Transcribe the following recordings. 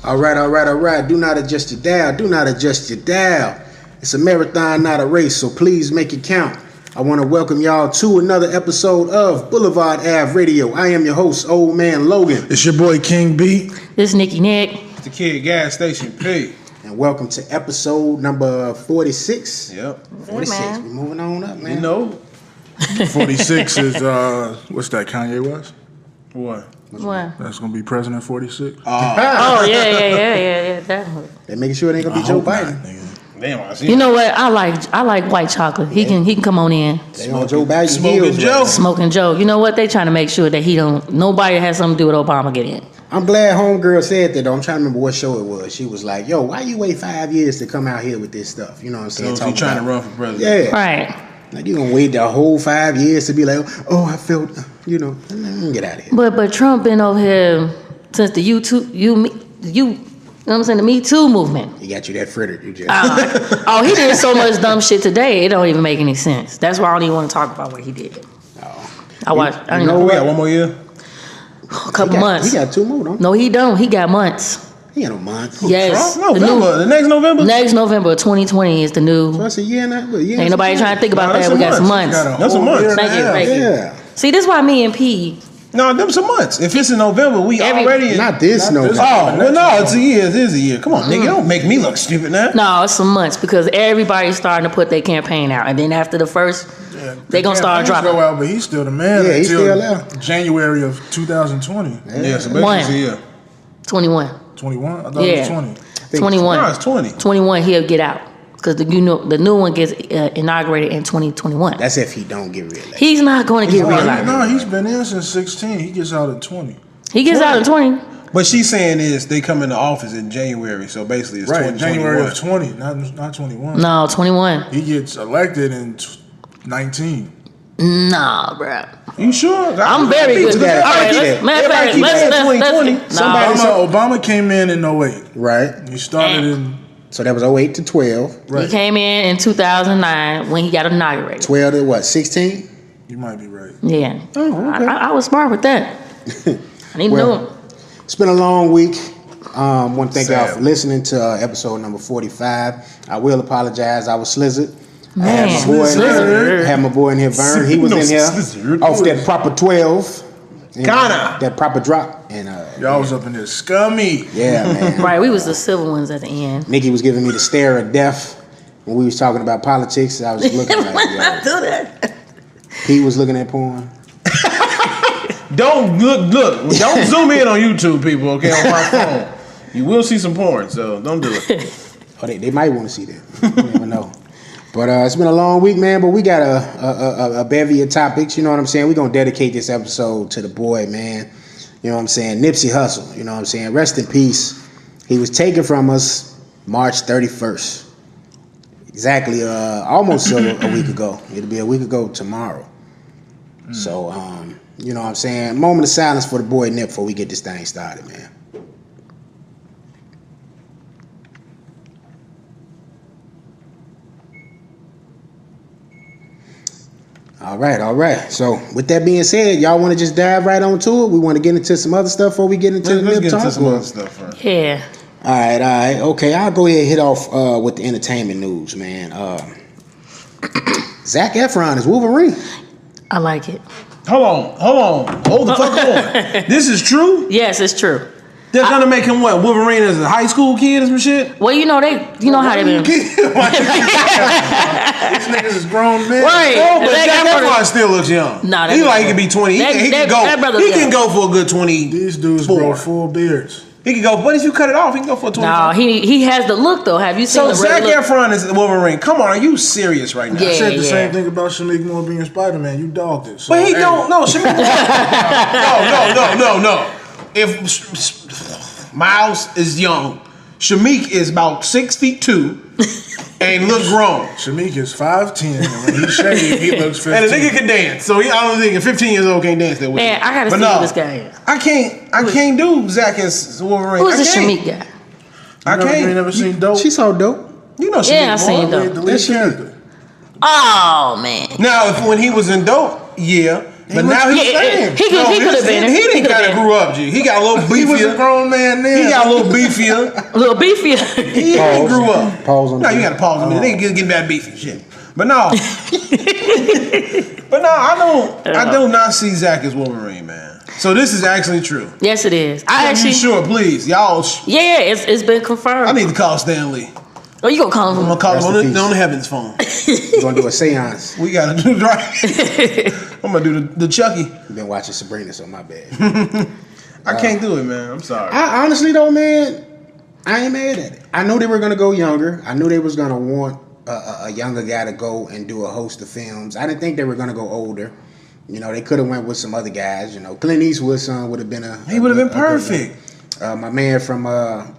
All right. Do not adjust your dial. It's a marathon, not a race, so please make it count. I want to welcome y'all to another episode of Blvdave Radio. I am your host, Old Man Logan. It's your boy, King B. This is Nicky Nick. It's the Kid Gas Station P. And welcome to episode number 46. Yep. 46. We're moving on up, man. You know. 46 is, what's that, Kanye West? What? That's going to be President 46? Oh, yeah, definitely. They're making sure it ain't going to be Joe Biden. Damn, I see. You know what? I like white chocolate. He can come on in. They on Joe Biden Smoking heels, Joe. right? Smoking Joe. You know what? They trying to make sure that nobody has something to do with Obama get in. I'm glad homegirl said that, though. I'm trying to remember what show it was. She was like, yo, why you wait 5 years to come out here with this stuff? You know what I'm saying? So you trying to run for president? Yeah. Right. Like, you going to wait the whole 5 years to be like, oh, I felt, get out of here. But Trump been over here since the you know what I'm saying, the Me Too movement. He got you that frittered. You just. He did so much dumb shit today, it don't even make any sense. That's why I don't even want to talk about what he did. I watched. I you don't know know. what? We got one more year? A couple months. He got 2 more, don't he? No, he don't. He got months. He ain't no months. Yes. November. The next November? Next November 2020 is the new. So that's a year now. Ain't nobody trying to think about that. We got some months. That's a month. Thank you. Yeah. See, this is why me and P. No, them some months. If it's in November, we already... Not this November. Oh, well, no, it's a year. It is a year. Come on, nigga. Don't make me look stupid now. No, it's some months because everybody's starting to put their campaign out. And then after the first, they going to start dropping. Go out, but he's still the man Yeah, he's until still out. January of 2020. Yeah, so basically it's a year. 21. 21? I thought it was 20. 21. No, it's 20. 21, he'll get out. Because the new one gets inaugurated in 2021. That's if he don't get reelected. He's not going to get reelected. No, he's been in since 16. He gets out at 20. He gets out in 20. But she's saying is they come into office in January, so basically it's Right, 2021. January of 20, not 21. No, 21. He gets elected in 19. Nah, bro. You sure? I'm very good. All right, let's Obama came in 08. Right. He started in... So that was 08 to 12. Right. He came in 2009 when he got inaugurated. 12 to what, 16? You might be right. Yeah. Oh, okay. I was smart with that. I need to know. It's been a long week. Want to thank y'all Sad. for listening to episode number 45. I will apologize. I was slizzard. Man, I had my boy in here, Vern. He was in here slizzard. off that proper 12. And, Ghana. that proper drop. And Y'all was up in there scummy. yeah, man. Right, we was the civil ones at the end. Nikki was giving me the stare of death when we was talking about politics. I was looking like, yo. Do that. Pete was looking at porn. Don't look. Don't zoom in on YouTube, people. Okay, on my phone, you will see some porn. So don't do it. Oh, they might want to see that. You never know. But it's been a long week, man. But we got a bevy of topics. You know what I'm saying? We're going to dedicate this episode to the boy, man. You know what I'm saying? Nipsey Hussle. You know what I'm saying? Rest in peace. He was taken from us March 31st. Exactly almost a week ago. It'll be a week ago tomorrow. So, you know what I'm saying? Moment of silence for the boy Nip before we get this thing started, man. All right. So, with that being said, y'all want to just dive right on to it? We want to get into some other stuff before we get into the Let's Nip get talk? into some other stuff first. Yeah. All right. Okay, I'll go ahead and hit off with the entertainment news, man. Zac Efron is Wolverine. I like it. Hold on. Hold the fuck on. This is true? Yes, it's true. They're gonna make him what? Wolverine as a high school kid or some shit? Well, you know how they been. These niggas is grown men. Right. Oh, but Zac Efron still looks young. Nah, he could be 20. He can go for a good 20. These dudes grow full beards. He can go. But if you cut it off, he can go for a 20. No, he has the look though. Have you seen So the Zac red look? Efron is Wolverine. Come on, are you serious right now? Yeah. I said the same thing about Shamik Moore being Spider-Man. You dogged it. So, But he don't. No, Shamik. No. If Miles is young, Shamik is about 6'2" and look grown. Shamik is 5'10", and when he shaved, he looks 15. And the nigga can dance. So I don't think a 15 years old can't dance that with Man, you. I gotta see who this guy is. I can't do Zac as Wolverine. Who's the Shamik guy? I can't. You ain't never seen Dope? She saw Dope. You know Shamik. Yeah, I seen The Dope. lead character. Oh man. Now, when he was in Dope, yeah, But now he's saying he could have been. He didn't kind of grew up, G. He got a little beefier. He was a grown man then. He got a little beefier. A little beefier. He grew up. Pause on No, that. you got to pause a minute. They getting that beefy shit. But no. But no, I do not see Zach as Wolverine, man. So this is actually true. Yes, it is. You sure, please, y'all. Yeah, it's been confirmed. I need to call Stan Lee. Oh, you gonna call him? I'm gonna call Rest in him on peace. the heavens phone. We're gonna do a seance. We gotta do right. I'm gonna do the Chucky. I've been watching Sabrina, so my bad. I can't do it, man. I'm sorry. I honestly though, man, I ain't mad at it. I knew they were gonna go younger. I knew they was gonna want a younger guy to go and do a host of films. I didn't think they were gonna go older. You know, they could have went with some other guys. You know, Clint Eastwood's son would have been He would have been perfect. My man from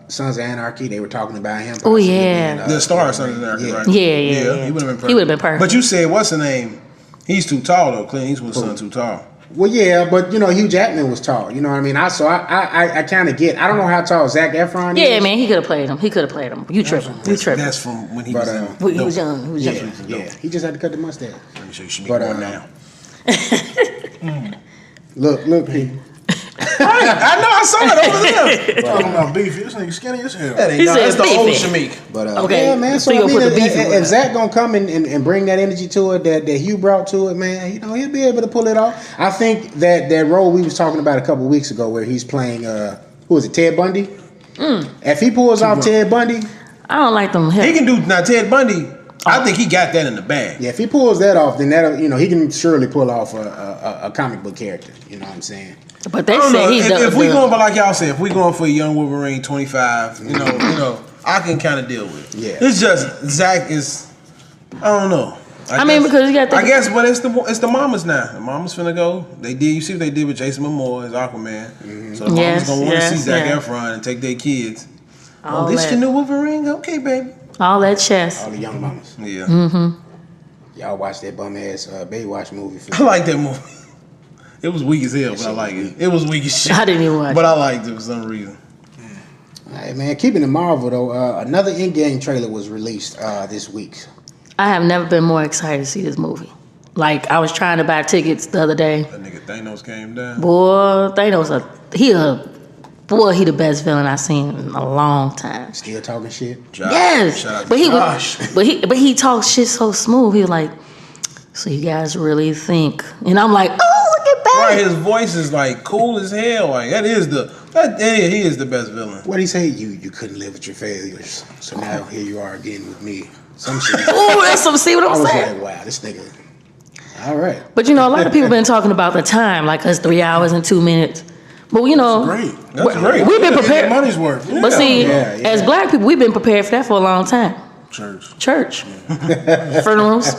Sons of Anarchy, they were talking about him. Oh, yeah. being, The star Sons of Anarchy, right? Yeah. He would have been perfect. He would have been perfect. But you said, what's the name? He's too tall though. Clint Eastwood's son too tall. Well, yeah, but you know, Hugh Jackman was tall. You know what I mean? I kind of get. I don't know how tall Zac Efron is. Yeah, man, he could have played him. You tripping? You tripping? That's from when he But, was He was young. He was young. Yeah, he just had to cut the mustache. Let me show you some But, more now. Look, people. I know, I saw it over there. Talking about beefy. This nigga skinny as hell. That ain't He no, said that's the old beefy. Shamik. But Okay, yeah, man. so So you I gonna mean, put the beef in if that. Zach gonna come and bring that energy to it that Hugh brought to it, man, you know, he'll be able to pull it off. I think that role we was talking about a couple weeks ago, where he's playing who is it, Ted Bundy? If he pulls off Ted Bundy, I don't like them. He can do now. Ted Bundy, I think he got that in the bag. yeah, if he pulls that off, then that he can surely pull off a comic book character. You know what I'm saying? But they I don't said know. he's If we going, but like y'all said, if we going for a young Wolverine, 25, you know, I can kind of deal with it. Yeah. It's just Zach is, I don't know. I mean, because you got to I guess, but it's the mamas now. The mamas finna go. They did. You see what they did with Jason Momoa as Aquaman. So the mamas gonna want to see Zac Efron and take their kids. all This that, the new Wolverine. Okay, baby. all that chest. All the young mamas. Yeah. Y'all watch that bum ass Baywatch movie. I like that movie. It was weak as hell, but I like it. It was weak as shit. I didn't even watch But I liked it for some reason. All right, man. Keeping it Marvel though, another Endgame trailer was released this week. I have never been more excited to see this movie. Like, I was trying to buy tickets the other day. That nigga Thanos came down. Boy, Thanos, he the best villain I've seen in a long time. Still talking shit. Josh. Yes, Shout out to but he Josh. was, but he talks shit so smooth. He was like, so you guys really think? And I'm like, oh, look at that. Right, his voice is like cool as hell. Like he is the best villain. What he say? You couldn't live with your failures, so now here you are again with me. Some shit. Oh, that's some. See what I I'm was saying? like, wow, this nigga. All right. But you know, a lot of people been talking about the time, like us 3 hours and 2 minutes. But you know, Great. That's great. we've been Get prepared. money's worth. But see, Yeah. as black people, we've been prepared for that for a long time. Church, funerals.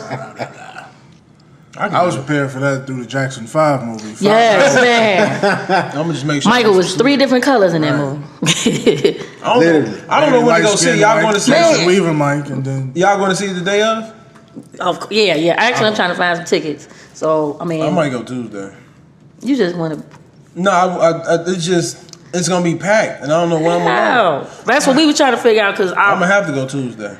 I was prepared for that through the Jackson 5 movie. Yes, man. I'm gonna just make sure. Michael was 3 different colors in that movie. Literally. I don't know when to go see. Y'all going to see? Man. Weaving Mike, and then Y'all going to see it the day of? Yeah. Actually, I'm trying to find some tickets. So I mean, I might go Tuesday. you just want to. No, it's gonna be packed, and I don't know when I'm gonna go. Wow, that's what we were trying to figure out because I'm gonna I have to go Tuesday.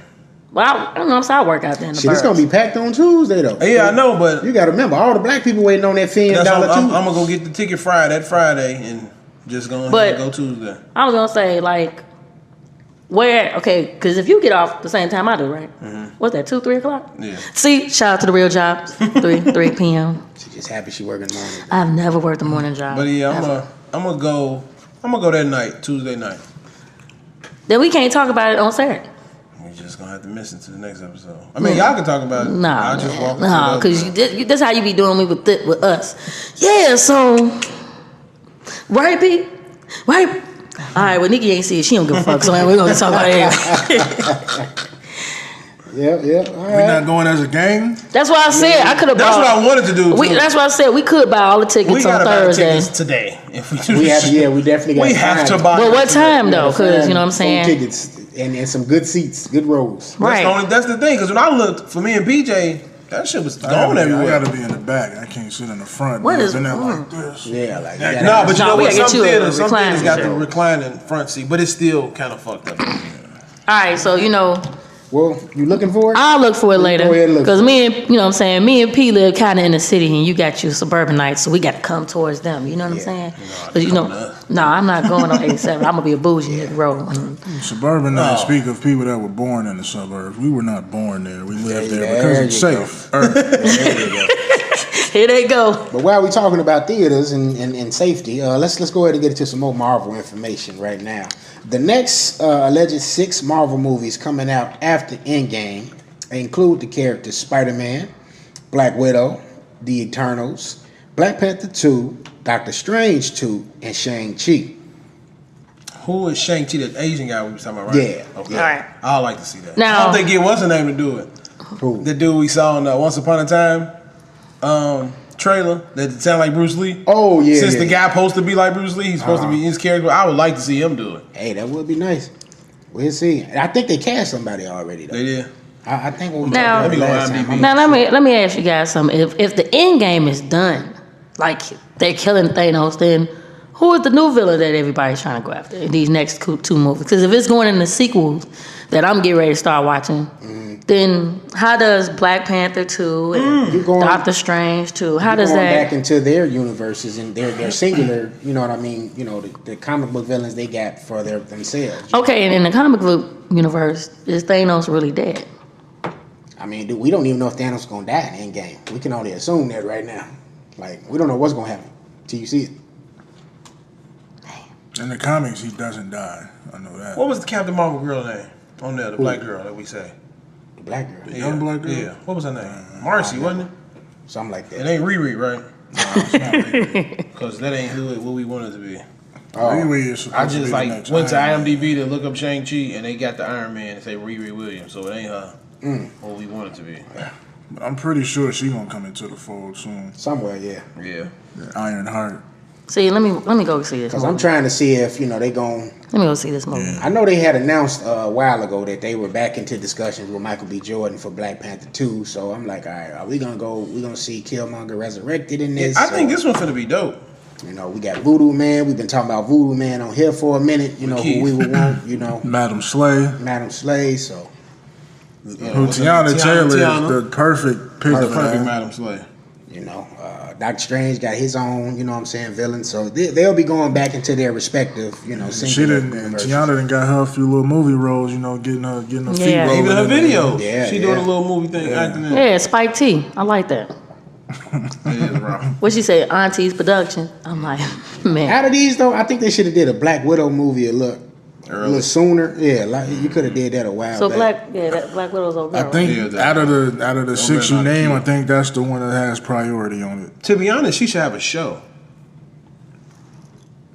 don't know. So I work out there in the Shit, it's burbs. gonna be packed on Tuesday though. Yeah, I know, but You gotta remember, all the black people waiting on that $10 that's Tuesday. I'm gonna go get the ticket that Friday, and just gonna But- go Tuesday. I was gonna say like, where? Okay, because if you get off the same time I do, right? What's that? 2, 3 o'clock? Yeah. See, shout out to the real jobs. 3 p.m. She just happy she working the morning. I've never worked a morning job. But yeah, ever. I'm gonna go that night, Tuesday night. Then we can't talk about it on Saturday. We're just gonna have to listen to the next episode. I mean, y'all can talk about it. Nah, I'll just walk no, because that's how you be doing me with us. Yeah, so right, Pete, right. All right, well, Nikki ain't see it. She don't give a fuck. So we're gonna talk about it. Yep. All we right. not going as a gang. That's why I said I could have That's bought. what I wanted to do. Too. That's why I said we could buy all the We tickets on gotta buy the Thursday. tickets today. If we do We this have, shit. we definitely got We have to time. buy. But what it time today. though? Because you know what I'm saying. Tickets and some good seats, good rows. Right. That's the thing. Because when I looked for me and PJ, that shit was I going everywhere. gotta be in the back. I can't sit in the front. What is- in there like this? Yeah, like No, but you know we what? gotta Some get you a theaters recliner got the chair. reclining front seat, but it's still kind of fucked up. All right, so you know, Well, you looking for it? I'll look for it later. Go ahead and look. Because me and, you know what I'm saying, me and P live kind of in the city and you got your suburbanites, so we got to come towards them. You know what I'm saying? Because, no, I'm not going on 87. I'm going to be a bougie road. Suburbanites speak of people that were born in the suburbs. We were not born there. We lived there because it's safe. There you go. Here they go. But while we're talking about theaters and safety, let's go ahead and get into some more Marvel information right now. The next alleged 6 Marvel movies coming out after Endgame include the characters Spider-Man, Black Widow, The Eternals, Black Panther 2, Doctor Strange 2, and Shang-Chi. Who is Shang-Chi, that Asian guy we were talking about, right? Yeah. Okay. All right. I'd like to see that. Now, I don't think it was her name to do it. Who? The dude we saw in Once Upon a Time trailer that sound like Bruce Lee. Oh, yeah. Since the guy supposed to be like Bruce Lee, he's supposed to be his character. I would like to see him do it. Hey, that would be nice. We'll see. I think they cast somebody already, though. They did. I think when we Now, talked about it last time. now let me ask you guys something. If the end game is done, like they're killing Thanos, then who is the new villain that everybody's trying to go after in these next 2 movies? Because if it's going in the sequels that I'm getting ready to start watching, then how does Black Panther 2 and Doctor Strange 2, how does that... back into their universes and their singular, you know what I mean, the comic book villains they got for themselves. Okay, and in the comic book universe, is Thanos really dead? I mean, dude, we don't even know if Thanos is going to die in Endgame. We can only assume that right now. Like, we don't know what's going to happen till you see it. In the comics, he doesn't die. I know that. What was the Captain Marvel girl name on there? The black girl that we say. The black girl. The young black girl? Yeah. What was her name? Marcy, wasn't it? Something like that. It ain't Riri, right? No, it's not Riri. Because that ain't what we want it to be. Riri is supposed I to be just the next went to Iron Man. IMDb to look up Shang-Chi and they got the Iron Man and say Riri Williams, so it ain't her. What we want it to be. But I'm pretty sure she's gonna come into the fold soon. Somewhere, yeah. Yeah. The Iron Heart. See, let me go see this Because movie. I'm trying to see if, they going... Let me go see this movie. Yeah. I know they had announced a while ago that they were back into discussions with Michael B. Jordan for Black Panther 2. So I'm like, all right, are we going to see Killmonger resurrected in this? I think this one's finna be dope. We got Voodoo Man. We've been talking about Voodoo Man on here for a minute. Who we would want, Madam Slay. Madam Slay, so... Who Tiana Taylor is the perfect pick of Perfect that. Madam Slay. Doctor Strange got his own, villain. So they'll be going back into their respective, singular universes. Tiana done got her a few little movie roles, getting her feet rolling. Yeah. Even her videos. Yeah, She doing a little movie thing, acting in. Yeah, Spike T. I like that. It is raw. What she say? Auntie's production. I'm like, man. Out of these though, I think they should have did a Black Widow movie a little sooner. Yeah, like you could have did that a while So back. that Black Widow's over I there, think Yeah, out of the 6 you name, I think that's the one that has priority on it. To be honest, she should have a show.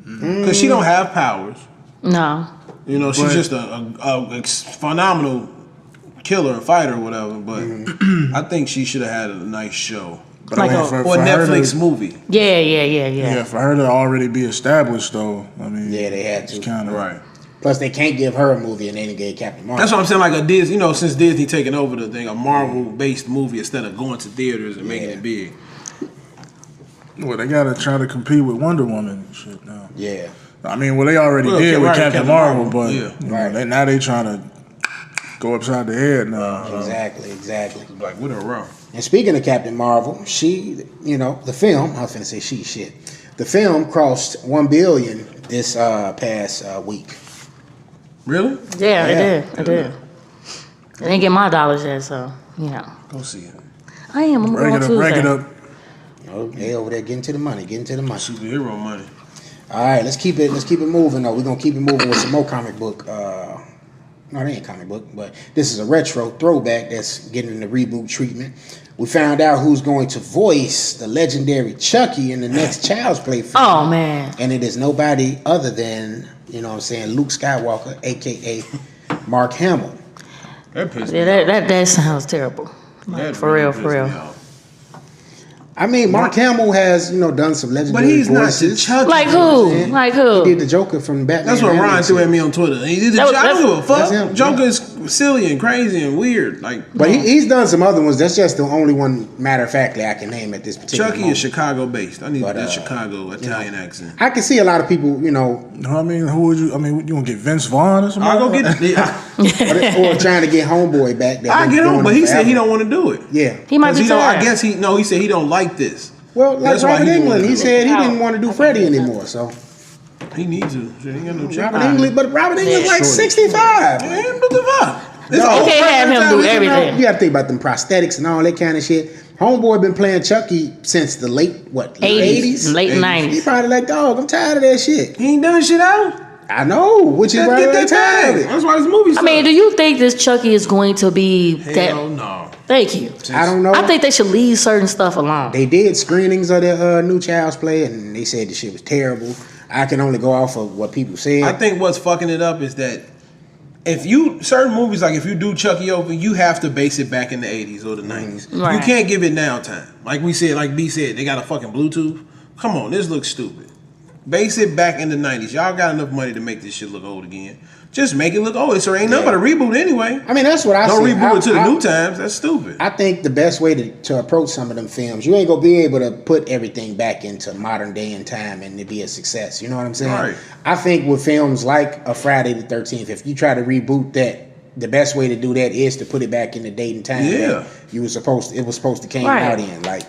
Because she don't have powers. right? No. She's just a phenomenal killer and fighter or whatever. But I think she should have had a nice show. But Like I mean, a- for Or a her Netflix to, movie. Yeah. Yeah, for her to already be established though, I mean, Yeah, they had it's to. kind of Right. Plus, they can't give her a movie and then they gave Captain Marvel. That's what I'm saying. Like a Disney, since Disney taking over the thing, a Marvel-based movie instead of going to theaters and making it big. Well, they gotta try to compete with Wonder Woman and shit now. Yeah. I mean, they already Well, did with right, Captain Captain Marvel, Marvel, but yeah. now they trying to go upside the head now. Exactly. Like, what a row. And speaking of Captain Marvel, she, the film, I was finna say shit. The film crossed 1 billion this past week. Really? Yeah, Yeah. I did. I didn't get my dollars yet, so Go see it. I am. I'm going Tuesday. Break it up. They over there getting to the money. Superhero money. All right, let's keep it moving though. We're gonna keep it moving with some more comic book. No, they ain't comic book, but this is a retro throwback that's getting the reboot treatment. We found out who's going to voice the legendary Chucky in the next Child's Play film. Oh man. And it is nobody other than, Luke Skywalker, aka Mark Hamill. That pissed me Yeah, off. that sounds terrible. Like, That for really real, pissed for real. me off. I mean, Mark Hamill has, done some legendary But he's not the voices. Chucky. Like who? Like He who? did the Joker from Batman. That's what Ron animated threw at series. me on Twitter. He did the That was- Joker. I don't give a that's fuck. him, Joker is silly and crazy and weird. Like, But he's done some other ones. That's just the only one, matter of factly, I can name at this particular Chucky moment. is Chicago based. I need But, that Chicago Italian accent. I can see a lot of people, I mean, who would you? I mean, you gonna get Vince Vaughn or something? I'll go get. or trying to get Homeboy back. I get him, but he said he don't want to do it. Yeah, he might be tired. I guess he said he don't like this. Well, like Robert Englund, he said he didn't want to do Freddy anymore. So he needs to. He ain't got no check. Robert Englund's like 65. Man, what the fuck? You can't have him do everything. You have to think about them prosthetics and all that kind of shit. Homeboy been playing Chucky since the late 80s? Late 90s. He probably like, dog, I'm tired of that shit. He ain't done shit out. I know, which is why I'm tired of it. That's why this movie's I mean, do you think this Chucky is going to be Hell no. Thank you. I don't know. I think they should leave certain stuff alone. They did screenings of the new Child's Play, and they said the shit was terrible. I can only go off of what people said. I think what's fucking it up is that certain movies, like if you do Chucky over, you have to base it back in the 80s or the 90s. Right. You can't give it now time. Like we said, like B said, they got a fucking Bluetooth. Come on, this looks stupid. Base it back in the 90s. Y'all got enough money to make this shit look old again. Just make it look old. So ain't nothing but a reboot anyway. I mean, that's what I Don't see. reboot it to the new times. That's stupid. I think the best way to approach some of them films, you ain't gonna be able to put everything back into modern day and time and it be a success. You know what I'm saying? Right. I think with films like a Friday the 13th, if you try to reboot that, the best way to do that is to put it back in the date and time that it was supposed to came out in. Like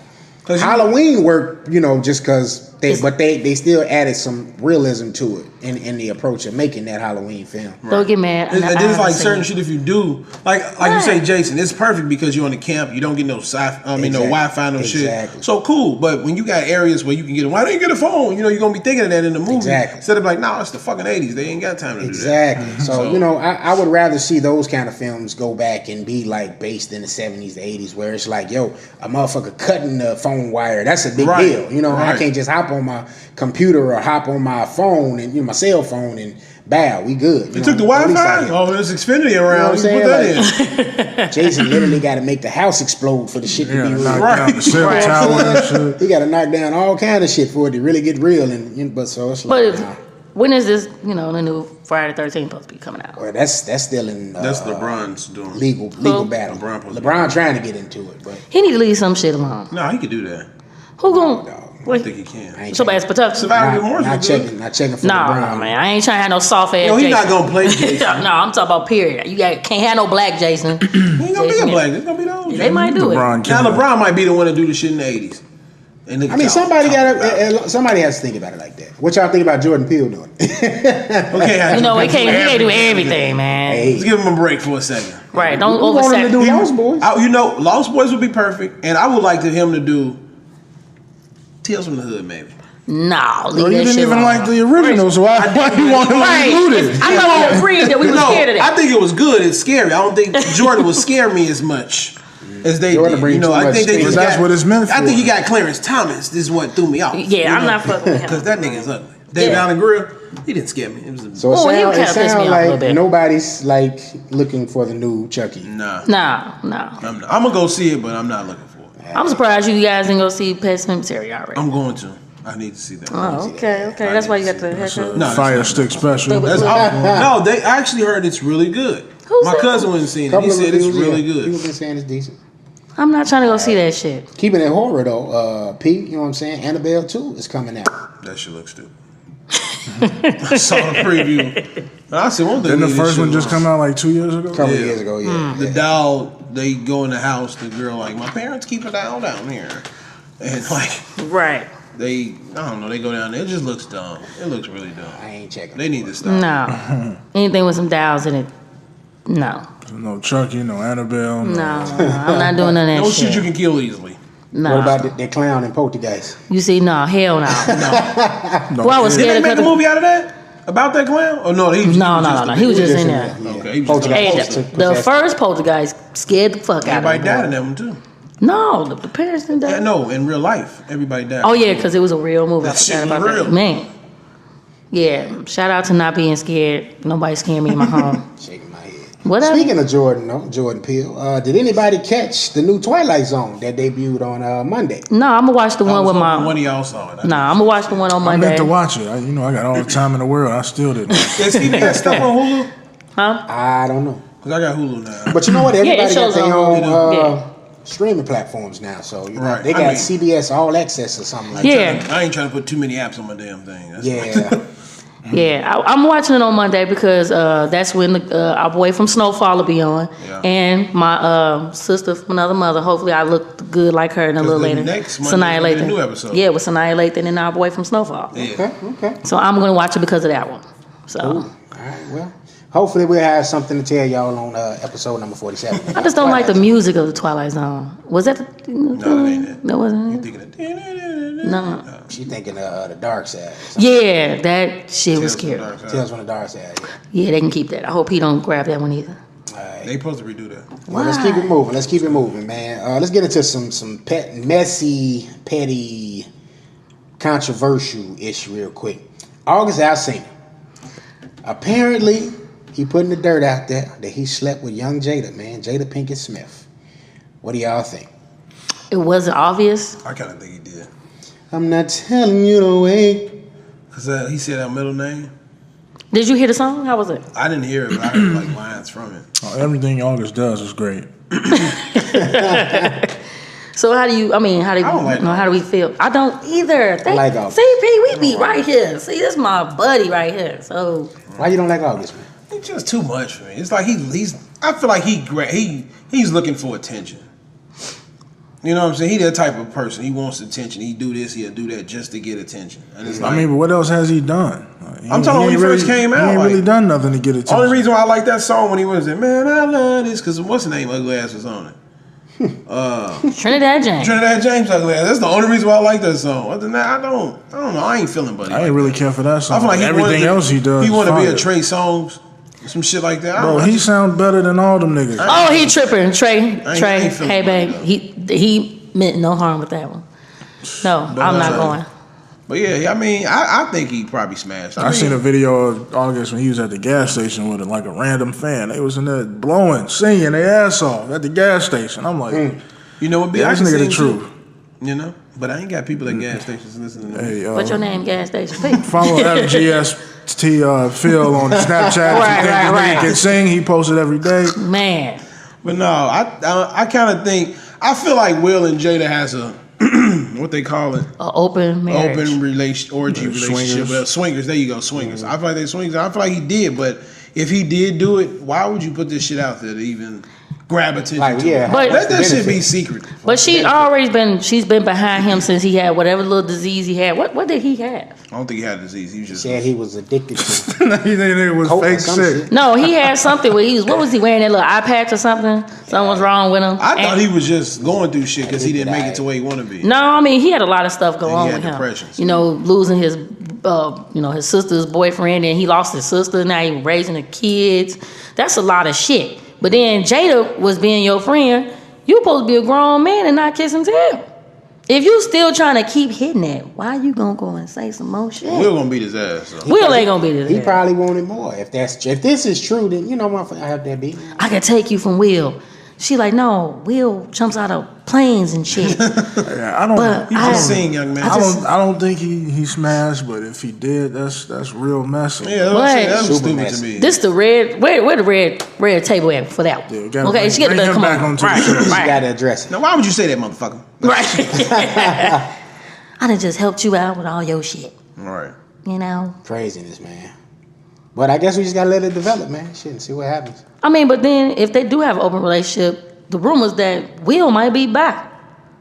Halloween worked, just because they still added some realism to it in the approach of making that Halloween film. Right. Don't get mad. There's like certain shit if you do, like you say, Jason, it's perfect because you're on the camp. You don't get no Wi-Fi, no shit. So cool. But when you got areas where you can get why don't you get a phone? You're gonna be thinking of that in the movie. Exactly. Instead of like, no, it's the fucking 80s. They ain't got time to do that. Exactly. So I would rather see those kind of films go back and be like based in the 70s, the 80s, where it's like, yo, a motherfucker cutting the phone wire. That's a big deal. I can't just hop on my computer or hop on my phone and my cell phone and bow, we good. You took the Wi-Fi? Oh, there's Xfinity around. You put that in. Jason literally got to make the house explode for the shit to be real. Down the cell tower and shit. He got to knock down all kind of shit for it to really get real. But so it's like, when is this, the new Friday the 13th supposed to be coming out? Well, that's still in. That's LeBron's doing legal battle. LeBron trying to get into it, but he need to leave some shit alone. No, he could do that. Who gonna? I think he can. Somebody's protection. Survivor not checking for LeBron. Man, I ain't trying to have no soft ass. No, he's not gonna play Jason. No, I'm talking about period. Can't have no black Jason. He ain't gonna be a black. It's gonna be the old. They might do LeBron it. Now LeBron might be the one to do the shit in the 80s. Somebody has to think about it like that. What y'all think about Jordan Peele doing? We can't do everything, man. Hey. Let's give him a break for a second. Right, don't want him to do Lost Boys. Lost Boys would be perfect, and I would like him to do Tales from the Hood, maybe. No, you didn't even like the original, so why you want him to include it? I thought we agreed that we were scared of that. I think it was good. It's scary. I don't think Jordan would scare me as much as they did. I think they just that's what it's meant for. I think you got Clarence Thomas. This is what threw me off. Yeah, I'm not fucking with him. Because that nigga's ugly. David Allen Grill, he didn't scare me. It was so it sounds like nobody's like looking for the new Chucky. Nah. I'm gonna go see it, but I'm not looking for it. I'm surprised you guys didn't go see Pet Sematary already. I'm going to. I need to see that. Oh, okay. That's why you got the haircut. Fire stick special. No, they actually heard it's really good. My cousin went and seen it. He said it's really good. People been saying it's decent. I'm not trying to go see that shit. Keeping it horror though, P, you know what I'm saying? Annabelle 2 is coming out. That shit looks stupid. I saw the preview. I said, didn't the first one just come out like 2 years ago? A couple years ago, yeah. The doll, they go in the house, the girl like, my parents keep a doll down here. And like, right. I don't know, they go down there. It just looks dumb. It looks really dumb. I ain't checking. They need to stop. No. Anything with some dolls in it. No. No Chucky, no Annabelle. No, I'm not doing none of that no shit. shit you can kill easily. No. What about the clown and Poltergeist? You see, no, hell no. No. Well, I was scared Did they make a movie out of that? About that clown? Or no, he was no. He was just in there. Yeah. Okay. The first Poltergeist scared the fuck out of me. Everybody died in that one too. No, the parents didn't die. Yeah, no, in real life, everybody died. Oh yeah, because it was a real movie. That shit was real. Man. Yeah, shout out to not being scared. Nobody scared me in my home. Shaking my head. Whatever. Speaking of Jordan Peele, did anybody catch the new Twilight Zone that debuted on Monday? No, I'm gonna watch the one with my. One of y'all saw it. No, I'm gonna watch the one on Monday. I meant to watch it. I got all the time in the world. I still didn't. Is CBS stuff on Hulu? Huh? I don't know. Because I got Hulu now. But you know what? Everybody got their own Hulu. streaming platforms now. So right. They got CBS All Access or something like that. Yeah. I ain't trying to put too many apps on my damn thing. That's Yeah, I'm watching it on Monday because that's when our boy from Snowfall will be on, and my sister from another mother. Hopefully, I look good like her in a little later. Next Monday will be a new episode. Yeah, with Sanaya Lathan and our boy from Snowfall. Yeah. Okay. So I'm gonna watch it because of that one. So. Cool. All right. Well, hopefully we'll have something to tell y'all on episode number 47. I just don't like the music of the Twilight Zone. Was that? No, that ain't it. That wasn't You it. thinking of No. She thinking the dark side. Yeah, that shit was scary. Tales from the dark side. Yeah, they can keep that. I hope he don't grab that one either. All right. They supposed to redo that. Well, let's keep it moving. Man. Let's get into some messy, petty, controversial ish real quick. August Alsina. Apparently, he putting the dirt out there that he slept with young Jada, man. Jada Pinkett-Smith. What do y'all think? It wasn't obvious. I kind of think he did. I'm not telling you to wait. Because he said that middle name. Did you hear the song? How was it? I didn't hear it, but I heard like lines from it. Oh, everything August does is great. So how do you? I mean, how do you? I don't like how do we feel? I don't either. I like August. See, P, we be right here. See, this is my buddy right here. So Why you don't like August, man? It's just too much for me. It's like he's. I feel like he's looking for attention. You know what I'm saying? He that type of person. He wants attention. He do this. He'll do that just to get attention. And it's like, I mean, but what else has he done? I'm talking when he first came out. He ain't like, really done nothing to get attention. Only reason why I like that song when he was there, man, I love this, because what's the name? Ugly Ass was on it. Trinidad James. Trinidad James Ugly Ass. That's the only reason why I like that song. Other than that, I don't know. I ain't feeling buddy. I ain't really care for that song. I feel like everything else he does. He want to be a fire. Trey Songz, some shit like that. Bro, he sound better than all them niggas. Oh, he tripping. Trey, ain't feeling hey babe. it, He meant no harm with that one. No, I'm not going. But yeah, I mean, I think he probably smashed. I seen a video of August when he was at the gas station with like a random fan. They was in there blowing, singing their ass off at the gas station. I'm like, you know what? yeah, I this can nigga sing the too, truth. you know, but I ain't got people at gas stations listening to me. Hey, What's your name? Gas station. P. follow FGST Phil on Snapchat. Right. He can sing. He posted every day. Man. But no, I kind of think I feel like Will and Jada has a what they call it, Open marriage. orgy relationship. Swingers. Swingers. There you go, swingers. I feel like they swingers. I feel like he did, but if he did do it, why would you put this shit out there to even grab attention? Like, to yeah, it? But- Let that shit be secret. But she's been behind him since he had whatever little disease he had. What did he have? I don't think he had a disease. He was just Said he was addicted to He think it was coke or fake some sick. shit. No, he had something where what was he wearing, that little eye patch or something? Something was wrong with him. I thought he was just going through shit because he didn't make it to where he wanted to be. No, I mean he had a lot of stuff going on he with had him. depressions. You know, losing his his sister's boyfriend, and he lost his sister. Now he raising the kids. That's a lot of shit. But then Jada was being your friend. You supposed to be a grown man and not kiss and tell. If you still trying to keep hitting that, why you gonna go and say some more shit? Will gonna beat his ass. So. Will ain't gonna beat his He ass. probably wanted more. If this is true, then you know motherfucker, I have that beat. I can take you from Will. She like, no, Will jumps out of planes and shit. Yeah, I don't. But he I- don't- Sing, young man. I don't think he smashed, but if he did, that's real messy. Yeah, that was Super stupid messy. to me. This the red, where the red table at for that one? Yeah, gotta Okay, she got to bring him come back on. onto the Right, show. You right, gotta address it. Now, why would you say that, motherfucker? right. I done just helped you out with all your shit, All right. you know? Craziness, man. But I guess we just gotta let it develop, man. Shit, and see what happens. I mean, but then if they do have an open relationship, the rumors that Will might be back.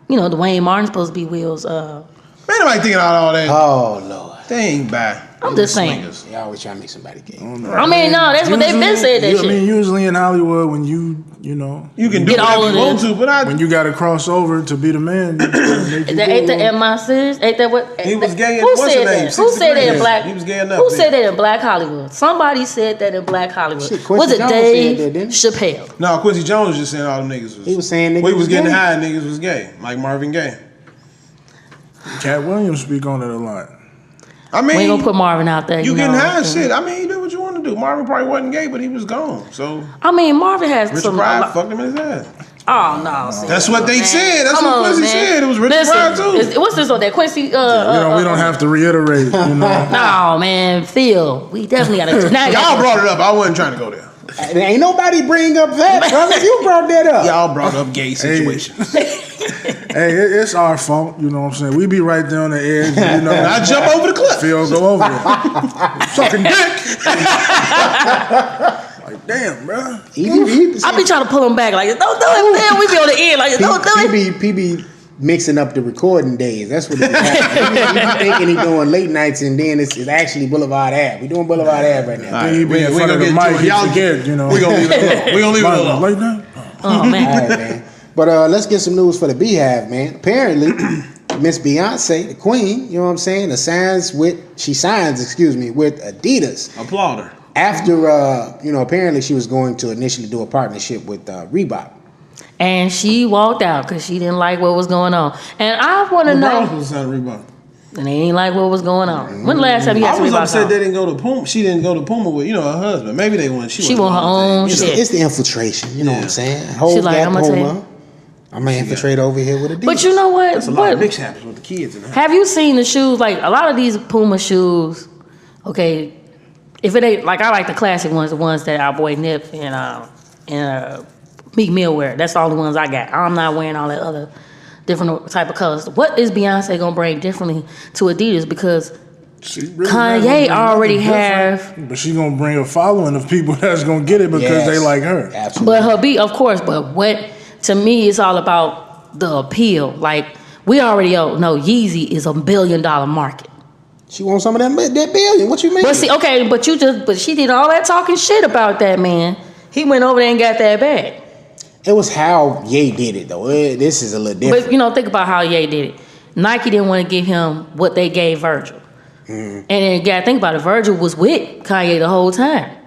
You know, Dwayne Martin's supposed to be Will's. Man, nobody thinking about all that. Oh Lord, They ain't back. I'm just saying. Swingers. they always trying to make somebody gay. I mean, no, that's what they've been saying. That I shit. mean, usually in Hollywood, when you know, You can do Get all whatever of you want this. to, but when you got to cross over to be the man, you gotta make you That do ain't it. that am I serious? Ain't that what? He was gay in- Who what's said her name? that? Who 60 said that in Degrees. Black? He was gay enough Who then. said that in Black Hollywood? Somebody said that in Black Hollywood. Shit, Quincy Was it Jones Dave said that, didn't Chappelle? No, Quincy Jones was just saying all them niggas was. He was saying niggas when he was was getting gay. high, niggas was gay, like Marvin Gaye. Cat Williams speak on it a lot. I mean, We ain't gonna put Marvin out there. you You getting know. high, shit. I mean, you do what you want to do. Marvin probably wasn't gay, but he was gone. So I mean, Marvin has Richard some. Pryor fucked him in his ass. Oh no! See, That's what they man. said. That's Come what on, Quincy man. said. It was Richard Listen, Pryor too. What's this on that Quincy? We don't have to reiterate. You know, No, man, Phil. We definitely gotta. Now Y'all brought it up. I wasn't trying to go there. Ain't nobody bring up that, brother. You brought that up. Y'all brought up gay situations. Hey, it's our fault. You know what I'm saying? We be right there on the edge. You know, I jump over the cliff. Phil go over there. Sucking dick. Like, damn, bro. I be trying to pull him back. Like, don't do it, man. We be on the end. Like, don't do it. He be mixing up the recording days. That's what he be thinking he doing late nights, and then it's actually Boulevard Ave. We doing Boulevard Ave right now. Then he be in front of the mic. Y'all get, you know. We gonna leave it alone. We gonna leave it alone. Late night? Oh, man. All right, man. But let's get some news for the Beehive, man. Apparently, Miss Beyonce, the queen, you know what I'm saying, she signs with Adidas. Applaud her. After, apparently she was going to initially do a partnership with Reebok. And she walked out because she didn't like what was going on. And I want to know. Was signed to Reebok. And they ain't like what was going on. When the last time you got to Reebok? I was upset they didn't go to Puma. She didn't go to Puma with, her husband. Maybe they want. She want her own shit. It's the infiltration. You know what I'm saying? Hold like, that I'm Puma. I'm gonna infiltrate over here with Adidas. But you know what? That's a lot of mix happens with the kids in the house. Have you seen the shoes? Like a lot of these Puma shoes. Okay, if it ain't like I like the classic ones, the ones that our boy Nip and Meek Mill wear. That's all the ones I got. I'm not wearing all that other different type of colors. What is Beyonce gonna bring differently to Adidas? Because really Kanye already have. But she gonna bring a following of people that's gonna get it because they like her. Absolutely. But her beat, of course. But what to me, it's all about the appeal. Like we already know Yeezy is $1 billion market. She wants some of that billion. What you mean? But see, okay, but she did all that talking shit about that man. He went over there and got that bag. It was how Ye did it though. This is a little different. But think about how Ye did it. Nike didn't want to give him what they gave Virgil. And then you gotta think about it. Virgil was with Kanye the whole time.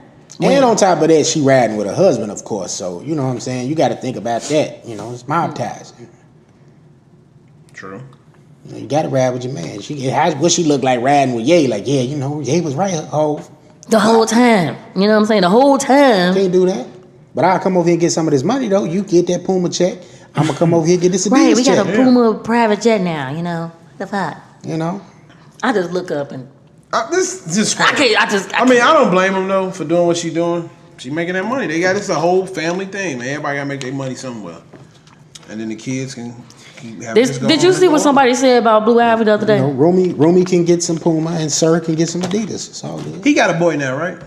And on top of that, she riding with her husband, of course. So you know what I'm saying. You got to think about that. It's mob ties. True. You got to ride with your man. What she look like riding with Ye? Like, Ye was right. The whole time. You know what I'm saying? The whole time. Can't do that. But I'll come over here and get some of this money though. You get that Puma check. I'm gonna come over here and get this Adidas check. Right, we got a Puma private jet now. The fuck. I just look up and. This is just. I don't blame him though for doing what she doing. She making that money. This a whole family thing, man. Everybody gotta make their money somewhere, and then the kids can keep having this going. Did you see what somebody said about Blue Ivy the other day? Rumi can get some Puma and Sir can get some Adidas. It's all good. He got a boy now, right?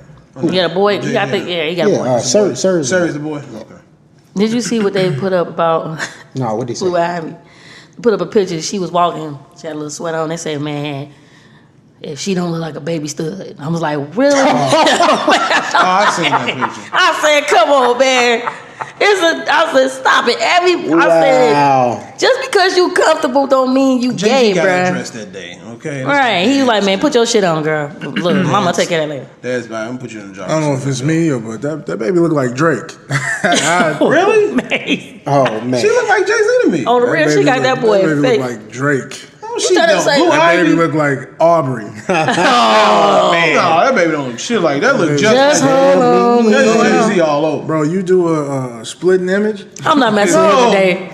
He got a boy. He got a boy. Sir is the boy. Okay. Did you see what they put up about? No, what they say? Blue Ivy put up a picture. She was walking. She had a little sweat on. They said, "Man, if she don't look like a baby stud." I was like, "Really?" I seen that picture. I said, "Come on, man." I said, "Stop it." I said, just because you comfortable don't mean you gay, bro. Got dressed that day, okay? Right. He was like, "Man, put your shit on, girl. Look, mama take care of that later." That's bad. I'm gonna put you in the job. I don't know if it's me or but that baby look like Drake. Really? Man. Oh man. She look like Jay-Z to me. On the real, she got that boy That baby fake. look like Drake. She don't. That baby look like Aubrey. Oh man. No, that baby don't look shit like that. Look just like hold on. That's Jay-Z all over. Bro, you do a splitting image? I'm not messing with her today.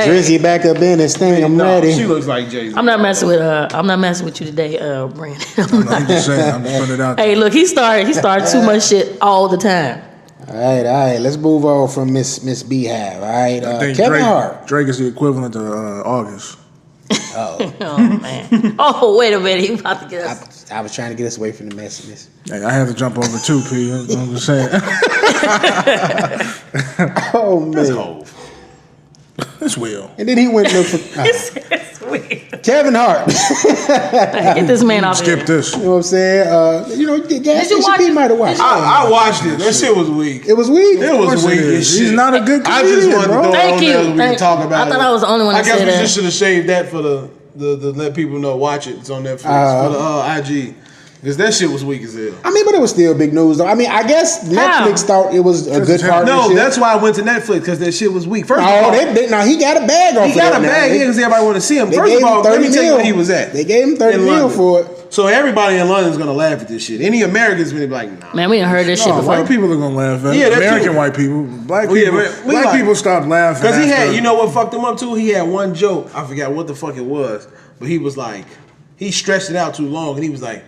Drizzy back up in this thing. I'm ready. She looks like Jay-Z. I'm not messing with I'm not messing with you today, Brandon. I'm just saying. I'm just putting it out there. Hey, look, he started too much shit all the time. All right. Let's move on from Miss Beehive. All right, I think Kevin Hart. Drake is the equivalent to August. Oh man. Oh, wait a minute. He about to get us. I was trying to get us away from the messiness. Hey, I had to jump over too, P. I'm just saying. Oh man. That's Hov. It's Will. And then he went and looked for It's weird. Kevin Hart. Hey, get this man off Skip here. this. You know what I'm saying? Gas you Station watch P it? might have watched it. I watched it. That shit was weak. It was weak. It was weak as shit. He's not a good I comedian, just wanted to bro. throw it Thank on you. there so we can talk about I thought it. I was the only one I that guess said we that. just should have saved that for the let people know. Watch it. It's on Netflix for the IG. Because that shit was weak as hell. I mean, but it was still big news, though. I mean, I guess Netflix thought it was a good partnership. No, that's why I went to Netflix, because that shit was weak. First of all, he got a bag off. he got a bag, because everybody want to see him. They First gave of all, him let me 30 tell you mil. where he was at. They gave him 30 in mil London. for it. So everybody in London is gonna laugh at this shit. Any Americans gonna be like, nah. Man, we done heard this shit No, before. white people are gonna laugh at Yeah, it. that American too. white people. Black Well, yeah, people. we Black like- people stopped laughing. Because he had, after- you know what fucked him up too? He had one joke. I forgot what the fuck it was. But he was like, he stretched it out too long, and he was like,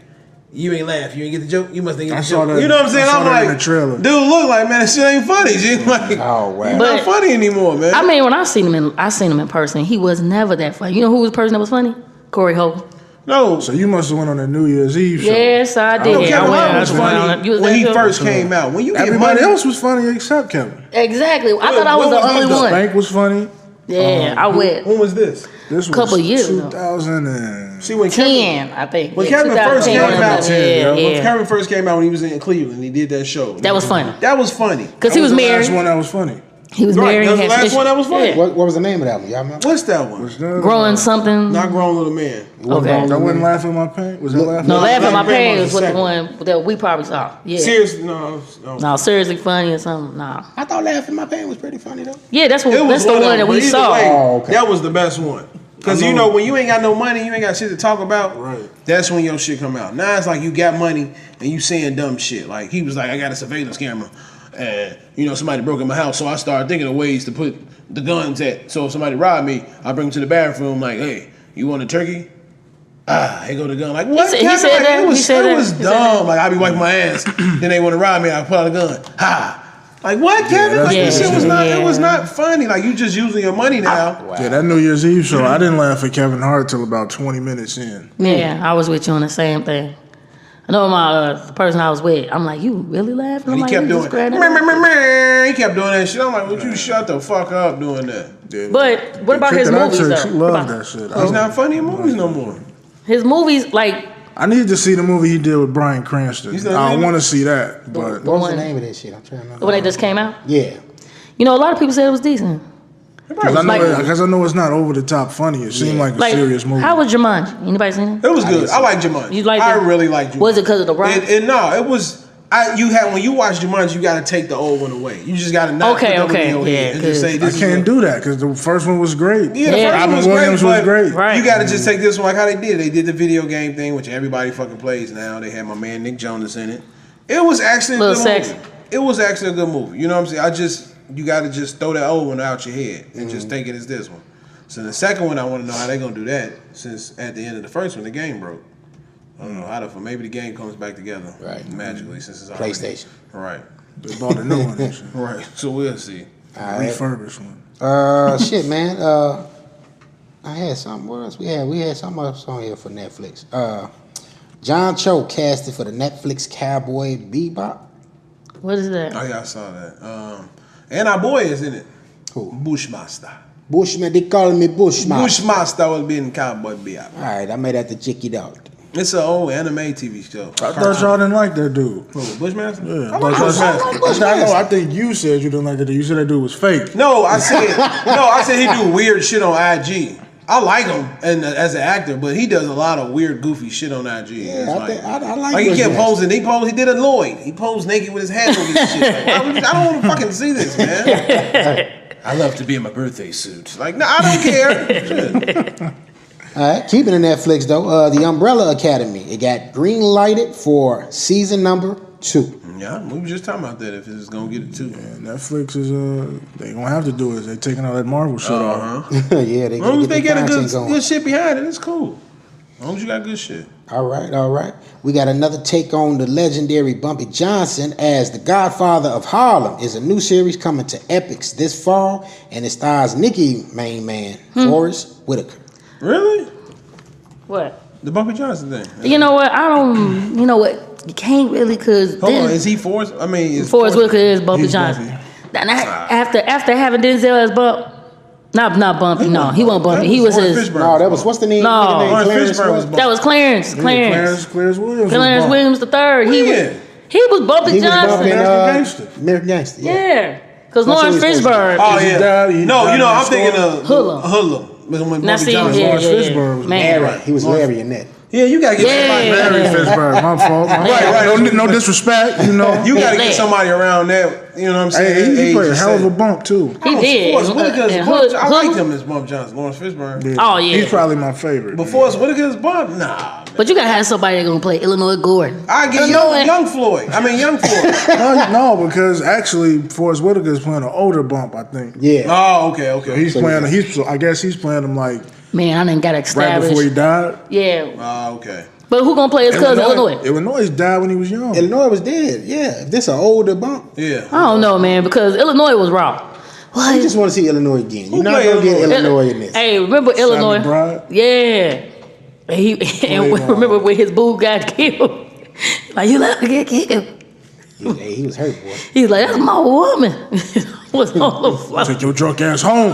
You ain't laugh. You ain't get the joke. You must ain't get I the saw joke. that- You know what I'm saying? I saw I'm that like, in the trailer. dude, look like, man, that shit ain't funny, G. Like, Oh, wow. he's But- not funny anymore, man. I mean, when I seen him in person, he was never that funny. You know who was the person that was funny? Corey Holcomb. no. So you must have went on a New Year's Eve show. Yes, I did. No, Kevin went- Hart was I went on funny it. You was when there he too? first came out. When you get Everybody money, else was funny except Kevin. Exactly. I thought I was When the was only this? one. Bank was funny. Yeah, I went when was this? This was Couple years ago. 2000 and... See, when Kevin, 10, I think. when Yeah, Kevin first 2010, came out, 11, when yeah. Kevin first came out when he was in Cleveland, he did that show. That was funny. That was funny. Because he was the married. last one that was funny. He was Right, married. that was and the had last some one that was funny. Yeah. What was the name of that one? Y'all remember? What's that one? Was that, Growing something. Not Grown Little Man. Okay. That wasn't Laughing My Pain? Was that Laughing No, My Laugh at My Black Grandma Pain was was the what the second. one that we probably saw. Yeah. Seriously, no. No, seriously funny or something. No. I thought Laughing My Pain was pretty funny, though. Yeah, that's It was the one one of that them, we but either saw. way, Oh, okay. that was the best one. Because you know when you ain't got no money, you ain't got shit to talk about. Right. That's when your shit come out. Now it's like you got money and you saying dumb shit. Like he was like, I got a surveillance camera, and somebody broke in my house, so I started thinking of ways to put the guns at. So if somebody robbed me, I bring them to the bathroom. Like, hey, you want a turkey? Here go the gun. Like what? He Kevin? said Like, that. It was, He said it that. was He said dumb. that. Like I be wiping my ass, then they want to rob me. I pull out a gun. Ha. Like what, Kevin? Like this that's shit was true. not. It was Yeah. not funny. Like you just using your money now. Yeah, that New Year's Eve show, I didn't laugh at Kevin Hart till about 20 minutes in. Yeah, I was with you on the same thing. I know the person I was with. I'm like, you really laughing? And I'm he like, kept you doing just grabbed it. He kept doing that shit. I'm like, would you shut the fuck up doing that? Yeah, But what about the his chick that I movies took, though? She What loved about- that shit. He's not funny in movies no more. His movies, like I need to see the movie he did with Bryan Cranston. He's not I in it? want to see that, but What was one- the name of that shit? I'm trying to remember. when they just came out. Yeah. You know, a lot of people said it was decent. because Like- I know it's not over the top funny. It seemed like a Like, serious movie. how was Jumanji? Anybody seen it? It was good. I like Jumanji. You liked I it? really like Jumanji. Was it because of the rock? No, it was. When you watch Jumanji, you got to take the old one away. You just got to not Okay, put that one okay, in your yeah, head and just say good. this I is can't what- do that because the first one was great. Yeah, the Yeah. first one Robin was Williams great, was but great. Right. You got to just take this one like how they did. They did the video game thing, which everybody fucking plays now. They had my man Nick Jonas in it. It was actually a Little good sexy. movie. It was actually a good movie. You know what I'm saying? You got to just throw that old one out your head and just take it as this one. So the second one, I want to know how they gonna do that. Since at the end of the first one, the game broke. I don't know how to. Maybe the game comes back together magically since it's already, PlayStation. Right. They bought a new one. and shit. Right. So we'll see. All right. Refurbished one. Shit, man. I had something. What else we had? We had something else on here for Netflix. John Cho casted for the Netflix Cowboy Bebop. What is that? Oh yeah, I saw that. And our boy is in it. Who? Bushmaster. Bushman. They call me Bushman. Bushmaster will be in Cowboy Bebop. All right, I made that to check it out. It's an old anime TV show. I thought y'all didn't like that dude. Who, Bushmaster? Yeah, I like Bushmaster. I know. I think you said you didn't like that dude. You said that dude was fake. No, I said he do weird shit on IG. I like him and as an actor, but he does a lot of weird, goofy shit on IG. Yeah, It's I like he kept Bushmaster. posing. He did a Lloyd. He posed naked with his hat over his shit. Like, I don't want to fucking see this, man. I love to be in my birthday suit. Like, no, I don't care. Shit. All right, keeping it Netflix though. The Umbrella Academy. It got green lighted for season number 2. Yeah, we were just talking about that. If it's gonna get it too. And Netflix is they gonna have to do it. They taking all that Marvel shit off. Yeah, they As long as they get a content going. good shit behind it, it's cool. As long as you got good shit. All right. We got another take on the legendary Bumpy Johnson as the Godfather of Harlem. Is a new series coming to Epix this fall, and it stars Nicki main man Forrest Whitaker. Really? What? The Bumpy Johnson thing. You know what? You know what? You can't really, because Hold on, is he Forrest? I mean, is Forrest Whitaker is Bumpy He's Johnson. Bumpy. Now, after having Denzel as Bump, not Bumpy. No, he wasn't Bumpy. He was his. No, that was what's the name? No. nigga name? Lawrence Clarence Fishburne was what? Bumpy. That was Clarence. Clarence Williams. Clarence Williams the third. He was Bumpy He was Johnson. bumping American Gangster. American Gangster. Yeah. Yeah, because That's Lawrence what he was supposed to Fishburne. Oh Is he yeah. died? He No, died you know, in I'm the thinking storm? of Hoodlum. Hoodlum. When Now Bumpy see, Johnson. yeah, Lawrence yeah, Fishburne was man. Larry. He was Larry in that. Yeah, you gotta get somebody. Yeah. Larry Fishburne. My fault. Right. No disrespect. You know. You gotta Yeah. get somebody around that. You know what I'm saying? Hey, he played a age hell of a set. bump too. He did. Forrest Whitaker is And Bump. I like Hoodlum. him as Bump Johnson, Lawrence Fishburne. Yeah. Oh, yeah. He's probably my favorite. But Forrest Whitaker is Bump? Nah. Man. But you gotta have somebody that's gonna play Illinois Gordon. I get Illinois. young Floyd. I mean, young Floyd. No, because actually Forrest Whitaker is playing an older bump. I think. Yeah. Oh, okay. He's playing. I guess he's playing him like Man, I didn't got right established. before he died. Yeah. Oh, okay. But who gonna play his cousin Illinois? Illinois died when he was young. Illinois was dead. Yeah, if this an older bump. Yeah. I don't know, man, because Illinois was raw. I just want to see Illinois again. You're not gonna get Illinois in this. Hey, remember Illinois? Bride? Yeah. And remember when his boo got killed? Like, you let her get killed. He was hurt, boy. He's like, that's my woman. What's on the floor? Take your drunk ass home.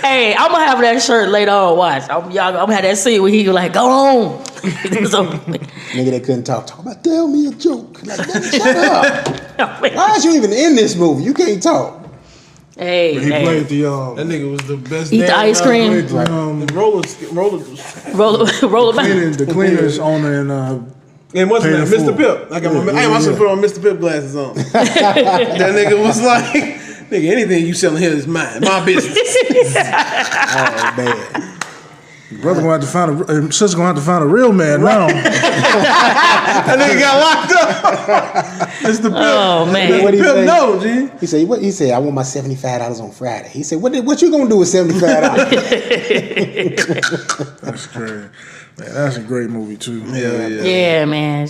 Hey, I'm gonna have that shirt later on. Watch. I'm gonna have that scene where he was like, go on. Nigga that couldn't talk about tell me a joke. Like, shut up. Why is you even in this movie? You can't talk. Hey, He played the That nigga was the best. Eat the ice cream. Roller back. the cleaners owner And what's his name? Paying Mr. full. Pip. I must have put on Mr. Pip glasses on. That nigga was like, nigga, anything you selling here is mine. My business. Oh man. brother gonna have to find sister gonna have to find a real man now. That nigga got locked up. Mr. Pip. Oh, man. Mr. What'd he Pip, say? no, G. He said, "What?" He said, "I want my $75 on Friday." He said, "What you gonna do with $75?" That's crazy. Man, that's a great movie too. Yeah, man.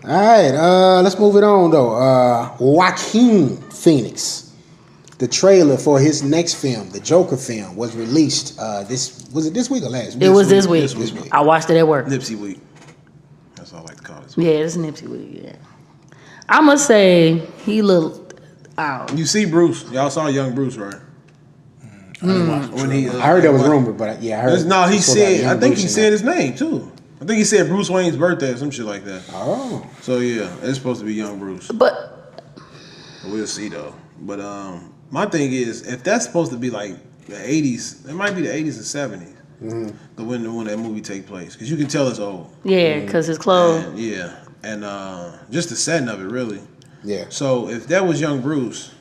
All right, let's move it on though. Joaquin Phoenix. The trailer for his next film, the Joker film, was released. Was it this week or last week? It was this week. This week. I watched it at work. Nipsey week. That's all I like to call it. Yeah, it's Nipsey week. Yeah, I must say he looked out. You see Bruce. Y'all saw young Bruce, right? When he, I heard that was rumored, but I heard. No, he it's supposed to have said. young I think Bruce he in said that. his name too. I think he said Bruce Wayne's birthday or some shit like that. Oh, So yeah, it's supposed to be young Bruce. But We'll see though. But my thing is, if that's supposed to be like the '80s, it might be the '80s and '70s. The when that movie take place, because you can tell it's old. yeah, because his clothes. And, yeah, and just the setting of it, really. yeah. So if that was young Bruce,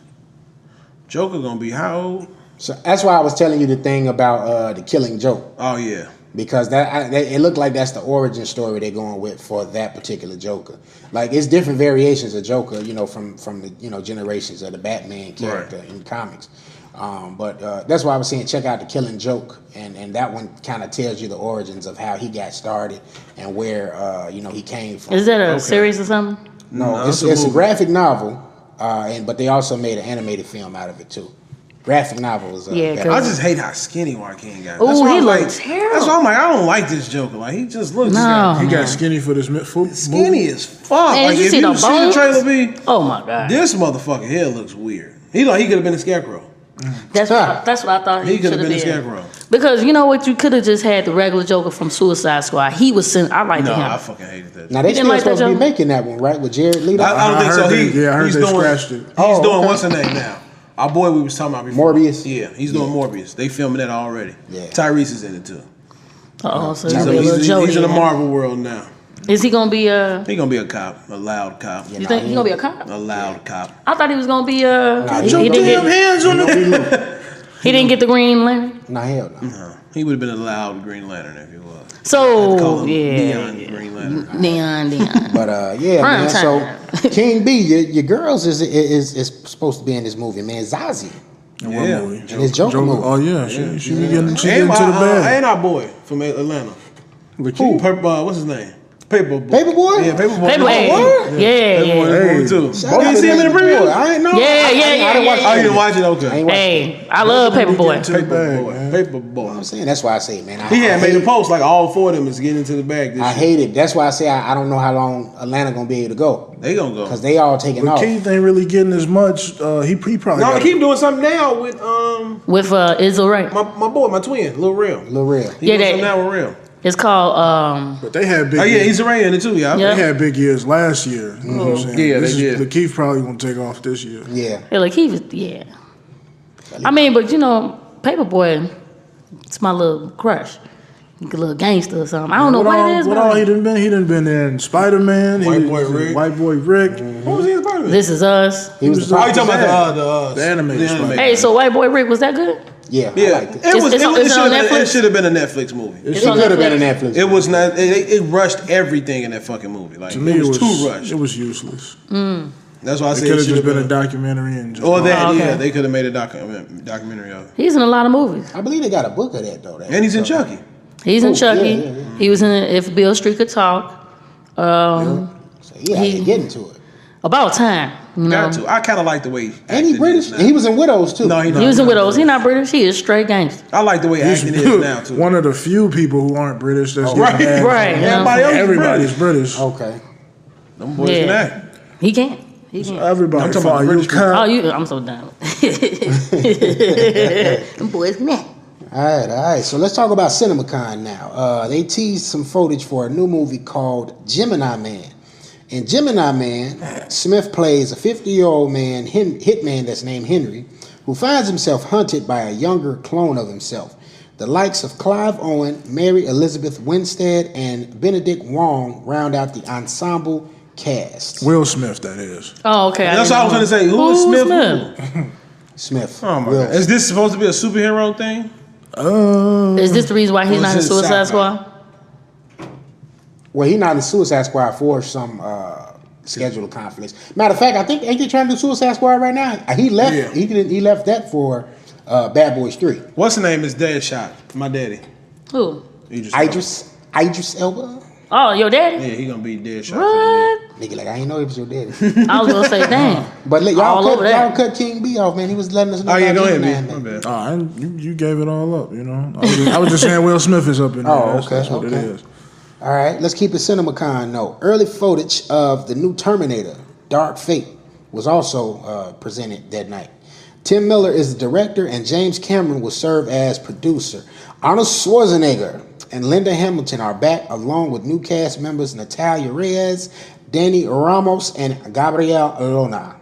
Joker gonna be how old? So that's why I was telling you the thing about the Killing Joke, Oh yeah. because it looked like that's the origin story they're going with for that particular Joker. Like it's different variations of Joker, from the generations of the Batman character in comics. But that's why I was saying check out the Killing Joke, and that one kind of tells you the origins of how he got started and where he came from. Is that a series or something? No, it's it's a a movie. graphic novel, but they also made an animated film out of it too. Graphic novel is Yeah, better. I just hate how skinny Joaquin got. Ooh, That's why he I'm looked like, terrible. That's why I'm like, I don't like this Joker. Like he just looks No. He got skinny for this skinny movie. as fuck. Man, Like you if see you the see the bones? trailer, be Oh my god, this motherfucker here looks weird. He could have been a scarecrow. that's what I thought He he could should have have been a been. scarecrow. Because you know what, you could have just had the regular Joker from Suicide Squad. He was I liked No, him. I fucking hated that. Now they You didn't still like that, supposed to be Joe? making that one, right? With Jared Leto. I don't think I so. heard I heard He's they doing. scratched it. He's Oh, doing okay. what's the name now? Our boy we was talking about before. Morbius? Yeah, he's doing Morbius. They filming that already. Yeah. Tyrese is in it too. Oh, so He's, he's, a little Jody. he's in the Marvel world now. Is he gonna be He gonna be a cop, a loud cop, You think he gonna be a cop? a loud cop. I thought he was gonna be he Your didn't damn get hands on the. he didn't get the Green Lantern. Nah, hell no. He would have been a loud Green Lantern if he was. So Call him yeah, Neon Green Lantern. Neon. But yeah, Prime man. time. So King B, your girls is supposed to be in this movie, man. Zazie In what Yeah. movie? in this Joker movie. Oh yeah, she be getting to And, the bag. and our boy from Atlanta. Who? What's his name? Paperboy. Paperboy? Yeah, Paperboy. Paperboy. Yeah. Yeah. Paperboy Hey. movie too. Shout You out didn't to see him in the Paperboy. preview? I ain't know. Yeah, I didn't watch Oh, you didn't watch it? I Okay. ain't watch it. Hey, I love Paperboy. To the bag, Paperboy. man. Paperboy. I'm saying that's why I say, man. He had made a hate- post like all four of them is getting into the bag this I year. hate it. That's why I say I don't know how long Atlanta gonna be able to go They gonna go. because they all taking But off. Keith ain't really getting as much. He probably. No, got I keep doing something now with With Izzo Ray. my boy, my twin, Lil Real. Lil Real. He Yeah, doing they- something now with Real. It's called But they had big. Oh yeah, years. he's Ray in it too, y'all. Yeah. They had big years last year. You know what I'm saying? Yeah, This they is- did. The Keith probably gonna take off this year. Yeah. like he was I mean, but Paperboy, it's my little crush. He a little gangster or something. I don't know what it is. What but all he done been? He done been in Spider-Man. White Boy Rick. White Boy Rick. What was he in Spider-Man? This Is Us. He was the Oh, you talking about The animated Spider-Man. Hey, so White Boy Rick, was that good? Yeah, I Yeah, liked it. It's on Netflix? it should have been a Netflix movie. It on could have been a Netflix. Netflix. It was not. It rushed everything in that fucking movie. Like To me, it was too rushed. It was useless. That's why I It said could it have should just have been a documentary and just. Or that, Oh, okay. yeah, they could have made a documentary of it. He's in a lot of movies. I believe they got a book of that though. And he's in Chucky. He's in Oh, Chucky. yeah. He was in If Bill Street Could Talk. So he get into it. About time, you know. Got to. I kind of like the way. And he acting British. is now. He was in Widows too. No, He was in Widows. He not British. He is straight gangster. I like the way acting is now too. One of the few people who aren't British that's Right. getting ads. Right. Everybody's British. Everybody's British. Okay. Them boys can act. He can't. He can't. Everybody. I'm talking about you British cunt. Oh, I'm so done. Them boys can act. All right. So let's talk about CinemaCon now. They teased some footage for a new movie called Gemini Man. In Gemini Man, Smith plays a 50-year-old man, hitman that's named Henry, who finds himself hunted by a younger clone of himself. The likes of Clive Owen, Mary Elizabeth Winstead, and Benedict Wong round out the ensemble cast. Will Smith, that is. Oh, okay. That's all I was going to say. Who is Smith? Smith. Oh my Will. God. Is this supposed to be a superhero thing? Is this the reason why he's Or not in is it Suicide sci-fi? Squad? Well, he's not in the Suicide Squad for some schedule conflicts. Matter of fact, I think ain't they trying to do Suicide Squad right now? He left. Yeah. He left that for Bad Boys 3. What's the name? Is Deadshot. My daddy. Who? Idris Elba. Oh, your daddy? Yeah, he gonna be Deadshot. What? Nigga, like I ain't know he was your daddy. I was gonna say, damn. But All y'all over that. cut King B off, man. He was letting us know. Oh yeah, about go ahead, Gemini man. My bad. And you gave it all up, you know. I was just saying Will Smith is up in there. Oh, That's what it okay. is. All right, let's keep it CinemaCon note. Early footage of the new Terminator, Dark Fate, was also presented that night. Tim Miller is the director, and James Cameron will serve as producer. Arnold Schwarzenegger and Linda Hamilton are back, along with new cast members Natalia Reyes, Danny Ramos, and Gabriel Luna.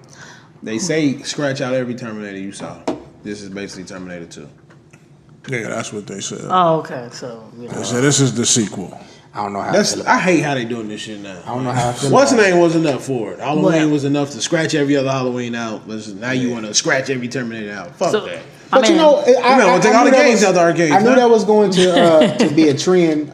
They say scratch out every Terminator you saw. This is basically Terminator 2. Yeah, that's what they said. Oh, okay. So, you know. They said this is the sequel. I don't know how I feel about I hate how they doing this shit now. I don't know how I feel What's the about name was enough for it. Halloween What? was enough to scratch every other Halloween out. But now you want to scratch every Terminator out. Fuck So- that. But you know, we'll take all knew the that games was- out the arcades, I knew huh? that was going to be a trend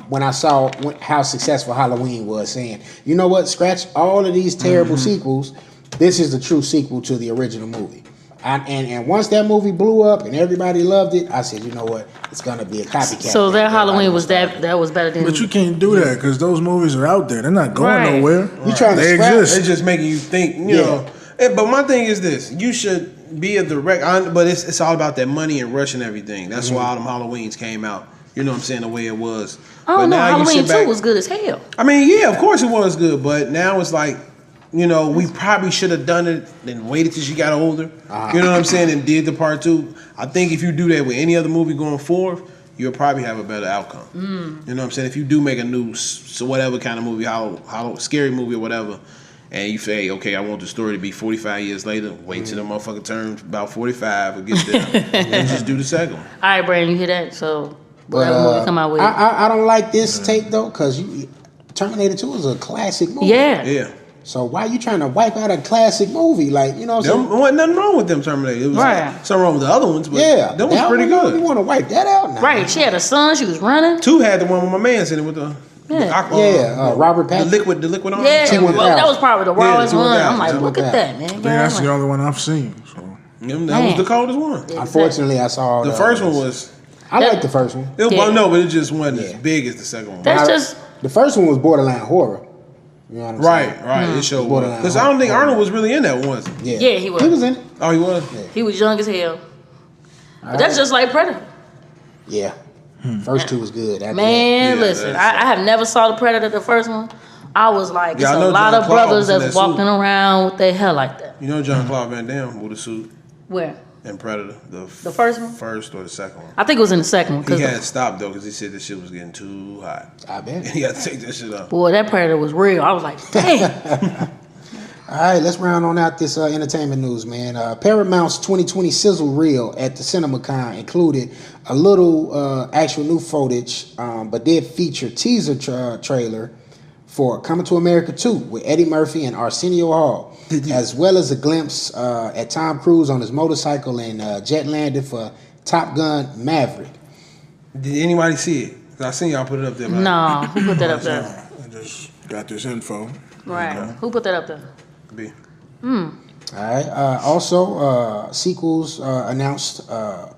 when I saw how successful Halloween was. Saying, you know what, scratch all of these terrible sequels. This is the true sequel to the original movie. And once that movie blew up and everybody loved it, I said, you know what, it's gonna be a copycat. So that thing. Halloween was that was better than. But you can't do that because those movies are out there. They're not going Right. nowhere. You trying to They scrap- exist. It's just making you think, you Yeah. know. But my thing is this: you should be a direct. But it's all about that money and rushing everything. That's why all them Halloweens came out. You know what I'm saying? The way it was. I don't But know. now you Halloween sit back- 2 was good as hell. I mean, yeah, of course it was good, but now it's like, you know, we probably should have done it and waited till she got older. You know what I'm saying? And did the part 2. I think if you do that with any other movie going forward, you'll probably have a better outcome. You know what I'm saying? If you do make a new, so whatever kind of movie, scary movie or whatever, and you say, okay, I want the story to be 45 years later, wait till the motherfucker turns about 45 or get there, and just do the second one. All right, Brandon, you hear that? So But whatever movie come out with. I don't like this take though, because Terminator 2 is a classic movie. Yeah. Yeah. So why you trying to wipe out a classic movie? Like, you know what I'm There saying? wasn't nothing wrong with them Terminator. It was Right. something wrong with the other ones, but Yeah, that was pretty one, good. You want to wipe that out now? Right. She had a son. She was running. 2 had the one with my man sitting with the Robert the Pattinson. liquid on. Yeah. She went Well, out. that was probably the rawest one. 2,000. I'm like, She look went at that, man. I think that's the only one I've seen. So. That was Man. the coldest one. Unfortunately, I saw The first one was. I like the first one. It was, Yeah. well, no, but it just wasn't as Yeah. big as the second one. That's I- just. The first one was borderline horror. You know what I'm saying? Right. It showed Borderline because I don't think horror. Arnold was really in that one. Yeah. Yeah, he was. He was in it. Oh, he was. He was young as hell. But that's just like Predator. Yeah. First 2 was good. After Man, Yeah, listen, that's- I have never saw the Predator, the first one. I was like, Yeah, I it's know a lot John of Claude brothers was in that's that walking suit. around with their hair like that. You know John Claude Van Damme with a suit Where? in Predator. The first one? First or the second one. I think it was in the second one. He 'Cause had stopped though because he said this shit was getting too hot. I bet. He had to take that shit off. boy, that Predator was real. I was like, damn. All right, let's round on out this entertainment news, man. Paramount's 2020 sizzle reel at the CinemaCon included a little actual new footage, but did feature teaser trailer for Coming to America 2 with Eddie Murphy and Arsenio Hall, as well as a glimpse at Tom Cruise on his motorcycle and jet landing for Top Gun Maverick. Did anybody see it? 'Cause I seen y'all put it up there. Man. No, who put that up there? I just got this info. Right. Who put that up there? B. All right. Also, sequels announced: A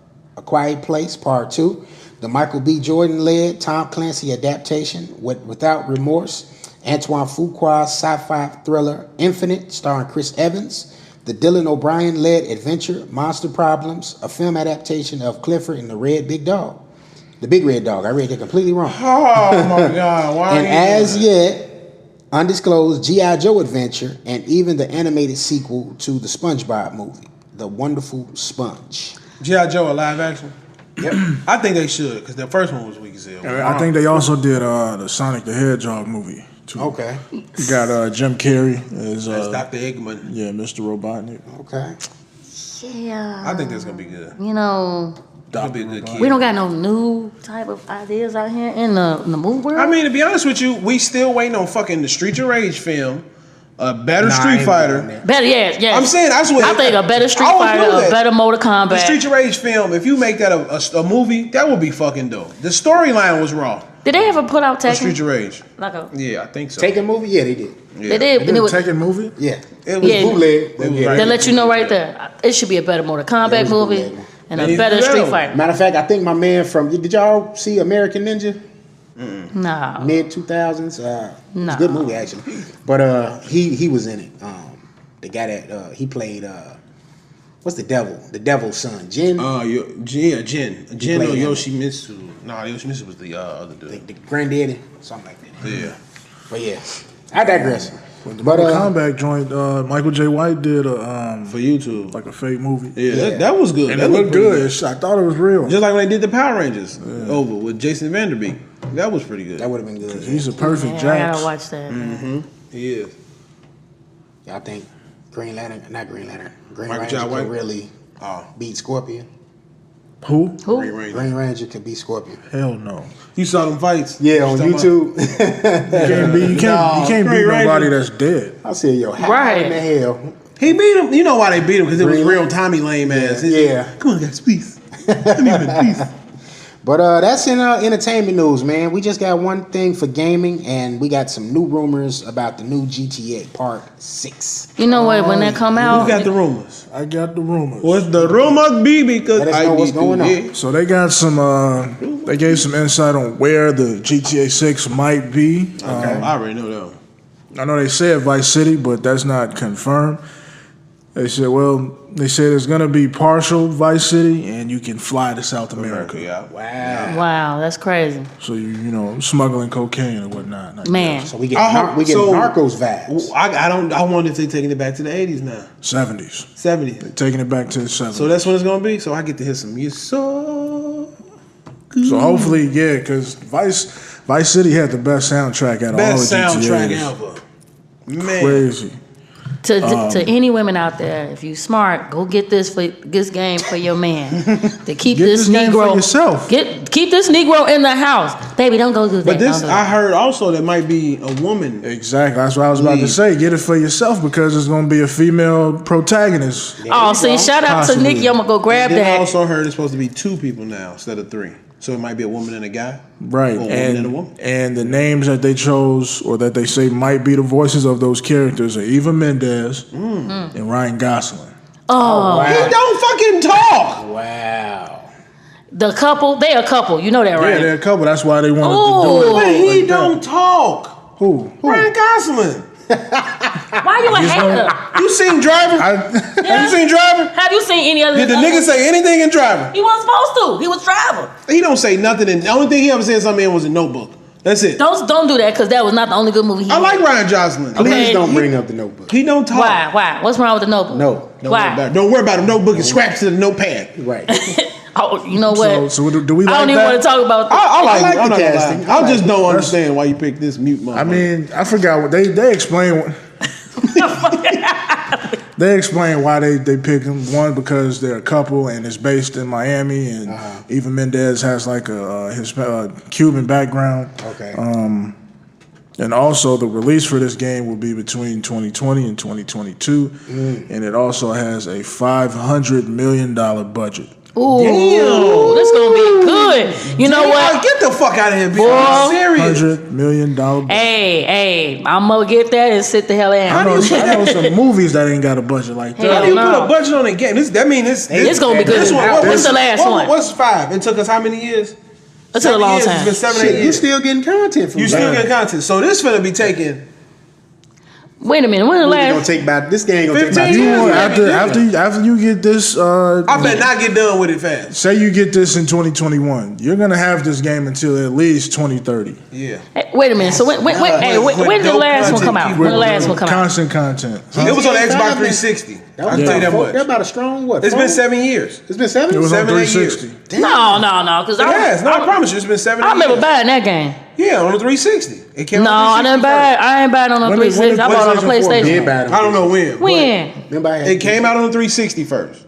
Quiet Place Part 2, the Michael B. Jordan-led Tom Clancy adaptation Without Remorse, Antoine Fuqua's sci-fi thriller Infinite, starring Chris Evans, the Dylan O'Brien-led adventure Monster Problems, a film adaptation of Clifford and the Big Red Dog. I read that completely wrong. Oh my God! Why? And as yet undisclosed G.I. Joe adventure, and even the animated sequel to the SpongeBob movie, The Wonderful Sponge. G.I. Joe a live action? Yep. I think they should, because the first one was weak as hell. I think they also did the Sonic the Hedgehog movie too. Okay. You got Jim Carrey as That's Dr. Eggman. yeah, Mr. Robotnik. Okay. Yeah. I think that's gonna be good. You know, That'll be a good kid. we don't got no new type of ideas out here in the movie world. I mean, to be honest with you, we still waiting on fucking the Streets of Rage film, a better Nah, I Street ain't Fighter. doing that. better, yeah. I'm saying that's what I think a better Street I always Fighter, knew that. a better Mortal Kombat. The Streets of Rage film, if you make that a movie, that would be fucking dope. The storyline was raw. Did they ever put out The Tekken? Streets of Rage. Like a, Yeah, I think so. Taken movie? Yeah, they did. Yeah. They did. And it was, Tekken movie? Yeah. It was Yeah. Bootleg. It was Yeah. right. they let you know right there. It should be a better Mortal Yeah, it Kombat was movie bootleg. and They a need better to do Street that. Fighter. Matter of fact, I think my man from, did y'all see American Ninja? No. Mid 2000s? No. Good movie, actually. But he was in it. The guy that, he played, what's the devil? The devil's son. Jin? Jin played or him. Yoshimitsu. Nah, Yoshimitsu was the other dude. The granddaddy? Something like that. Yeah. But yeah, I digress. The But Mortal Kombat joint, Michael J. White did a For YouTube. like a fake movie. Yeah, that was good. And that it looked pretty good. I thought it was real. Just like when they did the Power Rangers over with Jason Vanderbeek. That was pretty good. that would have been good. He's a perfect Man, I Jax. gotta watch that. man. He is. Y'all think Green Ranger Michael J. White? could really beat Scorpion? Who? Who? Green Ranger. Green Ranger could beat Scorpion. Hell no. You saw them fights? Yeah, on You talking YouTube. You can't beat Green nobody Ranger. that's dead. I said, yo, how Right. in the hell? about- He beat him. You know why they beat him? Because it was Green real Ranger. Tommy lame ass. Yeah. Come on, guys, please. Come here, please. But that's in entertainment news, man. We just got one thing for gaming, and we got some new rumors about the new GTA Part 6. You know what? When that come Who out, got the rumors? I got the rumors. What's the rumors be? Because Let us I know what's need going to on. hear. So they got some. They gave some insight on where the GTA 6 might be. I already know that one. I know they said Vice City, but that's not confirmed. They said it's gonna be partial Vice City, and you can fly to South America. Yeah. Wow. wow, that's crazy. So you know smuggling cocaine or whatnot. I Man, guess. So we get I hope- so- Narcos vibes. I wonder if they're taking it back to the 80s now. 70s. 70s. Taking it back to the 70s. So that's what it's gonna be. So I get to hear some music. So good. So hopefully, yeah, because Vice City had the best soundtrack out of all the Best soundtrack GTAs. ever. Man. Crazy. to any women out there, if you smart, go get this game for your man. To keep Get this this game for Negro yourself. keep this Negro in the house, baby. Don't go do that. But this, Don't do I that. heard also there might be a woman. Exactly. That's what I was about to Leave. say. Get it for yourself because it's going to be a female protagonist. Oh, see, shout out to Possibly. Nikki. I'm gonna go grab Then I that. also heard it's supposed to be 2 people now instead of 3. So it might be a woman and a guy. Right. Or a woman and a woman. And the names that they chose or that they say might be the voices of those characters are Eva Mendes and Ryan Gosling. Oh, He don't fucking talk. Wow. the couple. They a couple. You know that, Yeah, right? they're a couple. That's why they wanted Oh. to do it. But he like don't that. talk. Who? Ryan Gosling. Why you a hater? You seen Driver? Have you seen Driver? Have you seen any other? Did the nigga say anything in Driver? He wasn't supposed to. He was driving. He don't say nothing. The only thing he ever said something in was a Notebook. That's it. Don't do that because that was not the only good movie he I like made. Ryan Gosling. Please Okay. don't bring up the Notebook. He don't talk. Why? What's wrong with the Notebook? No. Why? Don't worry about him. Notebook is scratched to the notepad. Right. Oh, you know what? So do we like I don't even that? want to talk about that. I like like I'm the not gonna casting. lie. I just don't understand why you picked this mute motherfucker. I mean, I forgot what they explained. They explain why they picked him. One, because they're a couple and it's based in Miami, and Eva Mendes has like a Cuban background. Okay. And also, the release for this game will be between 2020 and 2022, and it also has a $500 million budget. Ooh, this gonna be good. You know what? Get the fuck out of here, Boy. bitch. Serious. $100 million budget. Hey, I'm gonna get that and sit the hell I down. know some movies that ain't got a budget like that. Hell How do you no. put a budget on a game? It's gonna be good. It's gonna be good. What's the last one? What's 5? It took us how many years? That's a long It's time. been 7, 8 Shit, you years. still getting content from You that. still get content. So this finna be taking Wait a minute. When the This gonna last? take about this game gonna take 15 about You years. want, after you get this, I bet not get done with it fast. say you get this in 2021, you're gonna have this game until at least 2030. Yeah. Hey, wait a minute. So when did the last one come out? When the last one come out? Constant content. It was on the GTA Xbox 5, 360. That I was can tell you that about much. That's about a strong what? It's been 4? 7 years. It's been 7. It was on 7, 8 years. 360. No, because It has. No, I promise you, it's been 7, 8 I remember years. buying that game. Yeah, on the 360. It came No, out I on the didn't 360 buy it. first. I ain't buying it on the When 360. I bought it on the PlayStation 4 PlayStation. Yeah, bad. I don't know when. When? Remember I had It came out on the 360 first.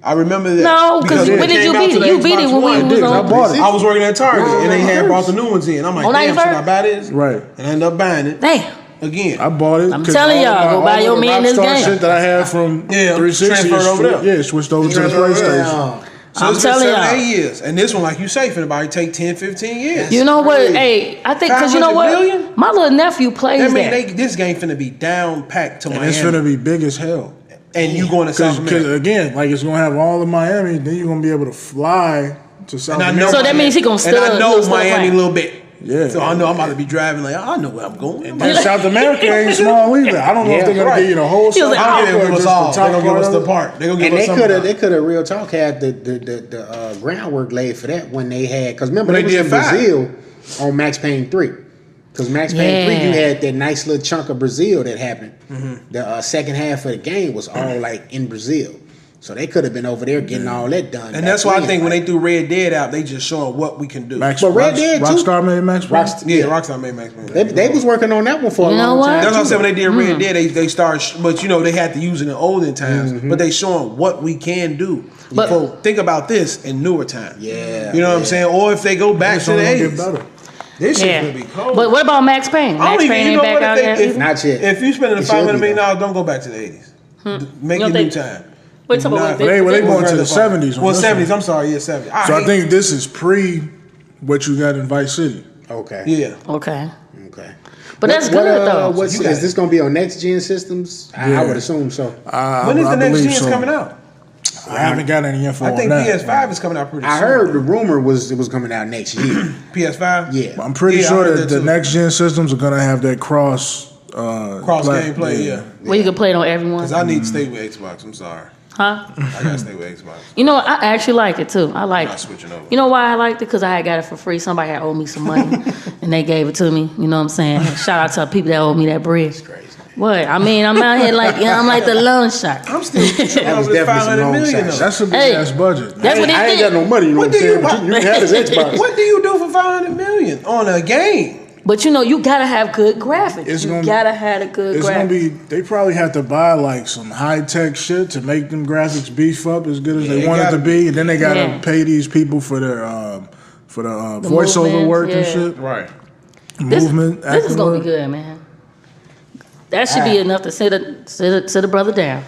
I remember that. No, because it when did came you out beat to it? the You beat Xbox it when One. we was I on. bought it. I was working at Target and they had first. brought the new ones in. I'm like, On damn, should 91st? I buy this? Right. And I ended up buying it Damn. again. I bought it. I'm 'cause telling all of y'all, go my- buy all your of the man this Rockstar game. shit that I had from Yeah, 360 transferred over there. Yeah, switched over to the Transferred over there. PlayStation. So I'm it's been telling 7, y'all. 8 years. And this one, like you say, finna probably take 10, 15 years. You know what? crazy. Hey, I think because you know 500 what? million? My little nephew plays I mean, that. this game finna be down packed to And Miami. it's gonna be big as hell. And you going to South Because America. again, like it's gonna have all of Miami, then you're gonna be able to fly to South And I know America. So that means he gonna still- And I know he'll still Miami play. a little bit. Yeah. So I know I'm about to be driving like, I know where I'm going. And South America ain't small either. I don't know if they're gonna right. give you the whole He was South like, I'm America giving or them us just the all. They're top gonna give us part the of it. part. They're gonna give And us they could have real talk had the groundwork laid for that when they had because remember When they they was did in 5. Brazil on Max Payne 3. Because Max Payne 3, you Yeah. had that nice little chunk of Brazil that happened. The second half of the game was all like in Brazil, so they could have been over there getting all that done. And that's why I think when they threw Red Dead out, they just showing what we can do. Max, But Red Dead too. Rockstar made Max Payne. Yeah, Rockstar made Max Payne. they was working on that one for a You know long what? time. That's what I too. said when they did Red Dead. They started, but you know they had to use it in olden times. But they showing what we can do. But- So think about this in newer times. Yeah, you know what I'm yeah. saying. Or if they go back It's to the only gonna get 80s, better. this shit Yeah. gonna be cold. But what about Max Payne? I Max don't even, Payne you ain't know back what? out If, yet. if, Not yet. if you spending It should $500 be, million, though. don't go back to the 80s. Make You your don't new think- time. Wait, talk about Nah, They going to the Well, 70s. on Well, this 70s. one. I'm sorry. Yeah, 70s. So I think this is pre what you got in Vice City. Okay. Yeah. Okay. Okay. But that's What, good though. What's, You got is it. this going to be on next gen systems? I Yeah. would assume so. When is the next believe gen's so. coming out? I haven't got any info I on think that. PS5 is coming out pretty soon. I heard the rumor was it was coming out next year. PS5. Yeah. I'm pretty Yeah, I sure heard that that the too. next gen systems are gonna have that cross gameplay. Yeah. Where you can play it on everyone. Because I need to stay with Xbox. I'm sorry. Huh? I gotta stay with Xbox. You know what? I actually like it too. I like Not it. switching over. You know why I liked it? Because I had got it for free. Somebody had owed me some money and they gave it to me. You know what I'm saying? Shout out to people that owed me that bread. Crazy. What? I mean, I'm out here like, I'm like the loan shark. I'm still That was definitely some long $500 million. shots. though. That's a big Hey, ass budget. that's what I he ain't did. got no money, you know What what I'm do you saying? But you can have this Xbox. What do you do for $500 million on a game? But you know, you gotta have good graphics. It's You gonna- gotta have a good It's gonna graphics. be. They probably have to buy like some high tech shit to make them graphics beef up as good as Yeah, they it want it gotta to be, and then they gotta Yeah. pay these people for their the voiceover movements, work and yeah. shit. Right. Movement. This is acting gonna work. be good, man. That should be enough to sit a brother down.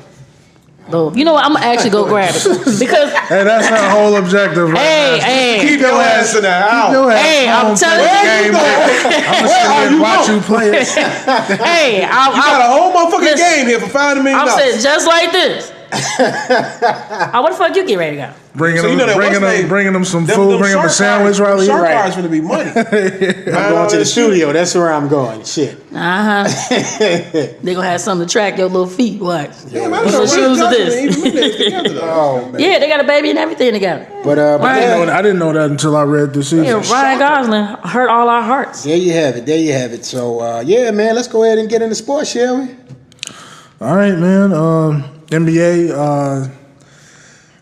Though, you know what? I'm gonna actually go grab it because Hey, that's our whole objective. Right now. hey, Keep your ass in the house. Your ass Hey, I'm home, telling play you. the game. I'm gonna sit here and watch you play it. hey, You got a whole motherfucking Listen, game here for $500 million. I'm saying just like this. What the fuck you get ready to go? Bringing So you know them, that bringing them some food, bringing them a sandwich, Riley. Shark Right. cards gonna be money. I'm going to the studio. That's where I'm going. Shit. They gonna have something to track your little feet. Watch. Yeah, What the shoes are this? Oh man. Yeah, they got a baby and everything together. But Right. I didn't know that until I read this season. Yeah, Ryan Gosling hurt all our hearts. there you have it. There you have it. So yeah, man, let's go ahead and get into sports, shall we? All right, man. NBA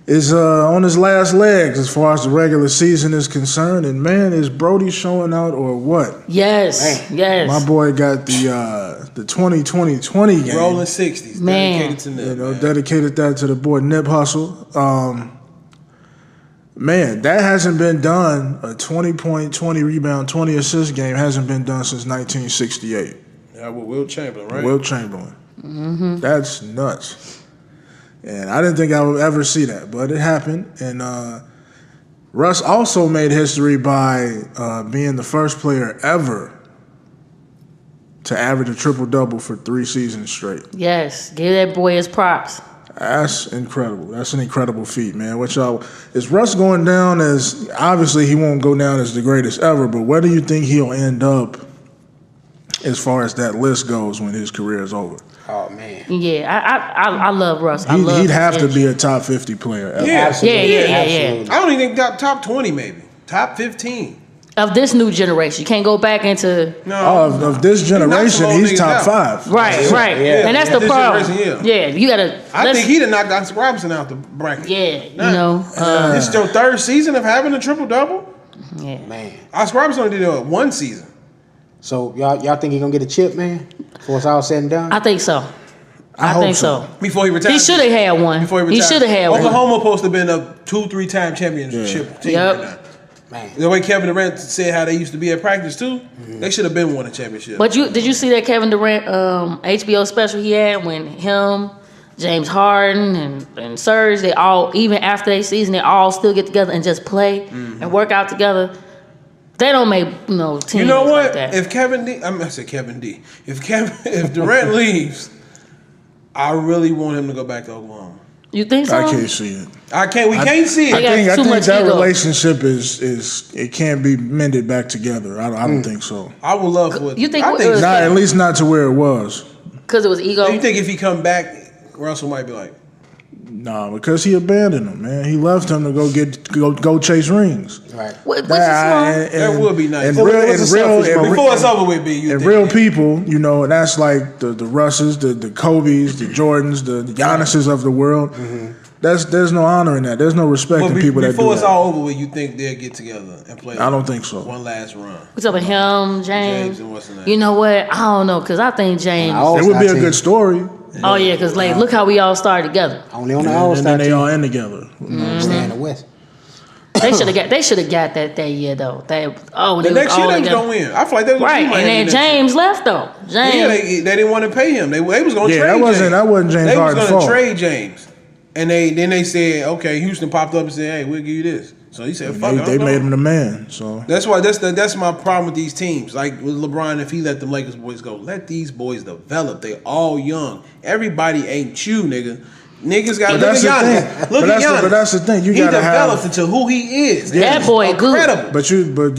is on his last legs as far as the regular season is concerned, and man, is Brody showing out or what? Yes, yes. My boy got the 2020 game. Rolling 60s. Man. Dedicated to Nip, You know, man. dedicated that to the boy Nip Hustle. Man, that hasn't been done. A 20 point, 20 rebound, 20 assist game hasn't been done since 1968. Yeah, with Will Chamberlain, right? Will Chamberlain. That's nuts. And I didn't think I would ever see that, but it happened. And Russ also made history by being the first player ever to average a triple-double for 3 seasons straight. Yes, give that boy his props. That's incredible. That's an incredible feat, man. What y'all is Russ going down as obviously he won't go down as the greatest ever, but where do you think he'll end up as far as that list goes when his career is over? Oh man. Yeah, I love Russ. He'd have to be a top 50 player ever. Yeah, Absolutely. Yeah. Absolutely. I don't even think top 20 maybe. Top 15. Of this new generation, you can't go back into No. Of this generation, he's top 5. right, Yeah. and that's Yeah. the This problem. generation, Yeah, you gotta. I think he'd have knocked Oscar Robertson out the bracket. Yeah, Nah. you know. This is your third season of having a triple-double? Yeah. Man. Oscar Robertson only did it one season. So y'all think he gonna get a chip, man? Before it's all said and done? I think so. I hope think so. so. Before he retired. He should have had one. Before he He retired. should have had one. Oklahoma supposed to have been a 2-3-time championship team Yep. right now. Man. The way Kevin Durant said how they used to be at practice too, they should have been won a championship. But did you see that Kevin Durant HBO special he had when him, James Harden, and Serge, they all, even after their season, they all still get together and just play and work out together. They don't make teams. You know what? Like that. If Kevin D, I said Kevin D. If Durant leaves, I really want him to go back to Oklahoma. You think so? I can't see it. We can't see it. They got I too think much that ego. relationship is it can't be mended back together. I don't think so. I would love for it. You think I it think was- Not at least not to where it was. Because it was ego. you think if he come back, Russell might be like, Nah, because he abandoned him, man. He left him to go chase rings. Right. Which is smart. That would be nice. And It real, was a and selfish real, move. before it's over with, B, you and think real that. people, and that's like the Russes, the Kobe's, the Jordans, the Giannis's of the world. There's no honor in that. There's no respect But in people that do before it's that. all over with, you think they'll get together and play? I don't think so. One last run. What's up with him, James? James and what's the name? You know what? I don't know, because I think James. All- It would be a All-Star team. good story. Oh yeah, because like look how we all started together. Only on the And All-Star then they team. all end together. Stay in the West. They should have got that year though. When The they was next year all they was together. gonna win. I feel like they was Right, gonna and then James left though. James. Yeah, they didn't want to pay him. They was gonna Yeah, trade. that wasn't James They was Harden's gonna fault. trade James, and they said, okay, Houston popped up and said, hey, we'll give you this. So he said, fuck it. They I'm made going. him the man. So That's why that's my problem with these teams. Like with LeBron, if he let them Lakers boys go, let these boys develop. They all young. Everybody ain't you, nigga. Niggas got to look at Giannis. Look at Giannis. But that's the thing. You he gotta developed have. into who he is. That boy good. Incredible. But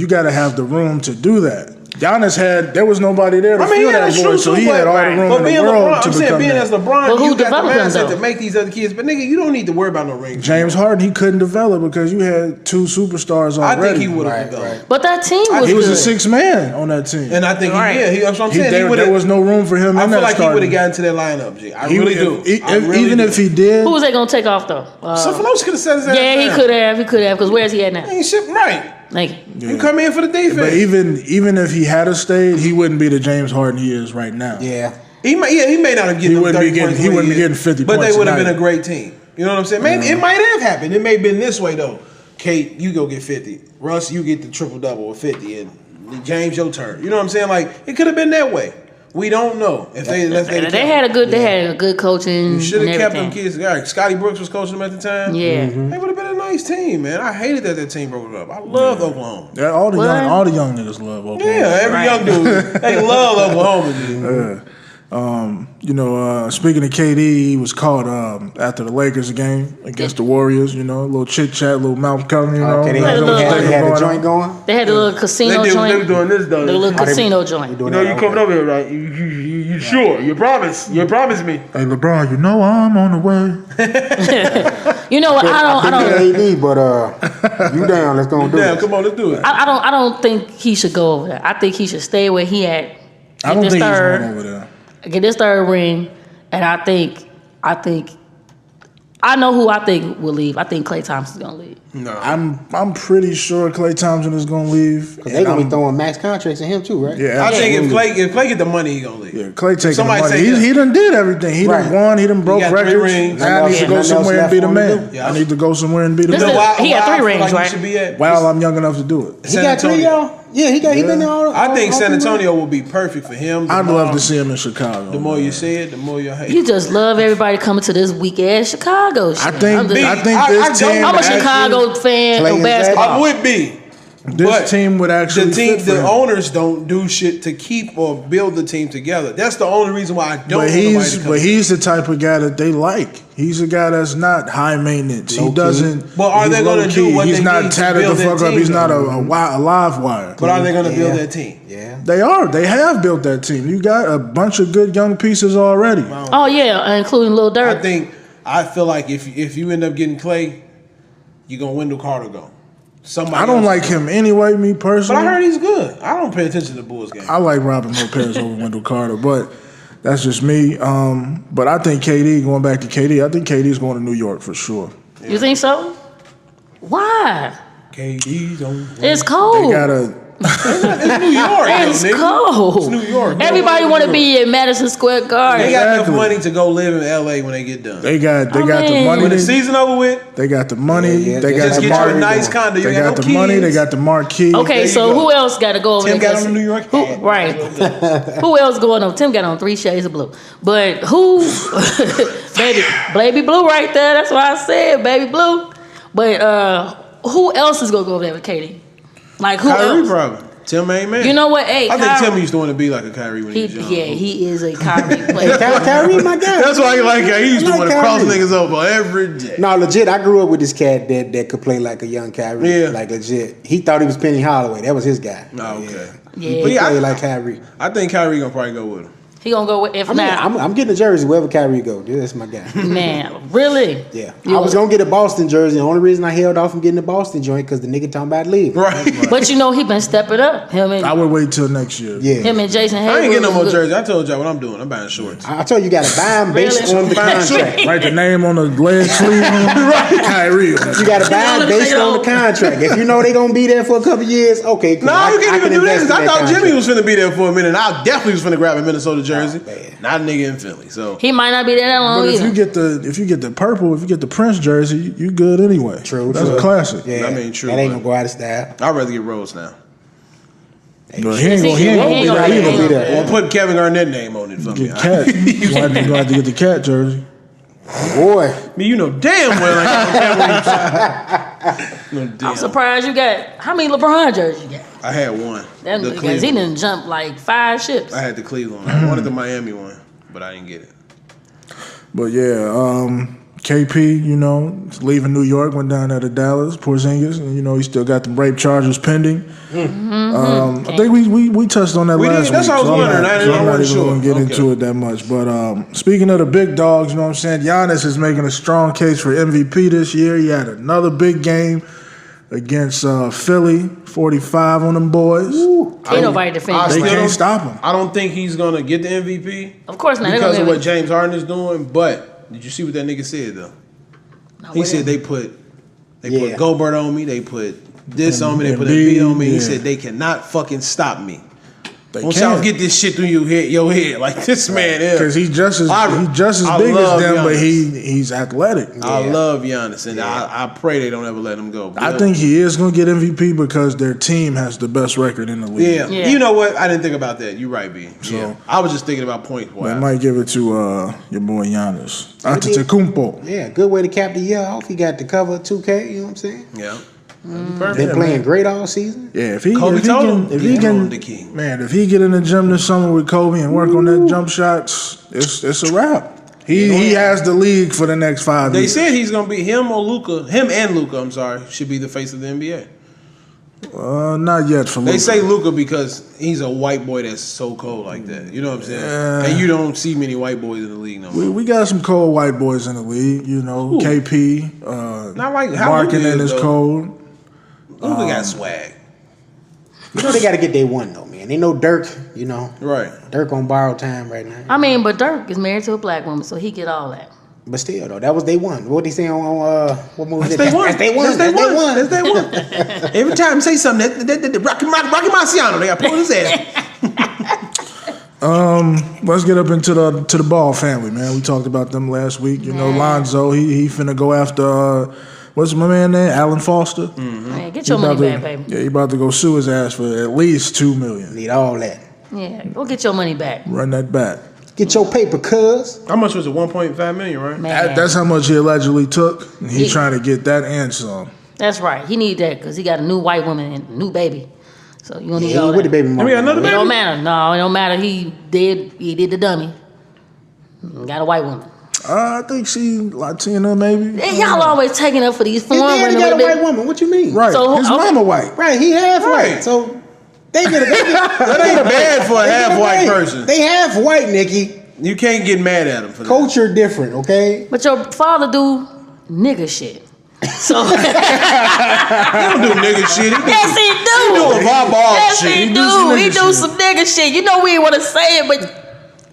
you got to have the room to do that. Giannis there was nobody there to feel that that's boy, true so too, he had all the room but in the being world LeBron, to I'm saying become being that. as LeBron, Well, who you got the developed him, mindset though? to make these other kids. But nigga, you don't need to worry about no rings. James Harden, he couldn't develop because you had two superstars I already. think he would have Right, developed. right. But that team was He was good. a sixth man on that team. And I think Right. that's what I'm saying. He there was no room for him I in feel that like he would starting. have gotten to that lineup, G. I He- really do. if- I really even do. if he did, Who was they gonna take off though? Someone else could have said his ass Yeah, he down. could have. He could have. Because where's he at now? Ain't shit right. Like, You come in for the defense. but even if he had stayed, he wouldn't be the James Harden he is right now. Yeah. He may not have He given them wouldn't be 30 getting- points he the way wouldn't be is, getting 50 but points they would have a been a night. great team. You know what I'm saying? Maybe it might have happened. It may have been this way though. Kate, you go get 50. Russ, you get the triple double with 50, and James, your turn. You know what I'm saying? Like it could have been that way. We don't know if they they had a good coaching. should have and kept them everything. kids. Like Scotty Brooks was coaching them at the time. Yeah. They would have been a nice team, man. I hated that team broke up. I loved Oklahoma. Yeah, all the young niggas love Oklahoma. Yeah, every Right. young dude. They love Oklahoma, dude. Speaking of KD, he was caught after the Lakers game against the Warriors. A little chit chat, little mouth covering. Okay, they Had a little- had a joint going. They had the little casino They joint. were doing this though. The little casino joint. Doing that, okay. over here, right? You sure? You promise? You promise me? Hey LeBron, I'm on the way. You know what? I don't. AD, but you down? Let's go and do Damn, it. come on, let's do it. I don't think he should go over there. I think he should stay where he at. I don't this think he's third, going over there. Get this third ring, and I think I know who I think will leave. I think Klay Thompson's gonna leave. No, I'm pretty sure Klay Thompson is going to leave. Because they're going to be throwing max contracts at him too, right? Yeah, I think absolutely. if Klay get the money, he gonna leave. Yeah, Klay taking the Somebody money. say that. He done did everything. He Right. done won. He done broke got 3 records. rings. Now I need to go Nothing somewhere else and be the left for him to man. do. Yeah. I need to go somewhere and be the This man. is- Why he got 3 I feel rings, like he right? should be at While I'm young enough to do it. He San got 3, Antonio. y'all. Yeah, he been there all. I think all San 3 Antonio will be perfect for him. I'd love to see him in Chicago. The more you say it, the more you hate. You just love everybody coming to this weak ass Chicago shit. I think I'm just- this I team. don't- I'm a actually- Chicago fan Playing of that. basketball. I would be. This team would actually the owners don't do shit to keep or build the team together. That's the only reason why I don't. But he's the type of guy that they like. He's a guy that's not high maintenance. He doesn't. But are they going to do what he's they not need tatted to build the fuck their up. team, He's not though? a live wire. But are they going to build their team? Yeah. They are. They have built that team. You got a bunch of good young pieces already. Oh yeah, including Lil Durk. I feel like if you end up getting Clay, you're gonna Wendell Carter go. I don't like him anyway, me personally. But I heard he's good. I don't pay attention to the Bulls game. I like Robin Lopez over Wendell Carter, but that's just me. But I think KD, going back to KD, I think KD's going to New York for sure. Yeah. You think so? Why? KD don't. It's cold. They gotta. It's New York. It's cold. It's New York. Everybody want to be in Madison Square Garden. They got enough money to go live in LA when they get done. They got the money. When the season over with, they got the money. They got just the get you a nice condo. They got the money. They got the marquee. Okay, so who else got to go over Tim there? got on the New York. Right. Who else going on? Tim got on 3 shades of blue. But who? baby blue right there. That's why I said baby blue. But who else is gonna go over there with Katie? Like who Kyrie else? probably. Tim ain't man. You know what? Hey, I think Tim used to want to be like a Kyrie when he was young. Yeah, he is a Kyrie player. Kyrie, my guy. That's why he like Kyrie. He used to Like want to cross Kyrie. niggas over every day. No, legit. I grew up with this cat that could play like a young Kyrie. Yeah. Like legit. He thought he was Penny Hardaway. That was his guy. Oh, okay. Yeah. He played like Kyrie. I think Kyrie gonna probably go with him. He gonna go with I'm getting a jersey wherever Kyrie go. That's my guy. Man, really? Yeah. I was gonna get a Boston jersey. The only reason I held off from getting the Boston joint because the nigga talking about leaving. Right. But you know he been stepping up. I would wait till next year. Yeah. Him and Jason I Hayward. ain't getting no more jerseys. I told y'all what I'm doing. I'm buying shorts. I told you gotta buy them based Really? on the contract. Write the name on the leg sleeve. Right. Kyrie. You gotta buy them based on the contract. If you know they gonna be there for a couple years, okay, cool. No, you can't even do invest this. in I that thought contract. Jimmy was finna be there for a minute. And I definitely was finna grab a Minnesota jersey. man. Not a nigga in Philly. So He might not be there that long But either. if you get the purple, if you get the Prince jersey, you good anyway. True. That's a classic. Yeah, I mean, true, That ain't but- gonna go out of style. I'd rather get Rose now. No, he ain't gonna be there. Or put Kevin Garnett name on it for me. get cat. You gonna have to get the cat jersey. Boy, I mean, you know damn well I ain't no damn. I'm surprised you got how many LeBron jerseys you got? I had one. That The because he Cleveland. didn't jump like 5 ships. I had the Cleveland. I wanted the Miami one, but I didn't get it. But yeah, KP, you know, leaving New York, went down there to Dallas, Porzingis, and you know he still got the rape charges pending. I think we touched on that We last did. That's week. what I was wondering. I I'm not wasn't even sure. going to get Okay. into it that much. But speaking of the big dogs, you know what I'm saying? Giannis is making a strong case for MVP this year. He had another big game against Philly, 45 on them boys. Ain't nobody defend I They him. still can't don't- stop him. I don't think he's gonna get the MVP Of course not. They because gonna of give what it- James Harden is doing. But did you see what that nigga said though? No, He what said is- they put Yeah. Gobert on me. They put this on me. They put Embiid, Embiid on me. He yeah. said they cannot fucking stop me. They Once y'all can't. get this shit through your head like this man is. Because he's just as I big as love them, but Giannis. he's athletic. I love Giannis, and I pray they don't ever let him go. I think he is going to get MVP because their team has the best record in the league. Yeah. Yeah. You know what? I didn't think about that. You're right, B. So- Yeah. I was just thinking about points. They might give it to your boy Giannis. Antetokounmpo. yeah, good way to cap the year off. He got the cover of 2K. You know what I'm saying? Yeah. Been playing great all season. Yeah, if he Kobe if he told can, him, if he he can, owned the king. man, if he get in the gym this summer with Kobe and work on that jump shots, it's a wrap. He has the league for the next 5 They years. said he's gonna be him and Luka. I'm sorry, should be the face of the NBA. Not yet for They Luka. say Luka because he's a white boy that's so cold like that. You know what I'm saying? And you don't see many white boys in the league no more. we got some cold white boys in the league. You know, KP, Not like how Luka Markkinen is is though. cold. Luka got swag. You know they got to get their one though, man. They know Dirk. You know, Right. Dirk on borrowed time right now. I mean, but Dirk is married to a black woman, so he get all that. But still though, that was day one. What they say on what movie? That's day one. That's day one. That's That's day day one. one. That's day one. Every time say something, that Rocky Marciano, they got pulled his ass. Let's get up into the Ball family, man. We talked about them last week. You know, Lonzo, he finna go after what's my man name? Alan Foster. Man, get your money back, baby. Yeah, he about to go sue his ass for at least $2 million. Need all that. Yeah, go get your money back, Run that back. Get your paper, cuz. How much was it? 1.5 million, right? man. That's how much he allegedly took. And he's Yeah. trying to get that and some. That's right. He need that because he got a new white woman and a new baby. So you don't need all with that. the baby mama. We got another It baby? don't matter. No, it don't matter. He did the dummy. Got a white woman. I think she Latina, maybe. And y'all always taking up for these His foreign daddy women. got a white woman. What you mean? Right. So, His okay. mama white. Right. He half Right. white. So they get That ain't bad for a half white person. They half white, Nikki. You can't get mad at him for that. Culture different, okay? But your father do nigga shit. So He don't do nigga shit. yes, he do. He do a volleyball Yes, shit. he He do do. some He nigga do shit. some nigga shit. You know we ain't want to say it, but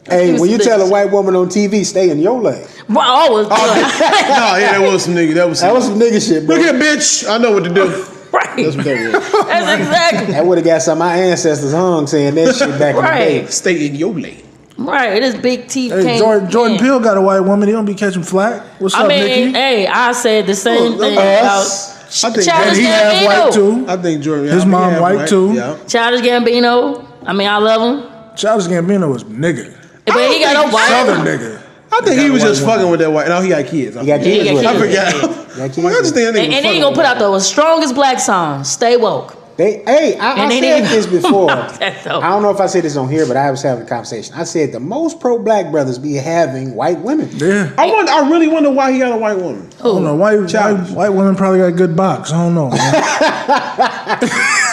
Hey, do when you some tell a nigga white woman on TV, stay in your lane. shit. Always No, yeah, that was some nigga. That was That was some nigga shit, bro. Look here, bitch. I know what to do. right. That's what that was. That's exactly That would have got some of my ancestors hung saying that shit back in the Right. day. Stay in your lane. right. This big teeth Hey, can't. Jordan yeah. Peele got a white woman. He don't be catching flack. What's I up, mean, Nikki? hey, I said the same thing us. about I think Childish And he half white Gambino. too. I think Jordan. His yeah, mom yeah, white, too. Yeah. Childish Gambino. I mean, I love him, Childish Gambino was nigga. but he got no white. Southern nigga. I think he was just fucking with that white. No, he got kids. He got kids got with kids. her. I forgot. Got kids I just think that nigga And was then he fucking gonna put with out the strongest black song, "Stay Woke." I And they said didn't- this before. That's dope. I don't know if I said this on here, but I was having a conversation. I said the most pro-black brothers be having white women. Yeah. I really wonder why he got a white woman. I don't know. White women probably got a good box. I don't know, man.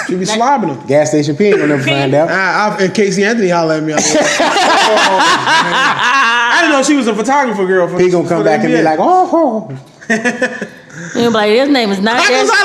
She be slobbing him. Gas station P ain't gonna never find out. And Casey Anthony hollered at me. I didn't know she was a photographer girl. He gonna come back and be like, oh. He like, his name is not Because gas. I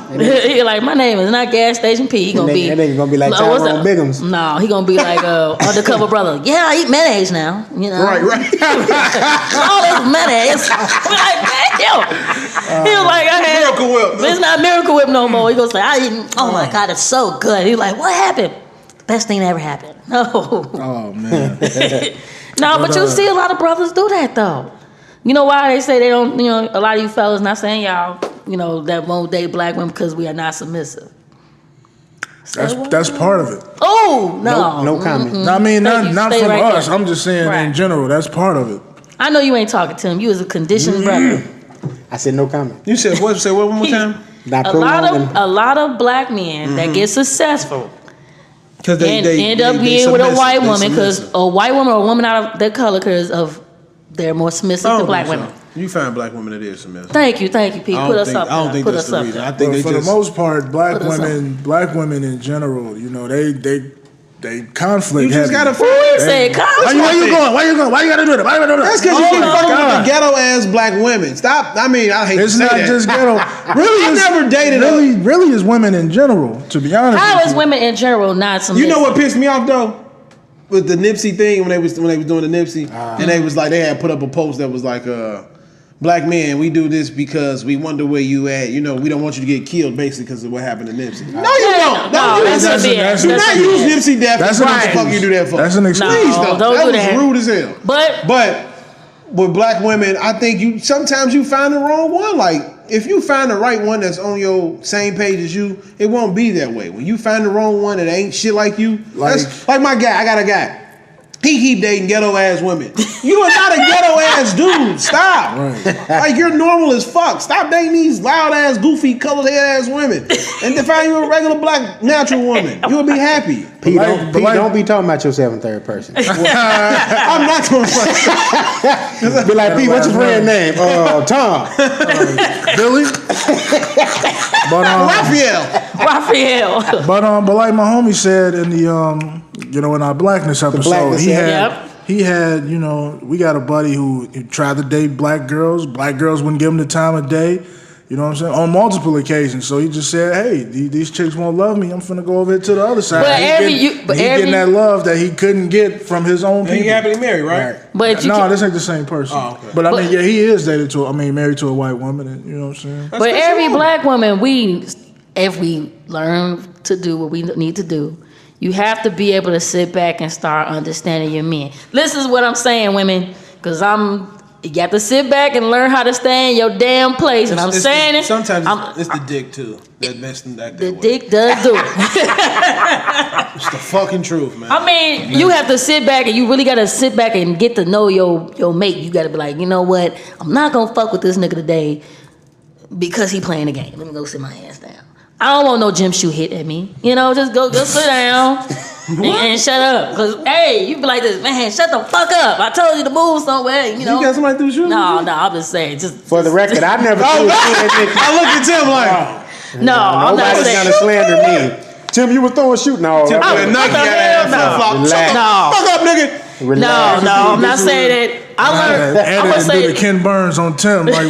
love him. He like, my name is not Gas Station P. He gonna be. That nigga gonna be like what's Tyrone that? Biggums. No, he gonna be like undercover brother. Yeah, I eat mayonnaise now. You know. Right. All this mayonnaise. I'm like, damn. He was like, I had. Miracle Whip. It's not Miracle Whip no more. He goes like, I eat. Oh my god, it's so good. He's like, what happened? The best thing that ever happened. No. Oh man. No, but you see a lot of brothers do that though. You know why they say they don't? You know, a lot of you fellas, not saying y'all, you know, that won't date black women because we are not submissive. That's part of it. Oh no, No comment. I mean, Thank you. not Stay from right us. there. I'm just saying Right. in general. That's part of it. I know you ain't talking to him. You was a conditioned brother. I said no comment. You said what? Say what one more time? Not A lot of black men that get successful Because and end up being with a white woman because a white woman or a woman out of their color because of they're more submissive to black women. You find black women that is submissive. Thank you, Pete. Put us up. I don't think Put that's us the up. reason. I There. think But they for just the most part, black Put us women in general, you know, they conflict. you just heavy. gotta Who find. said Why conflict? you going? Why you going? Why you gotta do that? Why you gotta do that? That's because you keep Hold fucking on. with the ghetto ass black women. Stop. I mean, I hate It's to say not that. just ghetto. Really, I it's- never dated Really is women in general. To be honest, How with is you. women in general not submissive? You know what pissed me off though? With the Nipsey thing when they was doing the Nipsey, and they was like they had put up a post that was like black men, we do this because we wonder where you at. You know, we don't want you to get killed basically because of what happened to Nipsey. No, you don't. No, Don't use that's Nipsey. a BS. Do That's not a use BS. Nipsey death. That's What an the fuck excuse. you do that for? That's an excuse. Please No, don't. don't That do was that. rude as hell. But with black women, I think you sometimes you find the wrong one. Like if you find the right one that's on your same page as you, it won't be that way. When you find the wrong one that ain't shit like you, that's like my guy. I got a guy. He keep dating ghetto ass women. You are not a ghetto ass dude. Stop. Right. Like you're normal as fuck. Stop dating these loud ass, goofy, colored head ass women, and to find you a regular black natural woman. You'll be happy. Pete, Like- Pete, like- don't be talking about yourself in third person. I'm not going to. Be like, Pete, what's your friend's name? Tom. Billy. But Raphael. but like my homie said in the in our blackness episode, blackness he episode. had he had we got a buddy who tried to date black girls. Black girls wouldn't give him the time of day. You know what I'm saying? On multiple occasions. So he just said, hey, these chicks won't love me. I'm finna go over to the other side. But He's getting that love that he couldn't get from his own people. He happily married, right? But you No, can, this ain't the same person. Oh, okay. But I mean, yeah, he is married to a white woman. And, you know what I'm saying? but every black woman, if we learn to do what we need to do, you have to be able to sit back and start understanding your men. This is what I'm saying, women, because you got to sit back and learn how to stay in your damn place. And I'm saying it. Sometimes it's the dick too. That's that The way. dick does do it. It's the fucking truth, man. I mean, you have to sit back and you really got to sit back and get to know your mate. You got to be like, you know what? I'm not going to fuck with this nigga today. because he playing the game. Let me go sit my ass down. I don't want no gym shoe hit at me. Just go sit down and shut up. Cause hey, you be like this, man. Shut the fuck up. I told you to move somewhere. You got somebody through shoes? No. I'm just saying. Just for the record, I never threw a shoe at Nick. I look at Tim like, no, I'm not nobody's saying. gonna slander me. Tim, you were throwing shoot. No, Tim relax. Nike got flip-flop. Shut the fuck up, nigga. Relax. No, I'm not saying that. I learned. I'm gonna Added say to the Ken Burns on Tim. Like,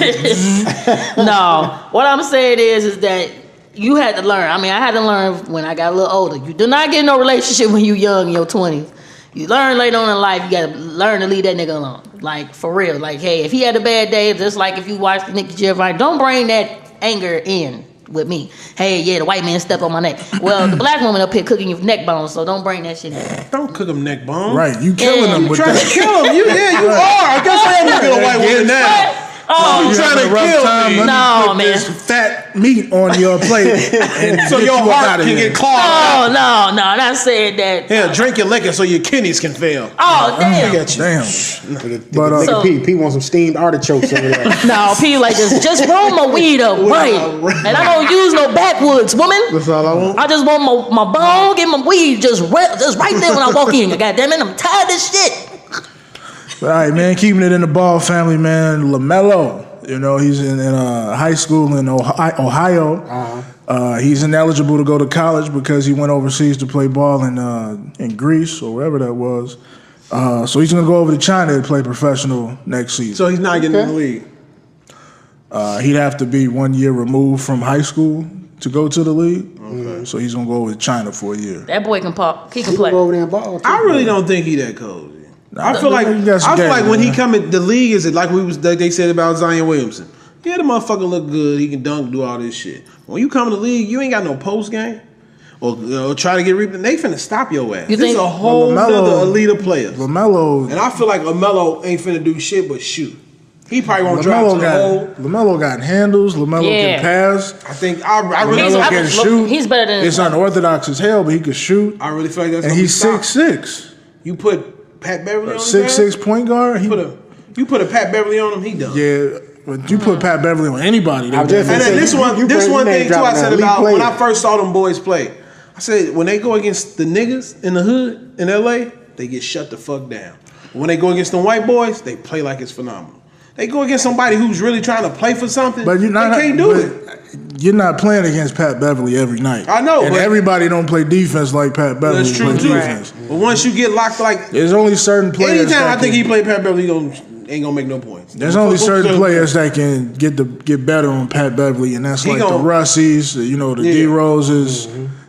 no. What I'm saying is that you had to learn. I mean, I had to learn when I got a little older. You do not get in no relationship when you young in your 20s. You learn later on in life. You gotta learn to leave that nigga alone. Like for real. Like, hey, if he had a bad day, just like if you watched Nicky Giovanni, don't bring that anger in with me. Hey, yeah, the white man stepped on my neck. Well, the black woman up here cooking your neck bones, so don't bring that shit in. Don't cook him neck bones. right, you killing him with Trying to that. kill him. You are. I guess I am looking at a white woman now. Oh, You trying to kill me. No, put man. this fat meat on your plate, and So get your you up heart outta can here. get clogged out. Oh, no, I'm not saying that. Here, drink your liquor so your kidneys can fail. Oh, damn. Damn. But So- Pete wants some steamed artichokes over there. No, P like this. Just roll my weed up, right? And I don't use no backwoods, woman. That's all I want. I just want my bone, get my weed just right there when I walk in. God damn it, I'm tired of this shit. But all right, man, keeping it in the Ball family, man. LaMelo, he's in high school in Ohio. He's ineligible to go to college because he went overseas to play ball in Greece or wherever that was. So he's going to go over to China to play professional next season. So he's not getting in the league. He'd have to be 1 year removed from high school to go to the league. Okay. So he's going to go over to China for a year. That boy can pop. He can He play. go over there and ball. I really don't think he that cold. I feel like you got some when he game, come in the league, is it like they said about Zion Williamson? Yeah, the motherfucker look good. He can dunk, do all this shit. When you come in the league, you ain't got no post game or try to get rebounded. They finna stop your ass. You This is think- a whole nother elite of players. LaMelo, And I feel like LaMelo ain't finna do shit but shoot. He probably won't drop to the hole. LaMelo got handles. LaMelo Yeah. can pass. I think I really, LaMelo can shoot. He's better than. It's unorthodox as hell, but he can shoot. I really feel like that's And gonna he's be stopped. 6'6". You put Pat Beverly on him. 6'6" point guard. He, You put a Pat Beverly on him, he done. yeah, but you put Pat Beverly on anybody. I was just And gonna then say, this you one bring thing your name too I dropping said an elite about when player. I first saw them boys play. I said when they go against the niggas in the hood in LA, they get shut the fuck down. When they go against the white boys, they play like it's phenomenal. They go against somebody who's really trying to play for something, But you're not. they can't do but it. You're not playing against Pat Beverly every night. I know, and but- everybody don't play defense like Pat Beverly. That's true play too. defense. But once you get locked, like There's only certain players. anytime that I think can- he played Pat Beverly, he ain't gonna make no points. There's only certain players that can get better on Pat Beverly, and that's He like gonna- the Russies, the Yeah. D Roses,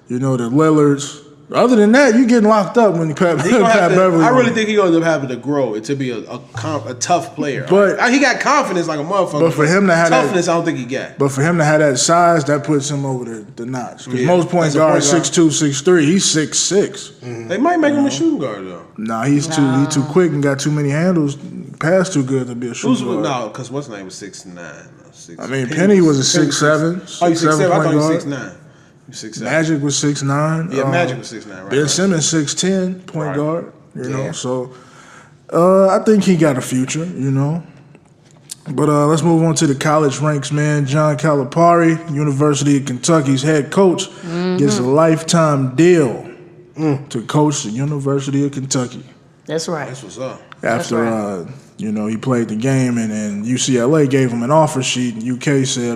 the Lillards. Other than that, you getting locked up when Pat He gonna have to- Beverly. I really think he's gonna end up having to grow it to be a tough player. But- he got confidence like a motherfucker. But for him to have that- toughness, I don't think he got. But for him to have that size, that puts him over the notch. Because Yeah, most point as a point guards guard. 6'2", 6'3". He's 6'6". They might make him a shooting guard though. Nah, he's too quick and got too many handles. Pass too good to be a Who's shooting guard. no? Because what's his name was 6'9". I mean, Penny was a 6'7". Oh, you 6'7"? I thought he was guard. 6'9". You 6'7". Magic was 6'9". Yeah, Magic was 6'9". Right. Ben Simmons 6'10", point Right. guard. You know, Yeah. so I think he got a future. But let's move on to the college ranks, man. John Calipari, University of Kentucky's head coach, gets a lifetime deal to coach the University of Kentucky. That's right. That's what's up. After right. he played the game, and UCLA gave him an offer sheet, and UK said,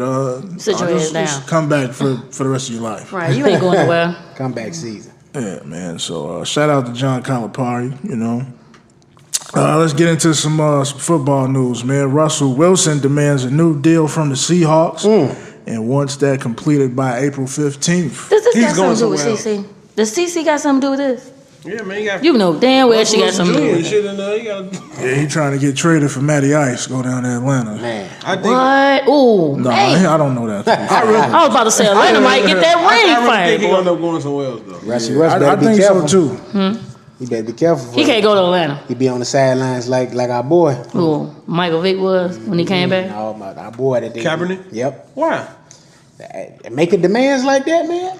Sit your ass down. just come back for the rest of your life. Right, you ain't going nowhere. Comeback season. Yeah, man. So shout out to John Calipari. Let's get into some football news, man. Russell Wilson demands a new deal from the Seahawks and wants that completed by April 15th. Does this He's got something to do with going CC? Does CC got something to do with this? Yeah, man. You got You know damn well she got something to do Jr. with and it. shit in there. You got. Yeah, he trying to get traded for Matty Ice, go down to Atlanta. Man. I think. What? Ooh, No, man. I don't know that. To be fair. I was about to say Atlanta might get that I ring really think fired. he gonna end up going somewhere else though. Russ better I be think careful. so too. He better be careful. He can't go to Atlanta. He be on the sidelines like our boy. Who Michael Vick was when he came back. No, our boy that they. Kaepernick? Yep. Why? Making demands like that, man.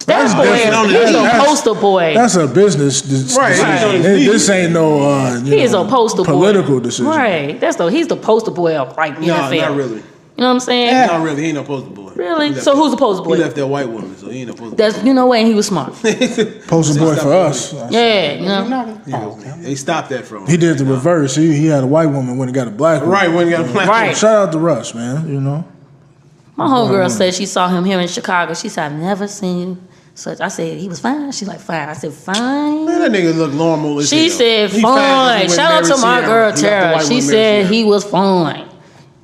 That boy is a poster boy. That's a business decision. Right. This ain't no He is a poster boy. political decision. Right. He's the poster boy of like No, NFL. not really. You know what I'm saying? Not really. He ain't no poster boy. Really? So who's the poster boy? He left that white woman, so he ain't no poster boy. That's you know what? And he was smart. Poster boy for us. Yeah, you know. They stopped that from him. He did the reverse. He had a white woman when he got a black woman. Right, when he got a black Right. Shout out to Russ, man. You know. My homegirl said she saw him here in Chicago. She said, I've never seen such. I said, he was fine. She's like, fine. I said, fine. Man, that nigga look normal as She hell. said, He fine. fine 'cause he Shout out went to and my married girl, Sierra. He left the Tara. white She woman said married he Sierra. was fine.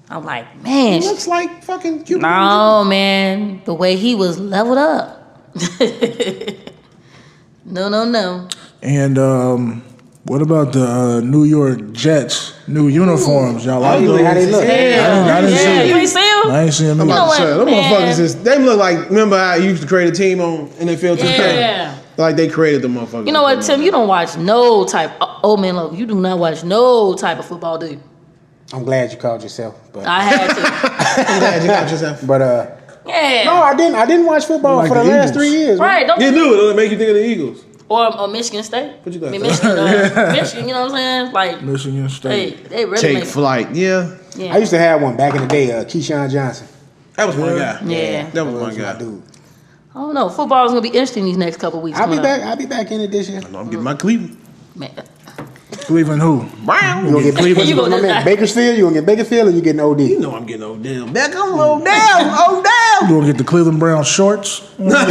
I'm like, man. He looks like fucking Cuban. No, man. The way he was leveled up. No. And what about the New York Jets new uniforms? Y'all like How those? they look? I didn't see Yeah, it. you ain't see him? I ain't seen them. I'm about to what, say, them man? motherfuckers is, they look like, remember how you used to create a team on NFL 2K? Yeah. Like they created the motherfuckers. You know what, Tim? You don't watch no type. Old man, look, you do not watch no type of football, do you? I'm glad you called yourself, but I had to. I'm glad you got yourself. but Yeah. no, I didn't. I didn't watch football Like for the the last Eagles. 3 years. Right. Don't You do it. It'll make you think of the Eagles. or Michigan State. What you got? I mean, Michigan, you know what I'm saying? Like, Michigan State. they really Take make flight. Yeah. Yeah. I used to have one back in the day, Keyshawn Johnson. That was my guy. Yeah. That was my my guy. dude. I don't know. Football's gonna be interesting these next couple weeks. I'll be coming up. back. I'll be back in it this year. I'm getting my Cleveland. Man. Cleveland who? You gonna get You gonna my get- man Bakersfield? You gonna get Bakersfield or you getting OD? You know I'm getting Odell. Beckham, Odell. You gonna get the Cleveland Brown shorts? No, I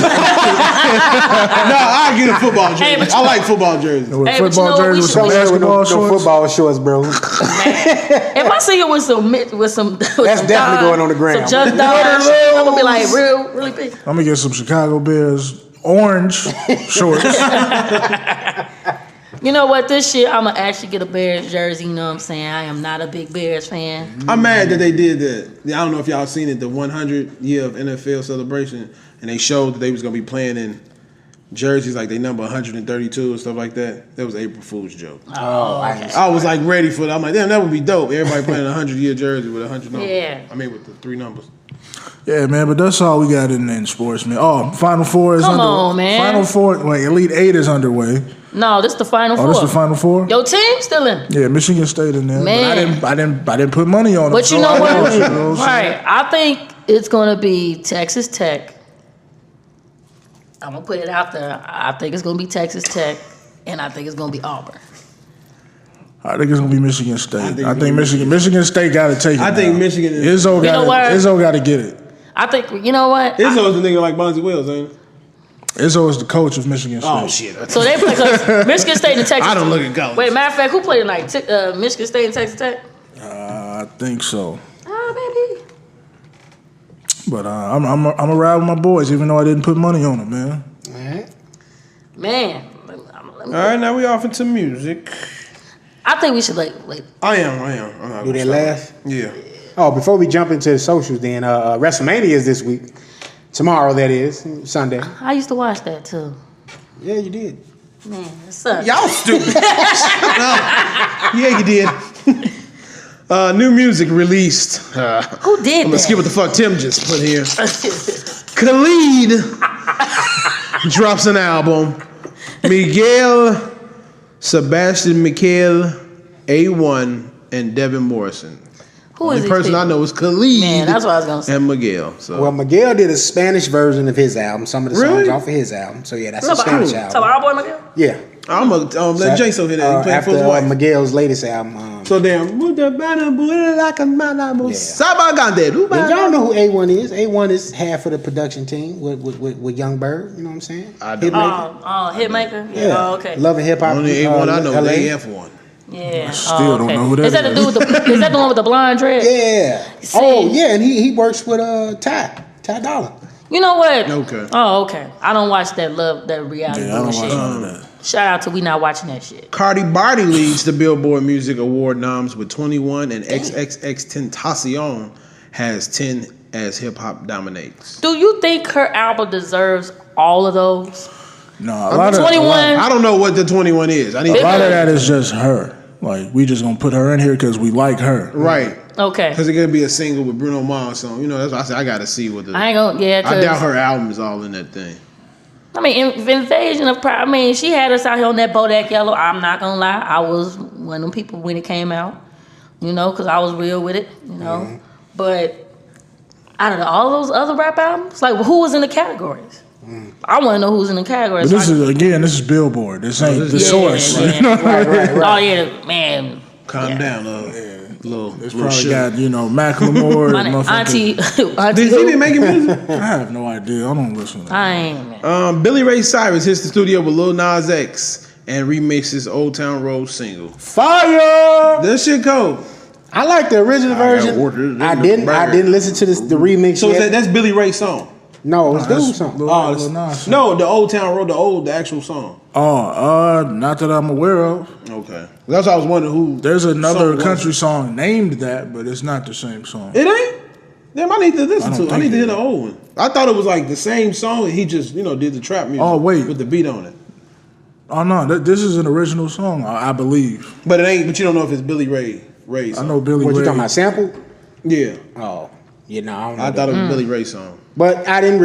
get a football jersey. Hey, but I like football jerseys. With Hey, but you football know what? jerseys We with some should- Come here with basketball no shorts? football shorts, bro. If I see it with some That's definitely going on the ground. Some just dogs, I'm gonna be like really big. I'm gonna get some Chicago Bears orange shorts. You know what? This year I'm gonna actually get a Bears jersey. You know what I'm saying? I am not a big Bears fan. I'm mad that they did that. I don't know if y'all seen it, the 100 year of NFL celebration, and they showed that they was gonna be playing in jerseys like they number 132 and stuff like that. That was April Fool's joke. Oh, I was like ready for that. I'm like, damn, that would be dope. Everybody playing a 100-year jersey with 100 numbers. Yeah. I mean, with the 3 numbers. Yeah, man, but that's all we got in sports, man. Oh, Final Four is Come underway. on, man. Final Four, wait, Elite Eight is underway. No, this the Final Oh, Four. this the Final Four? Your team still in. Yeah, Michigan State in there. Man. But I didn't put money on it. But you know I what? lost, you know what I'm saying? Right. I think it's gonna be Texas Tech. I'm gonna put it out there. I think it's gonna be Texas Tech, and I think it's gonna be Auburn. I think it's gonna be Michigan State. I think I it's think gonna be Michigan State got to take it. I think now. Michigan is- Izzo You know what? got to get it. I think you know what. Izzo's the nigga like Bonzi Wells, ain't it? Izzo is the coach of Michigan State. Oh, shit. So they play because Michigan State and Texas. I don't look at college. Wait, matter of fact, who played tonight? Michigan State and Texas Tech. I think so. Oh, baby. But I'm a ride with my boys, even though I didn't put money on them, man. All right. Man, All right, now we off into music. I think we should like. I am. I'm not Do gonna that stop. last? Yeah. Oh, before we jump into the socials, then WrestleMania is this week. Tomorrow, that is Sunday. I used to watch that too. Yeah, you did. Man, it sucks. Y'all stupid. Yeah, you did. New music released. Who did I'm gonna that? skip what the fuck Tim just put here. Khalid drops an album. Miguel, Sebastian Michael, A1, and Devin Morrison. Who is The this person I know is Khalid. Man, that's what I was gonna say. And Miguel. So Well, Miguel did a Spanish version of his album. Some of the songs Really? off of his album. So yeah, that's Tell a Spanish our album. boy Miguel. Yeah. I'm gonna let Jason hit that. He playing for his After wife. Miguel's latest album. So damn. Like a man, Yeah. Sabagande. And y'all know who A1 is. A1 is half of the production team with Young Bird. You know what I'm saying? I don't. Hitmaker. Hitmaker. Yeah. Yeah. Oh, okay. Love and Hip Hop. Only A1 I know is LA. AF1. Yeah. Still don't know who that is. That the is. dude with the? Is that the one with the blonde dread? Yeah. See? Oh yeah, and he works with Ty Dolla. You know what? Okay. Oh, okay. I don't watch that reality Yeah, I don't bullshit. watch none of that. Shout out to we not watching that shit. Cardi Barty leads the Billboard Music Award noms with 21, and XXXTentacion has 10 as hip hop dominates. Do you think her album deserves all of those? No, a lot of 21. I don't know what the 21 is. I need A lot of that is just her. Like, we just gonna put her in here because we like her. right. Okay. Because it's gonna be a single with Bruno Mars song. You know, that's why I said I gotta see what the. I ain't gonna. Yeah. I doubt 'Cause- her album is all in that thing. I mean, Invasion of Pride. I mean, she had us out here on that Bodak Yellow. I'm not gonna lie. I was one of them people when it came out. You know, because I was real with it. You know, but Out of all those other rap albums, like who was in the categories? I want to know who's in the categories. But this is Billboard. This ain't the source. Yeah. Right. Oh yeah, man. Calm down, It's probably got Macklemore. Auntie Did he be making music? I have no idea. I don't listen to that. I ain't, man. Billy Ray Cyrus hits the studio with Lil Nas X and remixes Old Town Road single. Fire! This shit cold. I like the original version. I didn't listen to the remix So yet. that's Billy Ray's song. No, it's Dude's song. Lil Nas. No, the Old Town Road, the actual song. Not that I'm aware of. Okay, that's why I was wondering who. There's another song country song named that, but it's not the same song. It ain't. Damn, I need to listen to it. I need to hear it the old one. I thought it was like the same song. And he just did the trap music. Oh, wait. With the beat on it. Oh no, this is an original song, I believe. But it ain't. But you don't know if it's Billy Ray's song. I know Billy What Ray. you talking about? Sample? Yeah, Oh, I don't know. I thought it was Billy Ray's song. But I didn't.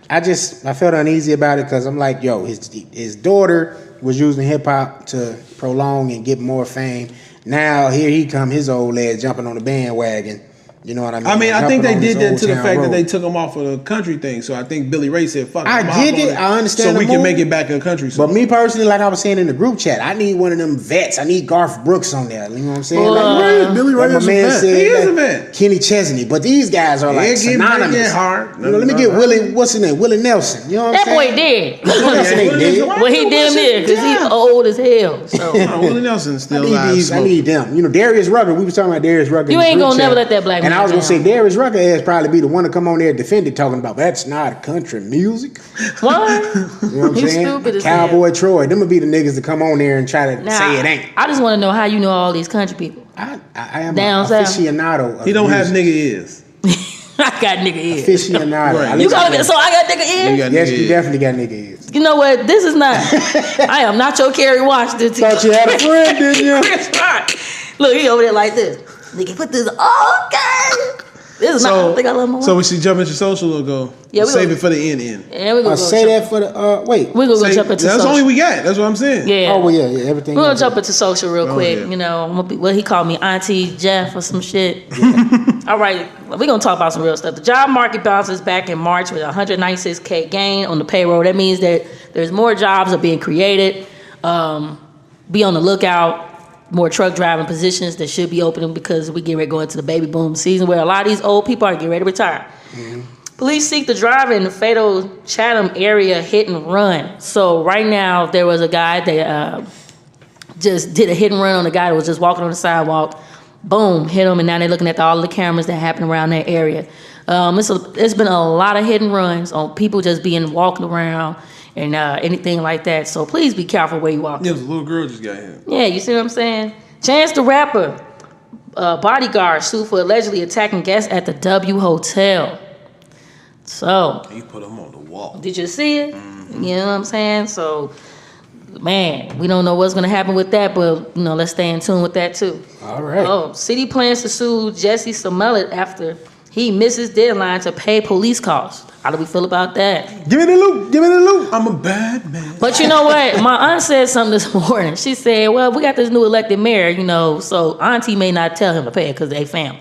I felt uneasy about it because I'm like, yo, his daughter was using hip hop to prolong and get more fame. Now here he come, his old ass jumping on the bandwagon. You know what I mean? I think they Jumping on did this that to the Old fact Town that they Road. took him off of the country thing. So I think Billy Ray said, "Fuck." I I'm get off it. on I understand So the we can move. make it back a country song. But me personally, like I was saying in the group chat, I need one of them vets. I need Garth Brooks on there. You know what I'm saying? Billy Ray like my is a man vet. said, He is a vet. Kenny Chesney. But these guys are like Yeah, get might synonymous. get hard. You know, let me get Willie. What's his name? Willie Nelson. You know what That I'm boy saying? dead. Nelson ain't dead. Well, he damn near because he's old as hell. So Willie Nelson's I still need alive. these. I need them. You know, Darius Rucker. We was talking about Darius Rucker. You in the ain't group gonna chat. never let that black And man I was gonna down. say Darius Rucker has probably be the one to come on there and defend it, talking about that's not country music. what? You know what I'm He's saying? stupid as Cowboy hell. Troy. Them would be the niggas to come on there and try to Now, say it ain't. I just want to know how you know all these country people. I am Down a south. aficionado. Of He don't have music. nigga ears. I got nigga ears. Aficionado. Right. I You listen got to- so I got nigga ears. got Yes, nigga you ears. definitely got nigga ears. You know what? This is not. I am not your Kerry Washington. Thought you had a friend, didn't you? Look, he over there like this. Nigga, put this. Okay. This is not. I think I love my wife. So we should jump into social or go? Yeah, we save go- it for the end. Yeah, we gonna go Say jump- that for the wait. We gonna go Say- jump into that's social. only we got. That's what I'm saying. Yeah. Oh well, yeah, everything. We're gonna else. jump into social real quick. yeah. You know, I'm gonna be, what he called me, Auntie Jeff or some shit. All right, we're gonna talk about some real stuff. The job market bounces back in March with 196K gain on the payroll. That means that there's more jobs are being created. Be on the lookout. More truck driving positions that should be opening because we get ready to go into the baby boom season where a lot of these old people are getting ready to retire. Police seek the driver in the fatal Chatham area hit and run. So right now there was a guy that just did a hit and run on a guy that was just walking on the sidewalk. Boom, hit him, and now they're looking at all the cameras that happen around that area. It's been a lot of hit and runs on people just being walking around and anything like that. So please be careful where you walk. Yeah, the little girl just got hit. Yeah, you see what I'm saying? Chance the Rapper, bodyguard sued for allegedly attacking guests at the W Hotel. So, He put him on the wall. did you see it? You know what I'm saying? So, man, we don't know what's going to happen with that, but, you know, let's stay in tune with that, too. All right. Oh, city plans to sue Jesse Smollett after he misses deadline to pay police costs. How do we feel about that? Give me the loop. Give me the loop. I'm a bad man. But you know what? My aunt said something this morning. She said, well, we got this new elected mayor, you know, so auntie may not tell him to pay it because they family.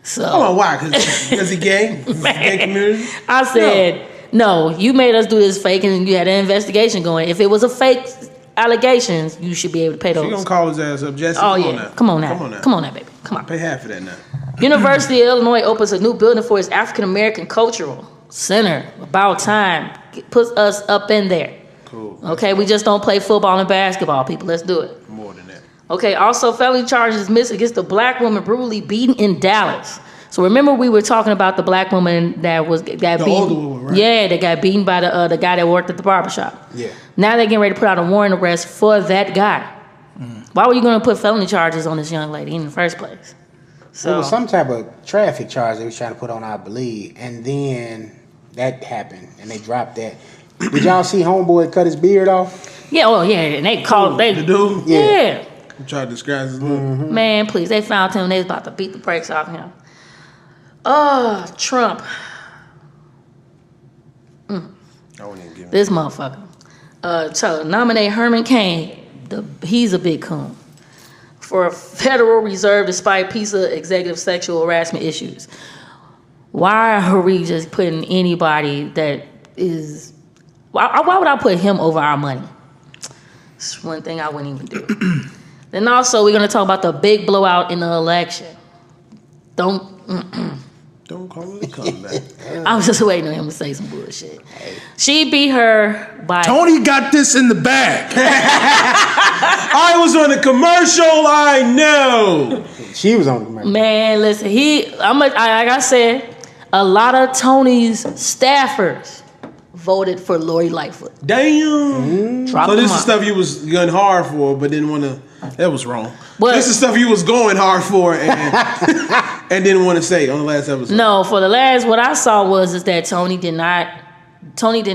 So Come on, why? Because he gay? Gay community? I said, no, you made us do this fake and you had an investigation going. If it was a fake allegations, you should be able to pay She those. gonna call his ass up, Jesse. Oh, Come yeah. on now. Come on now. Come on now. Come on now, baby. Come on. Pay half of that now. University of Illinois opens a new building for its African American Cultural Center. About time. Puts us up in there. Cool. Okay, we just don't play football and basketball, people. Let's do it. More than that. Okay, also felony charges missed against a black woman brutally beaten in Dallas. So remember we were talking about the black woman that got beaten. older woman, right? Yeah, that got beaten by the guy that worked at the barbershop. Yeah. Now they're getting ready to put out a warrant of arrest for that guy. Why were you going to put felony charges on this young lady in the first place? There So was some type of traffic charge they was trying to put on, I believe, and then that happened, and they dropped that. Did y'all see Homeboy cut his beard off? yeah, oh yeah, and they called The dude? Yeah. I'm trying to describe his look. Man, please, they found him. They was about to beat the brakes off him. Trump, I wouldn't even give him. this motherfucker. So nominate Herman Cain. He's a big coon. for Federal Reserve despite PISA executive sexual harassment issues. Why are we just putting anybody that is... Why would I put him over our money? It's one thing I wouldn't even do. Then also, we're going to talk about the big blowout in the election. Don't call it a comeback. I was just waiting on him to say some bullshit. She beat her by... Tony got this in the bag. I was on the commercial, I know. She was on the commercial. Man, listen, like I said, a lot of Tony's staffers voted for Lori Lightfoot. Damn. Drop So this them is out. stuff you was going hard for, but didn't want to... That was wrong. But- this is stuff you was going hard for and didn't want to say on the last episode. No, for the last, what I saw was that Tony didn't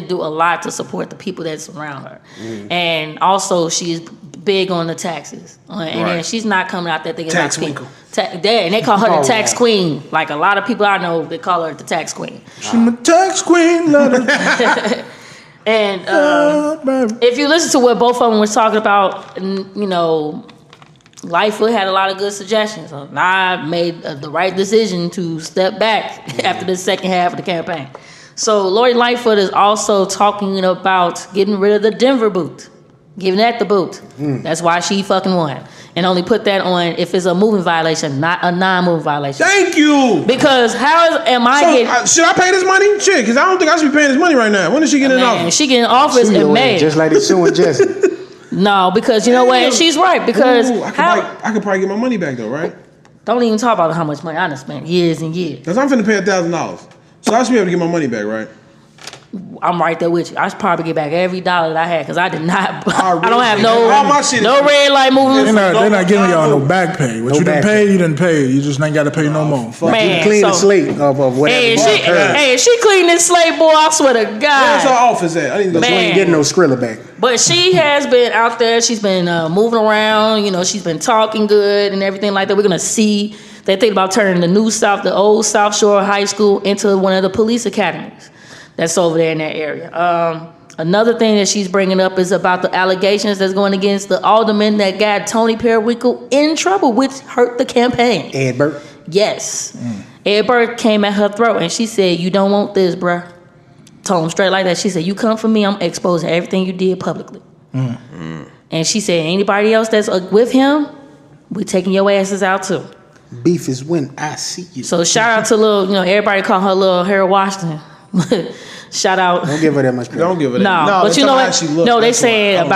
do a lot to support the people that surround her. And also, she's big on the taxes. And then she's not coming out there thinking Tax about winkle. and they call her the tax queen. Like a lot of people I know, they call her the tax queen. She's my tax queen. And if you listen to what both of them were talking about, you know, Lightfoot had a lot of good suggestions. And I made the right decision to step back after the second half of the campaign. So Lori Lightfoot is also talking about getting rid of the Denver boot, giving that the boot. That's why she fucking won. And only put that on if it's a moving violation, not a non-moving violation. Thank you. Because am I getting... Should I pay this money? Shit, because I don't think I should be paying this money right now. When is she getting in office? She getting office in May. Just like they suing Jesse. No, because you know what? And she's right. Because Ooh, I could probably get my money back though, right? don't even talk about how much money I done spent years and years. Because I'm finna pay $1,000. So I should be able to get my money back, right? I'm right there with you. I should probably get back every dollar that I had because I did not. I really don't have think all my shit no is- red light moving. They're not giving y'all no back pay. What No you didn't back pay, you didn't pay. You just ain't got to pay no more. Man, Clean the so- slate of whatever. Hey, she cleaned this slate, boy. I swear to Where's God. her office at? I need to go. But you ain't getting no Skrilla back. But she has been out there. She's been moving around. You know, she's been talking good and everything like that. We're gonna see. They think about turning the old South Shore High School into one of the police academies that's over there in that area. Another thing that she's bringing up is about the allegations that's going against the alderman that got Tony Periwinkle in trouble, which hurt the campaign. Ed Burt. Yes. Ed Burt came at her throat and she said, "You don't want this, bruh." Told him straight like that. She said, "You come for me, I'm exposing everything you did publicly." And she said, "Anybody else that's with him, we taking your asses out too." Beef is when I see you. So shout out to everybody call her little Harold Washington. Shout out. Don't give her that much credit. Don't give it. No, but you know what? No, they said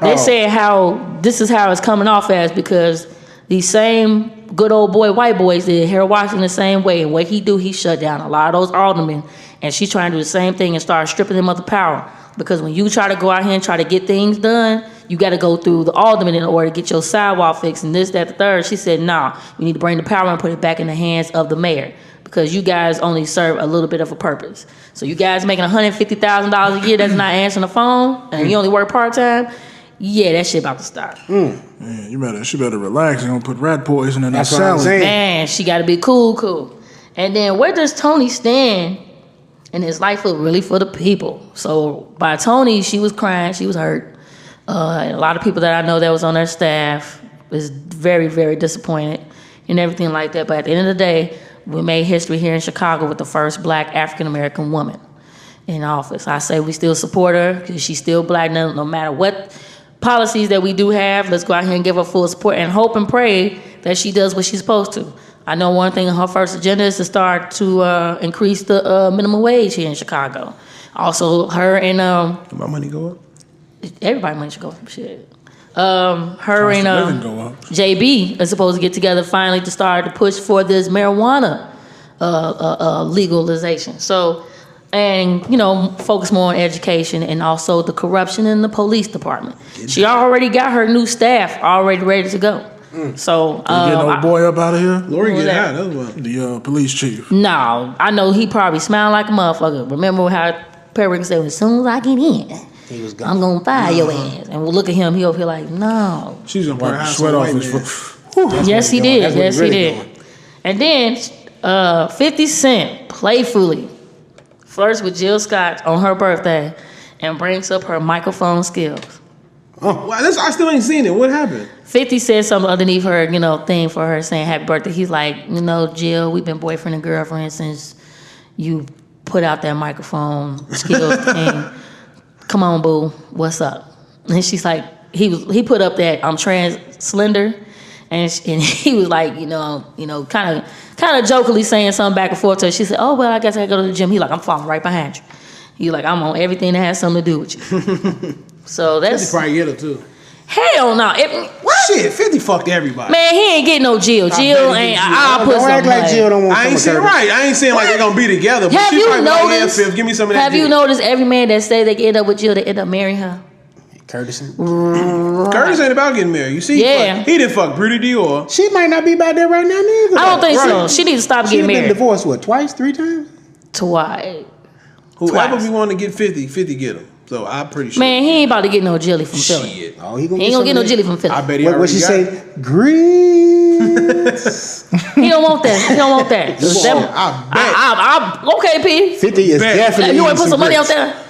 they said how this is how it's coming off as because these same good old boy white boys did Harold Washington the same way. And what he shut down a lot of those aldermen. And she's trying to do the same thing and start stripping them of the power. Because when you try to go out here and try to get things done, you got to go through the alderman in order to get your sidewalk fixed and this, that, the third. She said, "Nah, you need to bring the power and put it back in the hands of the mayor because you guys only serve a little bit of a purpose. So you guys making $150,000 a year that's not answering the phone and you only work part-time, yeah, that shit about to stop." Man, she better relax. You don't put rat poison in that That's what I'm salad. saying. Man, she got to be cool. And then where does Tony stand in his life really for the people? So by Tony, she was crying, she was hurt. And a lot of people that I know that was on their staff is very, very disappointed and everything like that. But at the end of the day, we made history here in Chicago with the first black African-American woman in office. I say we still support her because she's still black no matter what policies that we do have. Let's go out here and give her full support and hope and pray that she does what she's supposed to. I know one thing on her first agenda is to start to increase the minimum wage here in Chicago. Also, her and Did my money go up? everybody money should go up. Shit. Her Living and go up. JB are supposed to get together finally to start to push for this marijuana legalization. So, and focus more on education and also the corruption in the police department. She already got her new staff already ready to go. So, Get no boy up out of here. Lori Who's get that? out. That's what. The police chief. no, I know he probably smiled like a motherfucker. Remember how Perry said, "As soon as I get in, He was gone. I'm gonna fire your ass." And we'll look at him. He over here like, "No." She's gonna Wipe the sweat off his foot. Yes, he what he did. doing. That's what Yes, he he really did. doing. And then 50 Cent playfully flirts with Jill Scott on her birthday and brings up her microphone skills. Well, I still ain't seen it. What happened? 50 said something underneath her, thing for her saying happy birthday. He's like, Jill, we've been boyfriend and girlfriend since you put out that microphone skills thing. Come on, boo, what's up? And she's like, he put up that I'm trans slender, and he was like, kind of jokingly saying something back and forth to her. She said, oh well, I guess I gotta go to the gym. He like, I'm following right behind you. He like, I'm on everything that has something to do with you. So that's 50 probably get her too. Hell no. What? Shit, 50 fucked everybody. Man, he ain't getting no Jill. Jill ain't. I'll put don't act like Jill don't want. I ain't saying right. I ain't saying like they're gonna be together. But Have she you probably noticed? Like, Fifth, give me some of that. Have you noticed every man that say they end up with Jill, they end up marrying her? Curtis ain't about getting married. You see? Yeah. He didn't fuck Pretty Dior. She might not be about that right now neither. I don't think Right. so. She needs to stop She getting been married. divorced what, twice, 3 times? Twice. Whoever Twice. we want to get 50 get him. So I'm pretty sure. Man, he ain't about to get no Jilly from Philly. Shit. Oh, He ain't gonna get no Jilly from Philly. I bet he What already she got say? it. Grits. He don't want that. He don't want that. I bet. Okay, P. 50 is Bet. definitely. You want to put eating some money out grits. there?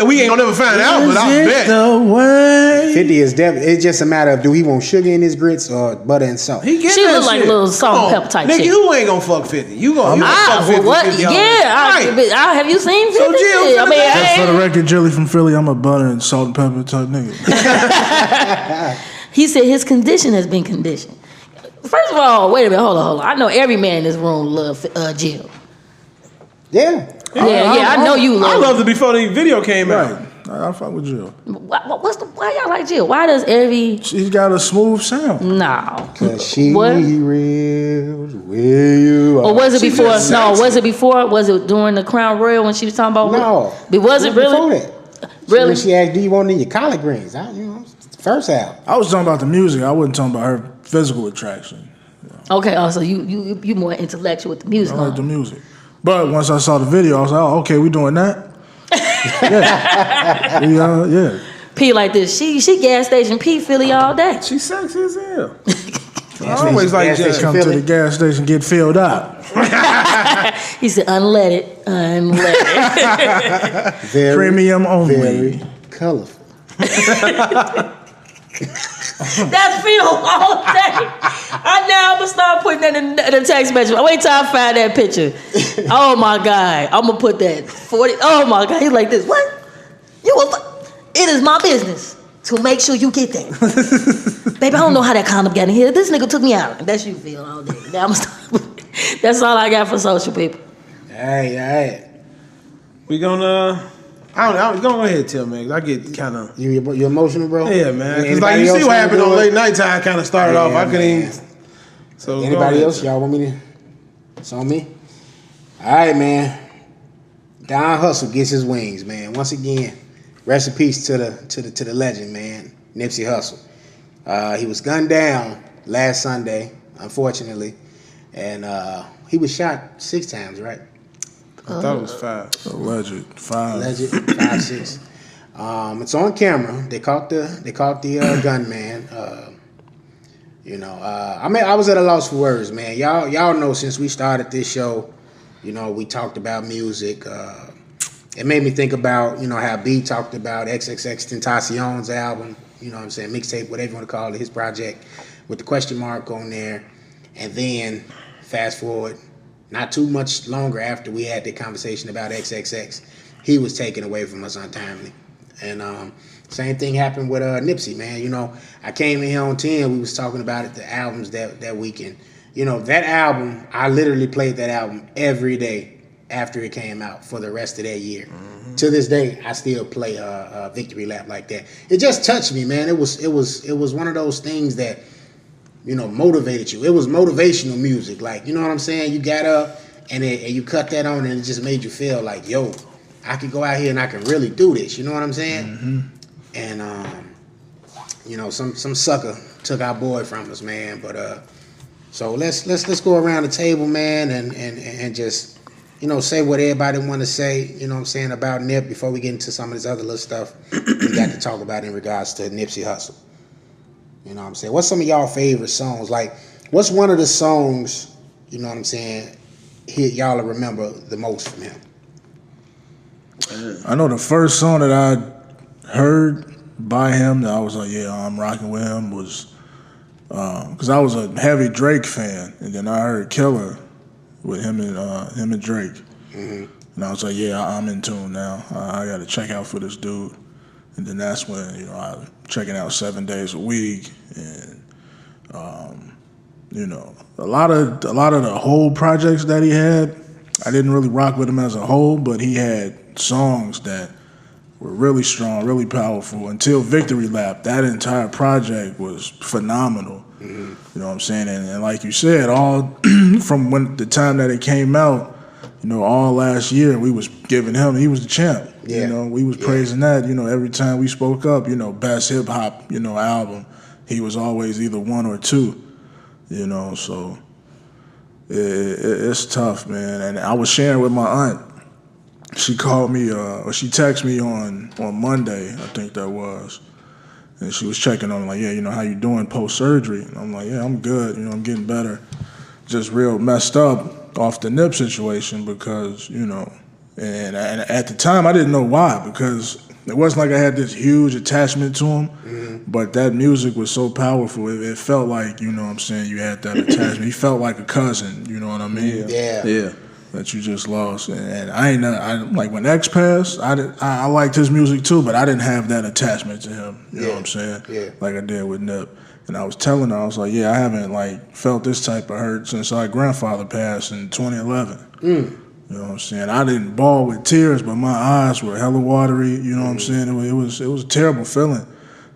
We ain't gonna never find out, but I bet. the way? 50 is definitely. It's just a matter of do he want sugar in his grits or butter and salt. He get She that look like shit. a little salt and Come on. pepper type Nigga, shit. who ain't gonna fuck 50? You gonna fuck 50? What? 50 Yeah. Have you seen 50? So, Jill, I mean, Just for the hey. record, Jilly from Philly, I'm a butter and salt and pepper type nigga. He said his condition has been conditioned. First of all, wait a minute, hold on. I know every man in this room love Jill. Yeah. I know you love I her. loved it before the video came out. I fuck with Jill. Why y'all like Jill? Why does every She's got a smooth sound. no? Cause she What? reels where you are. Or was it She before? just No, sexy. was it before? Was it during the Crown Royal when she was talking about? No. But was it Before really? that. Really? When she asked, do you want it in your collard greens? First album. I was talking about the music. I wasn't talking about her physical attraction. Okay. Oh, so you more intellectual with the music. I like Huh? the music. But once I saw the video, I was like, oh, okay, we doing that? Yeah. P like this. She gas station P Philly all day. She's sexy as hell. I Gas always station- like gas Jill. station Come to Philly. the gas station, get filled up. He said unleaded. Very, Premium only. very colorful. That's Phil all day. I'm gonna start putting that in the text message. Wait till I find that picture. Oh my God, I'm gonna put that 40. Oh my God, he's like this. What? It is my business to make sure you get that. Baby, I don't know how that condom got in here. This nigga took me out. That's you, Phil, all day. Now that's all I got for social people. All right. We gonna. I don't know. Go ahead and tell me. 'Cause I get kind of. You emotional, bro? Yeah, man. Because Anybody like you else see what wanna happened do on it? late night time. I kind of started off. I couldn't man. even. So go Anybody ahead. else? Y'all want me to? It's on me. All right, man. Don Hustle gets his wings, man. Once again, rest in peace to the legend, man, Nipsey Hussle. He was gunned down last Sunday, unfortunately, and he was shot 6 times, right? I thought it was 5. Alleged. 5. Alleged 5, 6. It's on camera. They caught the gunman. I was at a loss for words, man. Y'all know since we started this show, we talked about music. It made me think about, how B talked about XXXTentacion's album, mixtape, whatever you want to call it, his project, with the question mark on there. And then, fast forward, not too much longer after we had that conversation about XXX, he was taken away from us untimely. And same thing happened with Nipsey, man. I came in here on 10, we was talking about it, the albums that weekend. That album, I literally played that album every day after it came out for the rest of that year. Mm-hmm. To this day, I still play Victory Lap like that. It just touched me, man. It was one of those things that, motivated you. It was motivational music. Like, you know what I'm saying? You got up and you cut that on and it just made you feel like, yo, I could go out here and I can really do this. You know what I'm saying? Mm-hmm. And, some sucker took our boy from us, man. But so let's go around the table, man, and just, say what everybody want to say, about Nip before we get into some of this other little stuff we got to talk about in regards to Nipsey Hussle. You know what I'm saying? What's some of y'all favorite songs? Like, what's one of the songs, y'all remember the most from him? I know the first song that I heard by him that I was like, yeah, I'm rocking with him was because I was a heavy Drake fan, and then I heard Killer with him and Drake, and I was like, yeah, I'm in tune now. I got to check out for this dude, and then that's when I checking out 7 days a week, and a lot of the whole projects that he had, I didn't really rock with him as a whole, but he had songs that were really strong, really powerful. Until Victory Lap, that entire project was phenomenal. You know what I'm saying? And like you said, all from when the time that it came out, all last year we was giving him, he was the champ. Yeah. We was praising that. Every time we spoke up, best hip hop, album, he was always either 1 or 2. So it's tough, man. And I was sharing with my aunt. She called me, or she texted me on Monday, I think that was. And she was checking on me like, yeah, how you doing post-surgery? And I'm like, yeah, I'm good. I'm getting better. Just real messed up off the Nip situation because, and at the time I didn't know why, because it wasn't like I had this huge attachment to him, but that music was so powerful. It felt like, you had that attachment. He felt like a cousin, you know what I mean? Yeah. That you just lost, and I like when X passed. I liked his music too, but I didn't have that attachment to him. You know what I'm saying? Yeah. Like I did with Nip. And I was telling her, I was like, yeah, I haven't felt this type of hurt since our grandfather passed in 2011. You know what I'm saying? I didn't bawl with tears, but my eyes were hella watery. You know what I'm saying? It was a terrible feeling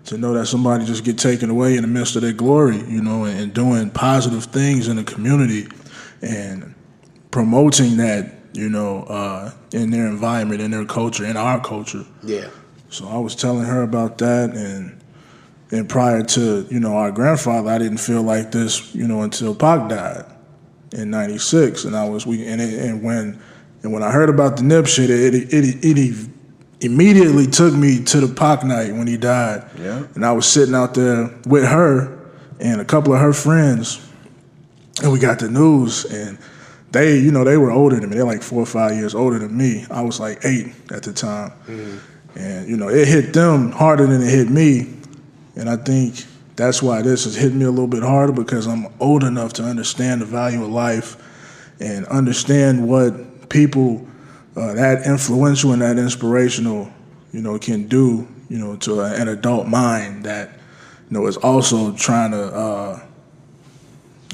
to know that somebody just get taken away in the midst of their glory. And doing positive things in the community and promoting that, in their environment, in their culture, in our culture. Yeah. So I was telling her about that, and prior to, our grandfather, I didn't feel like this, until Pac died in '96, and when I heard about the Nip shit, it immediately took me to the Pac night when he died. Yeah. And I was sitting out there with her and a couple of her friends, and we got the news, and they were older than me. They're like 4 or 5 years older than me. I was like 8 at the time. And, it hit them harder than it hit me. And I think that's why this has hit me a little bit harder, because I'm old enough to understand the value of life and understand what people that influential and that inspirational, can do, to an adult mind that, is also trying to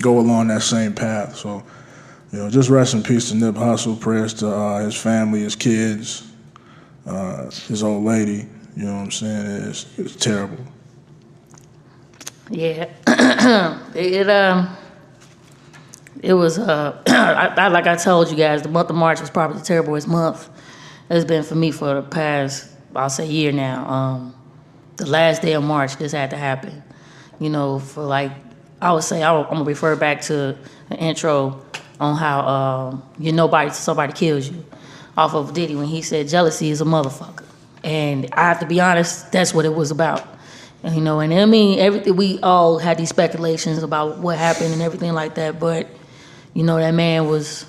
go along that same path. So, just rest in peace to Nip Hussle. Prayers to his family, his kids, his old lady. You know what I'm saying? It's terrible. Yeah, it was. Like I told you guys, the month of March was probably the terriblest month it's been for me for the past, I'll say, year now. The last day of March, this had to happen. For I would say I'm gonna refer back to the intro on how somebody kills you, off of Diddy when he said jealousy is a motherfucker, and I have to be honest, that's what it was about. And I mean, everything, we all had these speculations about what happened and everything like that, but that man was,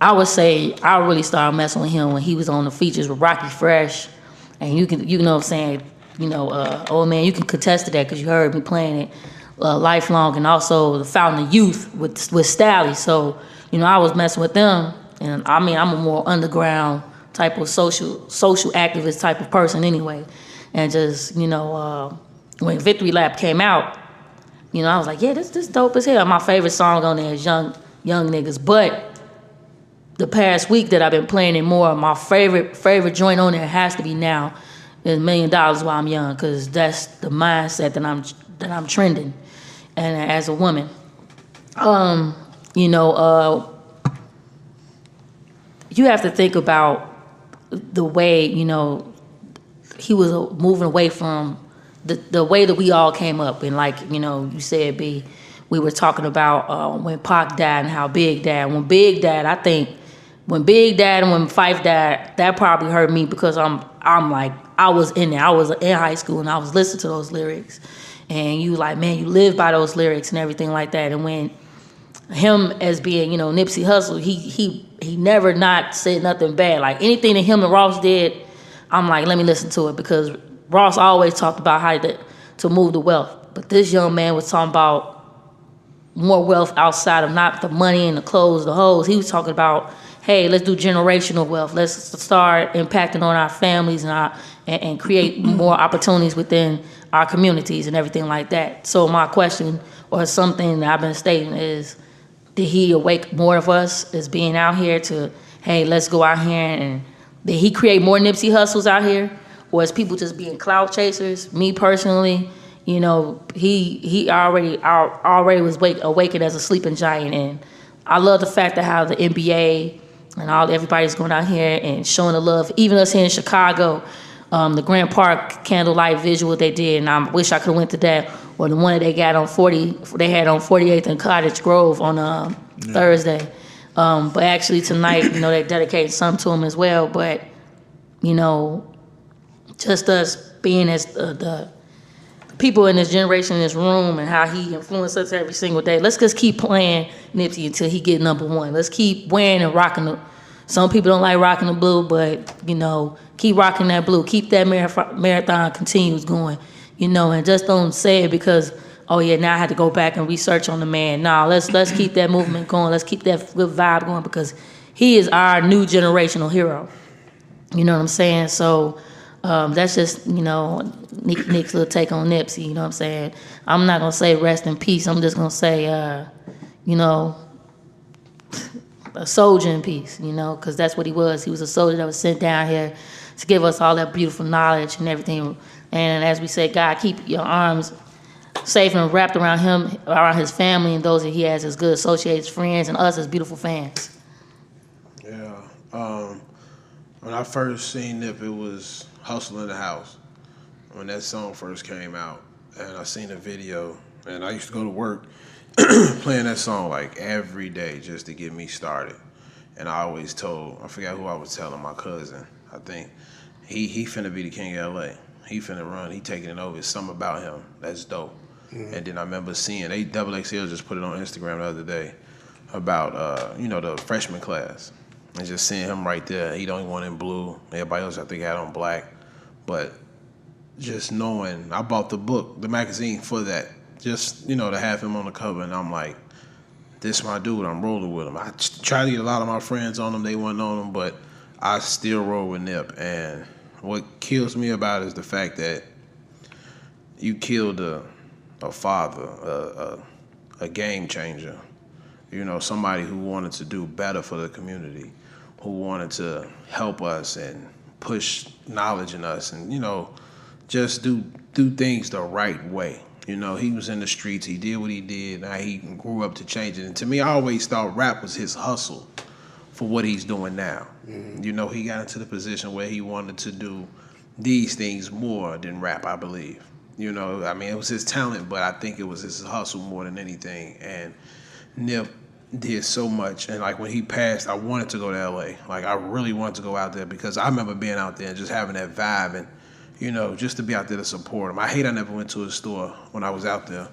I would say, I really started messing with him when he was on the features with Rocky Fresh, and you know what I'm saying, old man, you can contest to that because you heard me playing it. Lifelong, and also the Fountain of Youth with Stally. So, I was messing with them, and I mean, I'm a more underground type of social activist type of person anyway. And just, when Victory Lap came out, I was like, yeah, this dope as hell. My favorite song on there is Young Niggas. But the past week that I've been playing it more, my favorite joint on there has to be now is $1 Million While I'm Young, because that's the mindset that I'm trending. And as a woman, you have to think about the way, he was moving away from the way that we all came up. And like, you said, B, we were talking about when Pac died and how Big died. When Big died, I think when Big died and when Phife died, that probably hurt me because I'm like, I was in there. I was in high school and I was listening to those lyrics. And you like, man, you live by those lyrics and everything like that. And when him as being, Nipsey Hussle, he never not said nothing bad. Like anything that him and Ross did, I'm like, let me listen to it, because Ross always talked about how to move the wealth, but this young man was talking about more wealth outside of not the money and the clothes, the hoes. He was talking about, hey, let's do generational wealth. Let's start impacting on our families and create more opportunities within our communities and everything like that. So my question, or something that I've been stating, is, did he awake more of us as being out here to, hey, let's go out here, and did he create more Nipsey Hussles out here? Or is people just being clout chasers? Me personally, you know, he already was awakened as a sleeping giant, and I love the fact that how the NBA and everybody's going out here and showing the love. Even us here in Chicago, the Grant Park candlelight visual they did, and I wish I could have went to that, or the one that they got on 48th and Cottage Grove on Thursday. But actually tonight, you know, they dedicated some to him as well. But you know, just us being as the people in this generation, in this room, and how he influenced us every single day. Let's just keep playing Nipsey until he get number one. Let's keep wearing and rocking the. Some people don't like rocking the blue, but you know, keep rocking that blue. Keep that marathon continues going. You know, and just don't say it because, oh yeah, now I had to go back and research on the man. No, let's keep that movement going. Let's keep that good vibe going, because he is our new generational hero. You know what I'm saying? So that's just, you know, Nick's little take on Nipsey. You know what I'm saying? I'm not gonna say rest in peace. I'm just gonna say, you know, a soldier in peace. You know, because that's what he was. He was a soldier that was sent down here to give us all that beautiful knowledge and everything. And as we say, God, keep your arms safe and wrapped around him, around his family, and those that he has as good associates, friends, and us as beautiful fans. Yeah. When I first seen Nip, it was Hustle in the House. When that song first came out, and I seen the video, and I used to go to work playing that song like every day just to get me started. And I always told, I forgot who I was telling, my cousin, I think, he finna be the king of LA. He finna run. He taking it over. It's something about him that's dope. Mm-hmm. And then I remember seeing XXL just put it on Instagram the other day about you know, the freshman class, and just seeing him right there. He the only one in blue. Everybody else I think had on black. But just knowing, I bought the book, the magazine for that, just, you know, to have him on the cover, and I'm like, this my dude. I'm rolling with him. I try to get a lot of my friends on him. They wasn't on him, but I still roll with Nip. And what kills me about it is the fact that you killed a father, a game changer. You know, somebody who wanted to do better for the community, who wanted to help us and push knowledge in us, and, you know, just do things the right way. You know, he was in the streets. He did what he did. Now he grew up to change it. And to me, I always thought rap was his hustle for what he's doing now. Mm-hmm. You know, he got into the position where he wanted to do these things more than rap, I believe. You know, I mean, it was his talent, but I think it was his hustle more than anything. And Nip did so much. And like when he passed, I wanted to go to LA. Like I really wanted to go out there, because I remember being out there and just having that vibe, and, you know, just to be out there to support him. I hate I never went to his store when I was out there,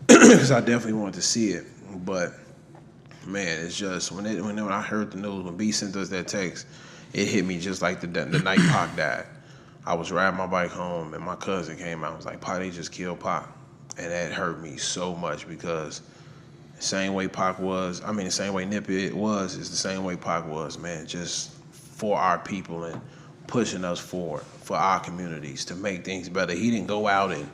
because I definitely wanted to see it. But man, it's just when I heard the news, when B sent us that text, it hit me just like the night Pac died. I was riding my bike home, and my cousin came out and was like, Pac, they just killed Pac. And that hurt me so much, because the same way Pac was, I mean, the same way Nip was, is the same way Pac was, man, just for our people and pushing us forward for our communities to make things better. He didn't go out and,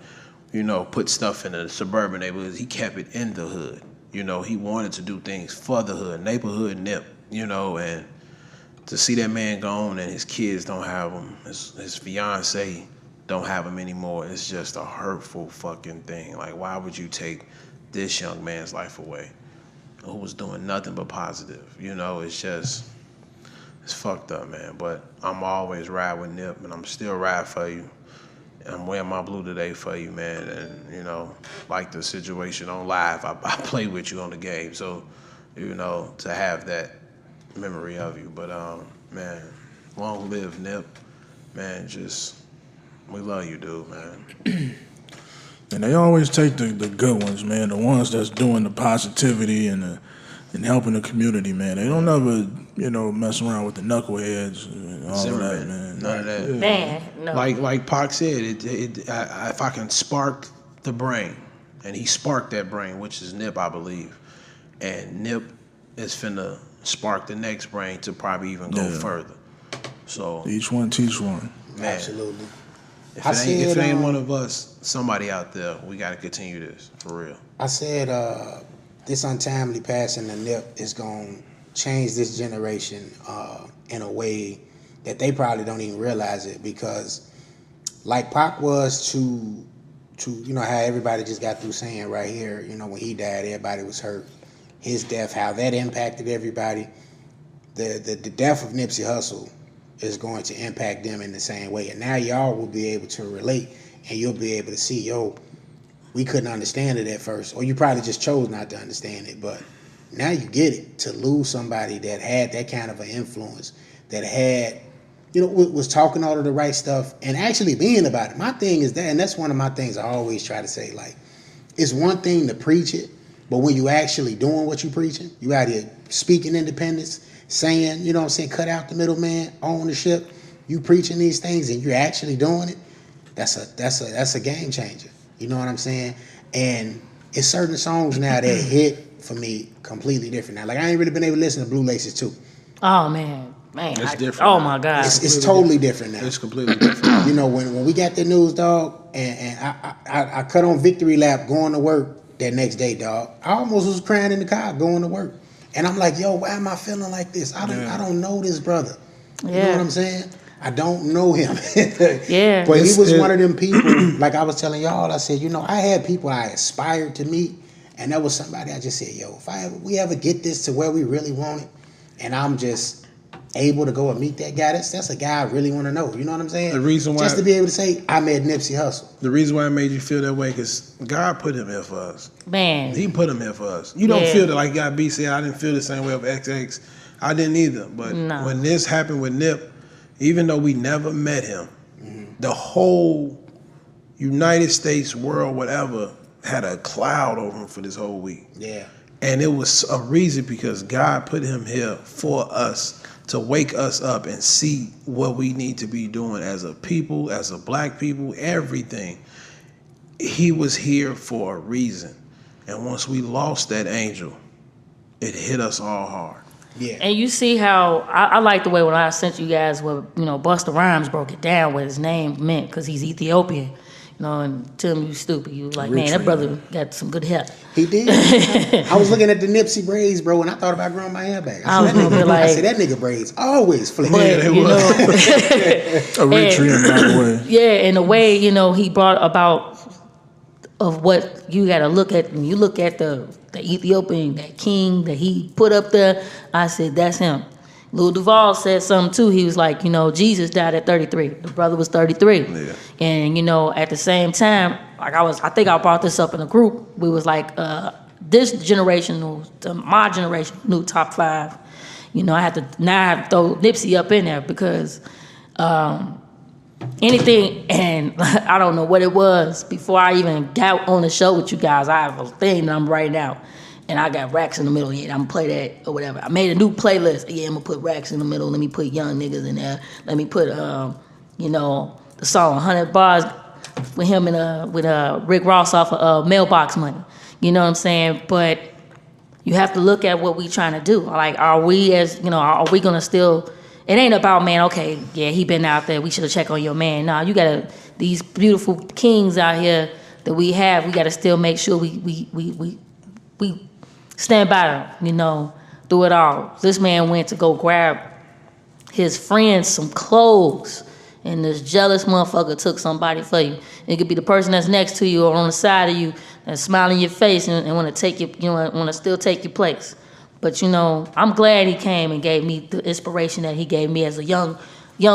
you know, put stuff in the suburban neighborhoods. He kept it in the hood. You know, he wanted to do things for the hood, neighborhood Nip, you know, and to see that man gone and his kids don't have him, his fiance don't have him anymore, it's just a hurtful fucking thing. Like, why would you take this young man's life away who was doing nothing but positive? You know, it's just, it's fucked up, man. But I'm always ride with Nip, and I'm still ride for you. I'm wearing my blue today for you, man. And, you know, like the situation on live, I play with you on the game. So, you know, to have that memory of you. But, man, long live Nip. Man, just, we love you, dude, man. And they always take the good ones, man, the ones that's doing the positivity and helping the community, man. They don't ever messing around with the knuckleheads and all of that, man. None of that. Man, no. Like Pac said, if I can spark the brain, and he sparked that brain, which is Nip, I believe, and Nip is finna spark the next brain to probably even go further. So each one teach one. Man, Absolutely. If it ain't one of us, somebody out there, we got to continue this for real. I said this untimely passing of Nip is going to change this generation in a way that they probably don't even realize it, because like Pac was to how everybody just got through saying right here, when he died, everybody was hurt. His death, how that impacted everybody. The death of Nipsey Hussle is going to impact them in the same way. And now y'all will be able to relate, and you'll be able to see, we couldn't understand it at first, or you probably just chose not to understand it, but now you get it. To lose somebody that had that kind of an influence, that had, was talking all of the right stuff and actually being about it. My thing is that, and that's one of my things I always try to say, like, it's one thing to preach it, but when you actually doing what you preaching, you out here speaking independence, saying, cut out the middleman, own the ship, you preaching these things and you're actually doing it, that's a game changer. You know what I'm saying? And it's certain songs now that hit for me completely different now. Like, I ain't really been able to listen to Blue Laces too. Oh man, it's different. Oh my God, it's totally different now. It's completely different. When we got the news, dog, and I cut on victory lap going to work that next day, dog. I almost was crying in the car going to work, and I'm like, yo, why am I feeling like this? I don't know this brother. You know what I'm saying? I don't know him. Yeah. But he was one of them people, like I was telling y'all, I said, I had people I aspired to meet, and that was somebody I just said, yo, if we ever get this to where we really want it, and I'm just able to go and meet that guy, that's a guy I really want to know. You know what I'm saying? The reason why, just to be able to say, I met Nipsey Hussle. The reason why I made you feel that way, because God put him here for us. Man. He put him here for us. You don't feel that like God B said, I didn't feel the same way with XX. I didn't either. But when this happened with Nip, even though we never met him, the whole United States, world, whatever, had a cloud over him for this whole week. Yeah. And it was a reason, because God put him here for us to wake us up and see what we need to be doing as a people, as a black people, everything. He was here for a reason. And once we lost that angel, it hit us all hard. Yeah. And you see how I like the way when I sent you guys where Busta Rhymes broke it down what his name meant, because he's Ethiopian, and tell me you stupid. You like, man, that brother got some good hair. He did. I was looking at the Nipsey braids, bro, and I thought about growing my hair back. I said that nigga braids always flick. But, a rich man, by the way. Yeah, in a way, he brought about of what you got to look at when you look at the Ethiopian, that king that he put up there. I said, that's him. Lil Duval said something too. He was like, Jesus died at 33. The brother was 33. Yeah. And, at the same time, like I think I brought this up in a group. We was like, this generation knew, my generation knew top 5. I have to throw Nipsey up in there because anything, and I don't know what it was, before I even got on the show with you guys, I have a thing that I'm writing out. And I got racks in the middle. Yeah, I'm going to play that or whatever. I made a new playlist. Yeah, I'm going to put racks in the middle. Let me put young niggas in there. Let me put, the song 100 Bars with him and with Rick Ross off of Mailbox Money. You know what I'm saying? But you have to look at what we trying to do. Like, are we going to still, it ain't about, man, okay, yeah, he been out there. We should have checked on your man. Nah, you got to, these beautiful kings out here that we have, we got to still make sure we stand by them, through it all. This man went to go grab his friends some clothes, and this jealous motherfucker took somebody for you. It could be the person that's next to you or on the side of you and smiling in your face and want to take you, want to still take your place. But I'm glad he came and gave me the inspiration that he gave me as a young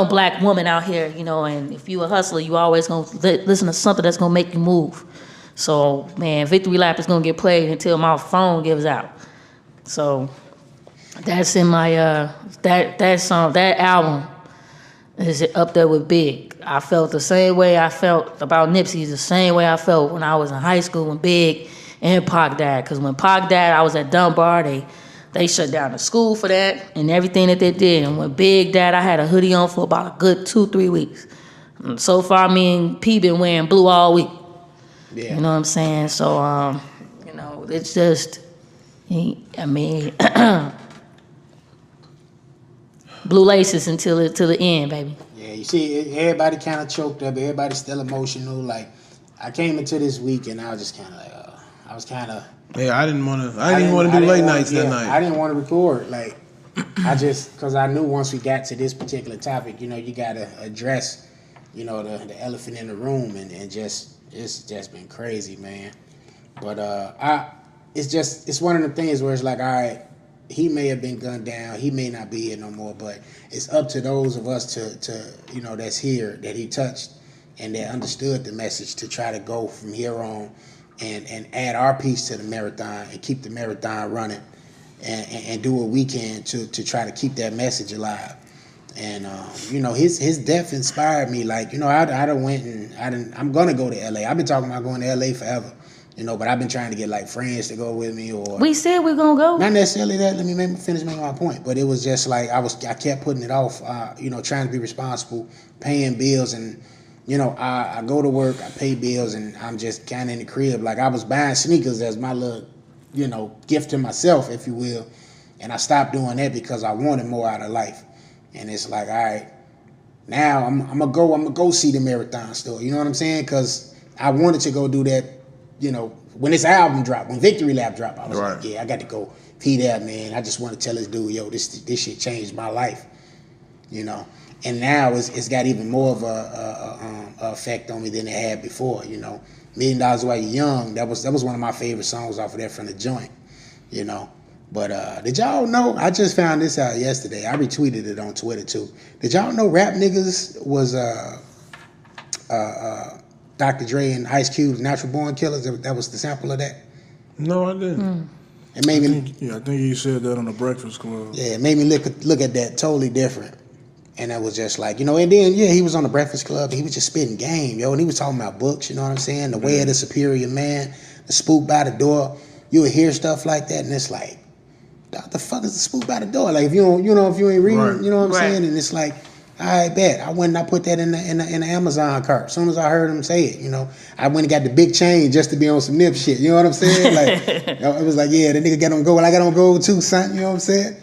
black woman out here, and if you a hustler, you always gonna listen to something that's gonna make you move. So, man, Victory Lap is going to get played until my phone gives out. So, that's in my, that song, that album is up there with Big. I felt the same way I felt about Nipsey, the same way I felt when I was in high school when Big and Pac died. Because when Pac died, I was at Dunbar. They They shut down the school for that and everything that they did. And when Big Dad, I had a hoodie on for about a good 2-3 weeks. And so far, me and P been wearing blue all week. Yeah. You know what I'm saying? So, you know, it's just, I mean, blue laces until the end, baby. Yeah, you see, everybody kind of choked up. Everybody's still emotional. Like, I came into this week and I was just kind of like, I was kind of. Yeah, I didn't want to do late nights that night. I didn't want to record. Like, because I knew once we got to this particular topic, you know, you got to address, you know, the elephant in the room, and it's just been crazy, man. But it's one of the things where it's like, all right, he may have been gunned down, he may not be here no more, but it's up to those of us to you know, that's here, that he touched and that understood the message, to try to go from here on and add our piece to the marathon and keep the marathon running and do what we can to try to keep that message alive. And you know, his death inspired me. Like, you know, I done went and I'm gonna go to LA. I've been talking about going to LA forever. You know, but I've been trying to get like friends to go with me, or we said we're gonna go. Not necessarily that. Let me finish making my point. But it was just like I kept putting it off. You know, trying to be responsible, paying bills, and you know, I go to work, I pay bills, and I'm just kind of in the crib. Like, I was buying sneakers as my little, you know, gift to myself, if you will. And I stopped doing that because I wanted more out of life. And it's like, all right, now I'm gonna go see the marathon store. You know what I'm saying? Because I wanted to go do that. You know, when this album dropped, when Victory Lap dropped, I was like, yeah, I got to go pee that, man. I just want to tell this dude, yo, this shit changed my life. You know, and now it's got even more of a effect on me than it had before. You know, $1 Million While You're Young, that was one of my favorite songs off of that, from the joint. You know, but did y'all know? I just found this out yesterday. I retweeted it on Twitter too. Did y'all know Rap Niggas was Dr. Dre and Ice Cube's Natural Born Killers? That was the sample of that. No, I didn't. It made me. I think you said that on the Breakfast Club. Yeah, it made me look at that totally different. And that was just like, you know, and then, yeah, he was on the Breakfast Club, and he was just spitting game, yo, and he was talking about books, you know what I'm saying? The Way of the Superior Man, The Spook by the Door. You would hear stuff like that, and it's like, what the fuck is The Spook by the Door? Like, if you don't, you know, if you ain't reading, right. You know what I'm saying? And it's like, I bet. I went and I put that in the Amazon cart. As soon as I heard him say it, you know, I went and got the big chain just to be on some nip shit. You know what I'm saying? Like, it was like, yeah, the nigga got on gold. I got on gold too, son. You know what I'm saying?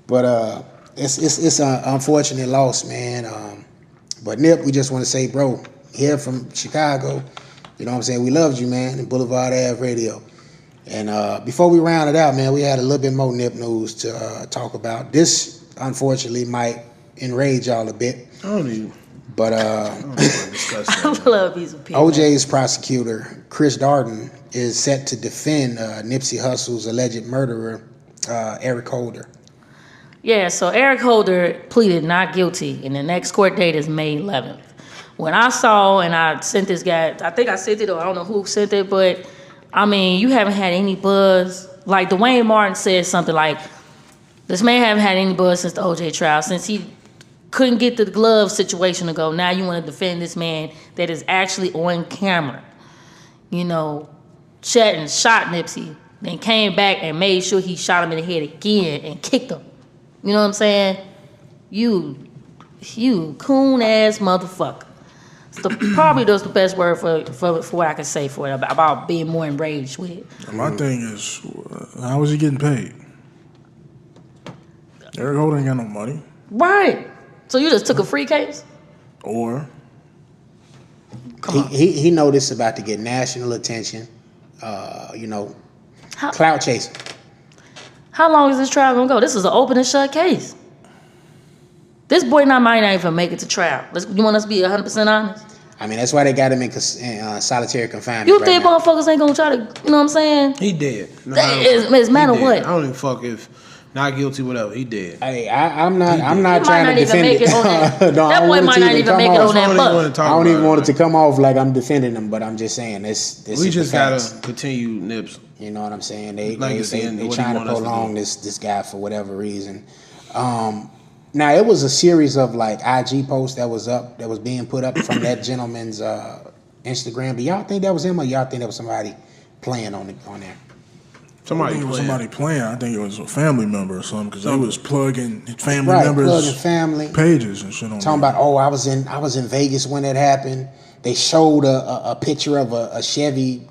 But it's an unfortunate loss, man. But Nip, we just want to say, bro, here from Chicago, you know what I'm saying? We loved you, man, in Blvdave Radio. And before we round it out, man, we had a little bit more Nip news to talk about. This, unfortunately, might enrage y'all a bit. I don't even. But I love these people. OJ's prosecutor, Chris Darden, is set to defend Nipsey Hussle's alleged murderer, Eric Holder. Yeah, so Eric Holder pleaded not guilty, and the next court date is May 11th. When I saw, and I sent this guy, I think I sent it, or I don't know who sent it, but I mean, you haven't had any buzz. Like Dwayne Martin said something like, this man haven't had any buzz since the OJ trial, since he couldn't get the glove situation to go. Now you want to defend this man that is actually on camera. You know, Chetton shot Nipsey, then came back and made sure he shot him in the head again and kicked him. You know what I'm saying? You coon ass motherfucker. Probably that's the best word for what I can say for it, about being more enraged with it. My thing is, how was he getting paid? Eric Holder ain't got no money. Right. So you just took a free case? Or He know this is about to get national attention. You know, clout chasing. How long is this trial gonna go? This is an open and shut case. This boy might not even make it to trial. You want us to be 100% honest? I mean, that's why they got him in solitary confinement. You think motherfuckers ain't gonna try to, you know what I'm saying? He dead. It's matter what. I don't even fuck if not guilty, whatever. He dead. Hey, I'm not trying to defend it. That boy might not even make it on that fuck. I don't even want it to come off like I'm defending him, but I'm just saying this. We just gotta continue Nips. You know what I'm saying? They like trying to prolong this guy for whatever reason. Now it was a series of like IG posts that was being put up from that gentleman's Instagram. Do y'all think that was him, or y'all think that was somebody playing on there? Somebody playing. I think it was a family member or something because they was plugging family Right, members' plugging family pages and shit on talking there. about, I was in Vegas when that happened. They showed a picture of a Chevy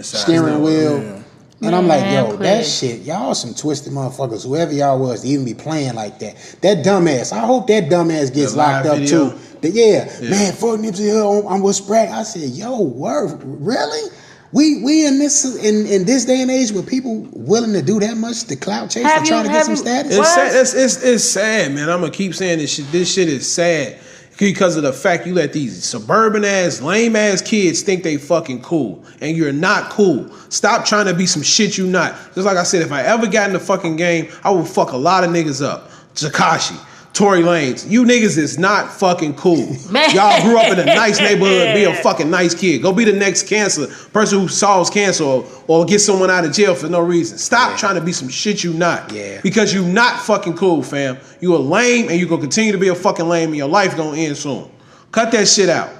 steering wheel. Yeah. And I'm like, yo, that please. shit, y'all some twisted motherfuckers, whoever y'all was, to even be playing like that. That dumbass, I hope that dumbass gets locked up video. too. Man, fuck Nipsey Hussle, I'm with Spratt. I said, yo, word, really? We in this day and age with people willing to do that much to clout chase and try to get some status? It's sad. It's sad, man. I'm gonna keep saying this shit. This shit is sad because of the fact you let these suburban ass, lame ass kids think they fucking cool, and you're not cool. Stop trying to be some shit you not. Just like I said, if I ever got in the fucking game, I would fuck a lot of niggas up. Takashi, Tory Lanez, you niggas is not fucking cool. Man. Y'all grew up in a nice neighborhood, be a fucking nice kid. Go be the next person who solves cancer or get someone out of jail for no reason. Stop trying to be some shit you not. Yeah. Because you not fucking cool, fam. You a lame and you gonna continue to be a fucking lame and your life gonna end soon. Cut that shit out.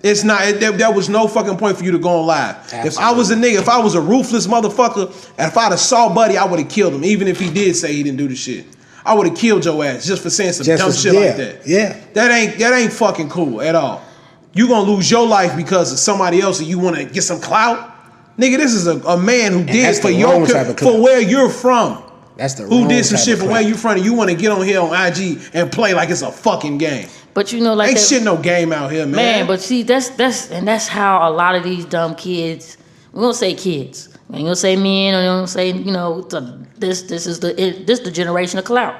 It's not, there was no fucking point for you to go on live. Absolutely. If I was a nigga, if I was a ruthless motherfucker, and if I'd have saw Buddy, I would have killed him, even if he did say he didn't do the shit. I would have killed your ass just for saying some dumb shit like that. Yeah. That ain't fucking cool at all. You gonna lose your life because of somebody else and you wanna get some clout? Nigga, this is a man who did for where you're from. That's the who did some shit for from where you from and you wanna get on here on IG and play like it's a fucking game. But you know, like ain't shit no game out here, man. Man, but see, that's how a lot of these dumb kids. We're gonna say kids. We ain't gonna say men, or gonna say this is the generation of clout.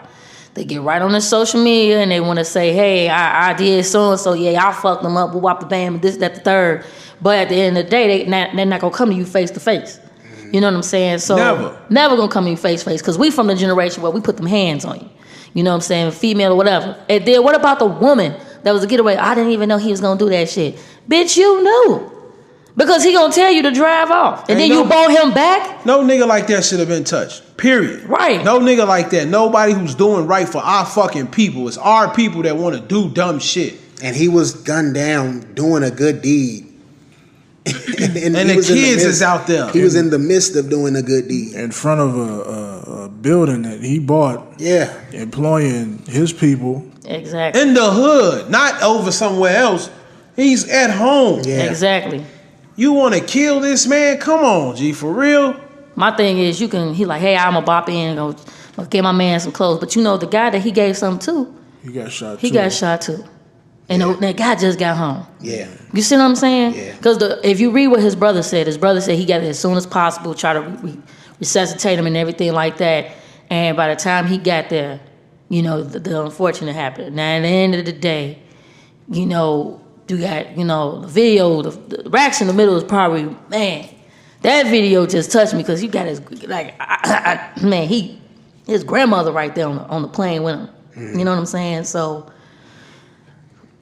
They get right on the social media and they want to say, hey, I did so and so. Yeah, I fucked them up. Wop the bam, this, that, the third. But at the end of the day, they're not gonna come to you face to face. You know what I'm saying? So never gonna come to you face to face because we from the generation where we put them hands on you. You know what I'm saying? Female or whatever. And then what about the woman that was a getaway? I didn't even know he was gonna do that shit. Bitch, you knew. Because he gonna tell you to drive off. And then you bought him back? No nigga like that should have been touched. Period. Right. No nigga like that. Nobody who's doing right for our fucking people. It's our people that want to do dumb shit. And he was gunned down doing a good deed. and the kids is out there. He was in the midst of doing a good deed. In front of a building that he bought. Yeah. Employing his people. Exactly. In the hood. Not over somewhere else. He's at home. Yeah. Exactly. You want to kill this man? Come on, G, for real? My thing is, he like, hey, I'm going to bop in and go get my man some clothes. But you know, the guy that he gave something to, he got shot too. And that guy just got home. Yeah. You see what I'm saying? Yeah. Because if you read what his brother said he got it as soon as possible, try to resuscitate him and everything like that. And by the time he got there, the unfortunate happened. Now, at the end of the day, you got, the video, the racks in the middle is probably, man, that video just touched me because you got his, his grandmother right there on the plane with him. Mm-hmm. You know what I'm saying? So,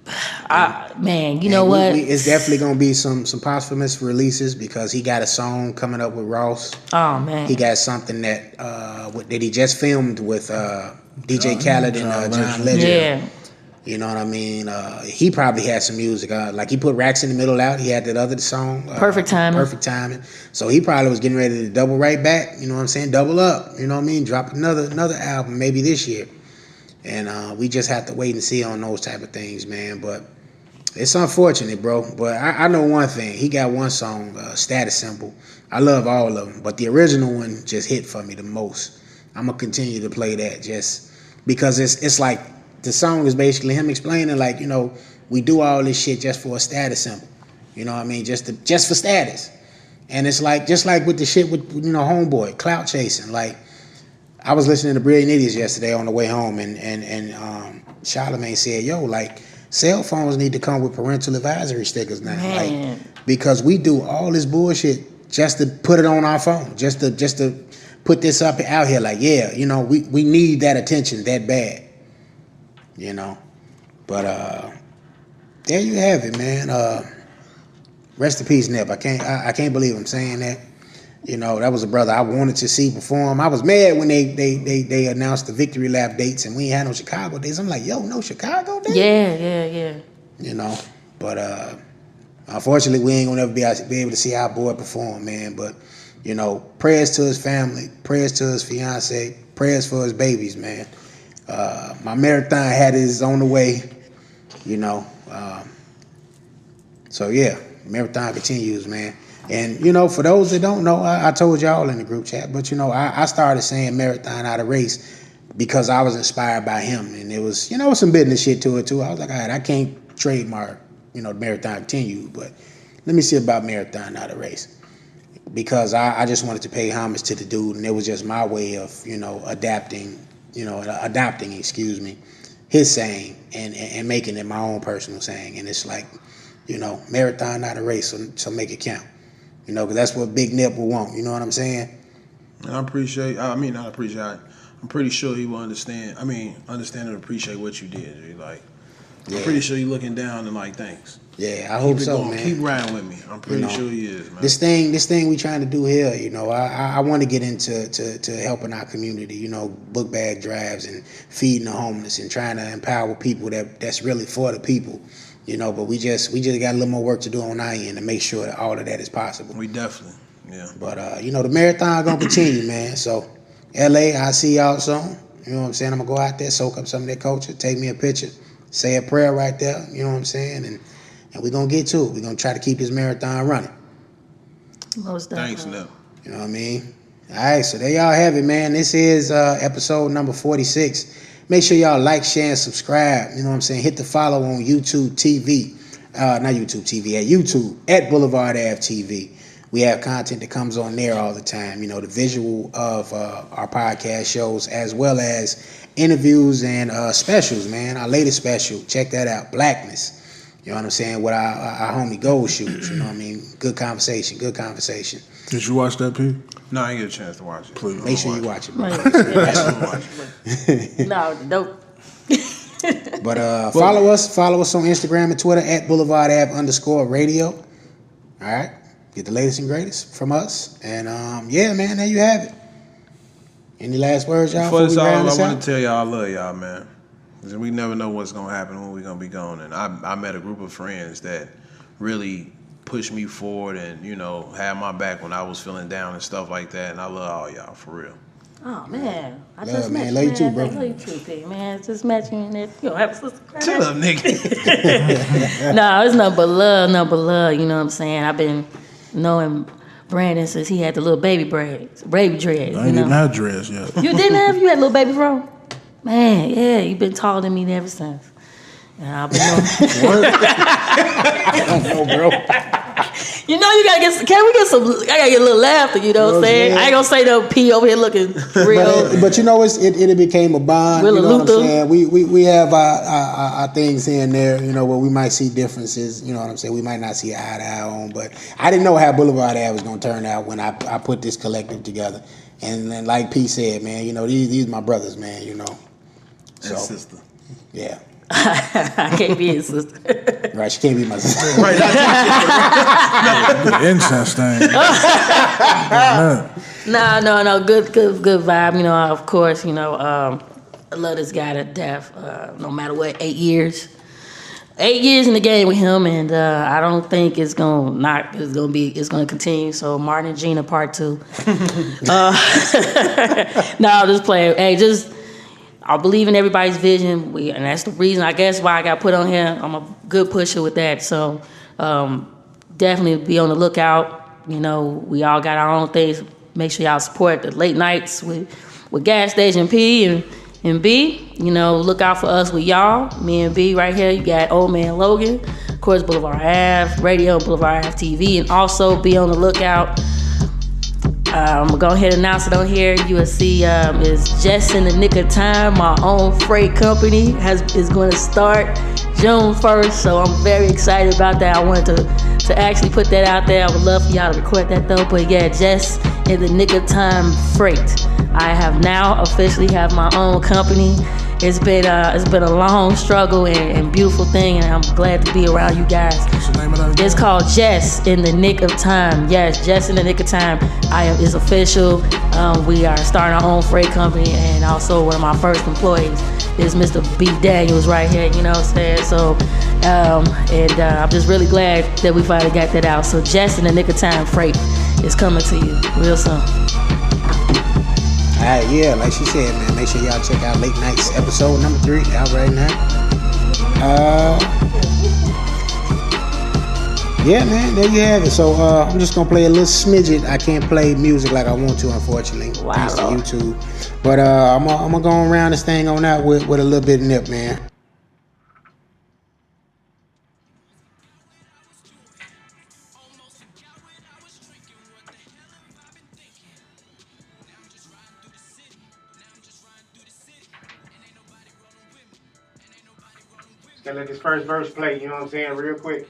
you know what? It's definitely going to be some posthumous releases because he got a song coming up with Ross. Oh, man. He got something that he just filmed with DJ Khaled and John Legend. Yeah. You know what I mean? He probably had some music. Like he put Racks in the Middle out. He had that other song. Perfect timing. So he probably was getting ready to double right back. You know what I'm saying? Double up. You know what I mean? Drop another album maybe this year. And we just have to wait and see on those type of things, man. But it's unfortunate, bro. But I know one thing. He got one song, Status Symbol. I love all of them. But the original one just hit for me the most. I'm going to continue to play that just because it's like, the song is basically him explaining, like, we do all this shit just for a status symbol. You know what I mean? Just for status. And it's like, just like with the shit with, Homeboy, clout chasing. Like, I was listening to Brilliant Idiots yesterday on the way home, and Charlamagne said, yo, like, cell phones need to come with parental advisory stickers now. Man. Like, because we do all this bullshit just to put it on our phone, just to put this out here. Like, yeah, we need that attention that bad. But there you have it, man. Rest in peace, Nip. I can't believe I'm saying that. That was a brother I wanted to see perform. I was mad when they announced the victory lap dates and we ain't had no Chicago dates. I'm like, yo, no Chicago dates? Yeah. But unfortunately we ain't gonna ever be able to see our boy perform, man. But You know, prayers to his family, prayers to his fiance, prayers for his babies, man. My marathon hat is on the way, you know. So yeah, marathon continues, man. And you know, for those that don't know, I told y'all in the group chat, but you know, I started saying marathon out of race because I was inspired by him, and it was, you know, some business shit to it too. I was like, all right, I can't trademark, you know, marathon continue, but let me see about marathon out of race, because I just wanted to pay homage to the dude, and it was just my way of, you know, adopting his saying and making it my own personal saying. And it's like, you know, marathon not a race, so make it count. You know, because that's what Big Nip will want. You know what I'm saying? And I'm pretty sure he will understand. Understand and appreciate what you did. G. Like, I'm pretty sure you're looking down and like, thanks. Yeah, I hope so, man. Keep riding with me. I'm pretty sure he is, man. This thing we trying to do here, you know, I want to get into to helping our community, you know, book bag drives and feeding the homeless and trying to empower people that's really for the people, you know. But we just got a little more work to do on our end to make sure that all of that is possible. We definitely, yeah. But you know, the marathon gonna continue, man. So, LA, I'll see y'all soon. You know what I'm saying? I'm gonna go out there, soak up some of that culture, take me a picture, say a prayer right there. You know what I'm saying? And we're going to get to it. We're going to try to keep this marathon running. Most definitely. Thanks, Nip. You know what I mean? All right, so there y'all have it, man. This is episode number 46. Make sure y'all like, share, and subscribe. You know what I'm saying? Hit the follow on YouTube TV. Not YouTube TV, at YouTube, at Blvdave TV. We have content that comes on there all the time. You know, the visual of our podcast shows, as well as interviews and specials, man. Our latest special, check that out, Blackness. You know what I'm saying? With our homie Gold Shoes. You know what I mean? Good conversation. Did you watch that, P? No, I didn't get a chance to watch it. Please. Make sure you watch it, bro. No, nope. But follow us on Instagram and Twitter at Blvdave_radio. All right? Get the latest and greatest from us. And yeah, man, there you have it. Any last words, y'all? Before this all, I want to tell y'all I love y'all, man. Because we never know what's going to happen, when we're going to be gone. And I met a group of friends that really pushed me forward and, you know, had my back when I was feeling down and stuff like that. And I love all y'all, for real. Oh, man. I Love, just man. met you, Love you man. too, bro. Love you too, P, man. Just met you in there. You don't have a sister. Shut up, nigga. No, it's nothing but love, you know what I'm saying? I've been knowing Brandon since he had the little baby dreads. I ain't even had dreads yet. You didn't have? You had little baby bro? Man, yeah, you've been taller than me ever since. And I've been knowing. I don't know, bro. You know, you gotta get. Can we get some? I gotta get a little laughter. You know what I'm saying? I ain't gonna say no P over here looking real. But you know, it became a bond. Willa you know Luther. what I'm saying? We have our things here and there. You know, where we might see differences. You know what I'm saying? We might not see eye to eye on. But I didn't know how Blvdave was gonna turn out when I put this collective together. And then, like P said, man, you know, these my brothers, man. You know, And sister. Yeah. I can't be his sister. Right, she can't be my sister. Right, The incest thing. No. Good vibe. You know, of course, you know, I love this guy to death. No matter what, 8 years. 8 years in the game with him, and I don't think it's gonna continue. So Martin and Gina part 2. No, just playing. Hey, I believe in everybody's vision, and that's the reason, I guess, why I got put on here. I'm a good pusher with that. So definitely be on the lookout. You know, we all got our own things. Make sure y'all support the late nights with Gas Station P and B. You know, look out for us with y'all. Me and B right here. You got Old Man Logan, of course, Blvdave Ave Radio, Blvdave TV, and also be on the lookout. I'm going to go ahead and announce it on here. You will see is just in the nick of time. My own freight company is going to start June 1st. So I'm very excited about that. I wanted to actually put that out there. I would love for y'all to record that though. But yeah, just in the nick of time freight. I have now officially have my own company. It's been a long struggle and beautiful thing, and I'm glad to be around you guys. What's the name of that? It's called Jess in the Nick of Time. Yes, Jess in the Nick of Time. It's official. We are starting our own freight company, and also one of my first employees is Mr. B. Daniels right here. You know what I'm saying? So, I'm just really glad that we finally got that out. So Jess in the Nick of Time freight. is coming to you real soon. Alright, yeah, like she said, man, make sure y'all check out Late Nights episode number 3 out right now. Yeah, man, there you have it. So I'm just gonna play a little smidget. I can't play music like I want to, unfortunately, thanks to YouTube. But I'm gonna go around this thing on out with a little bit of nip, man. Gotta let this first verse play, you know what I'm saying, real quick.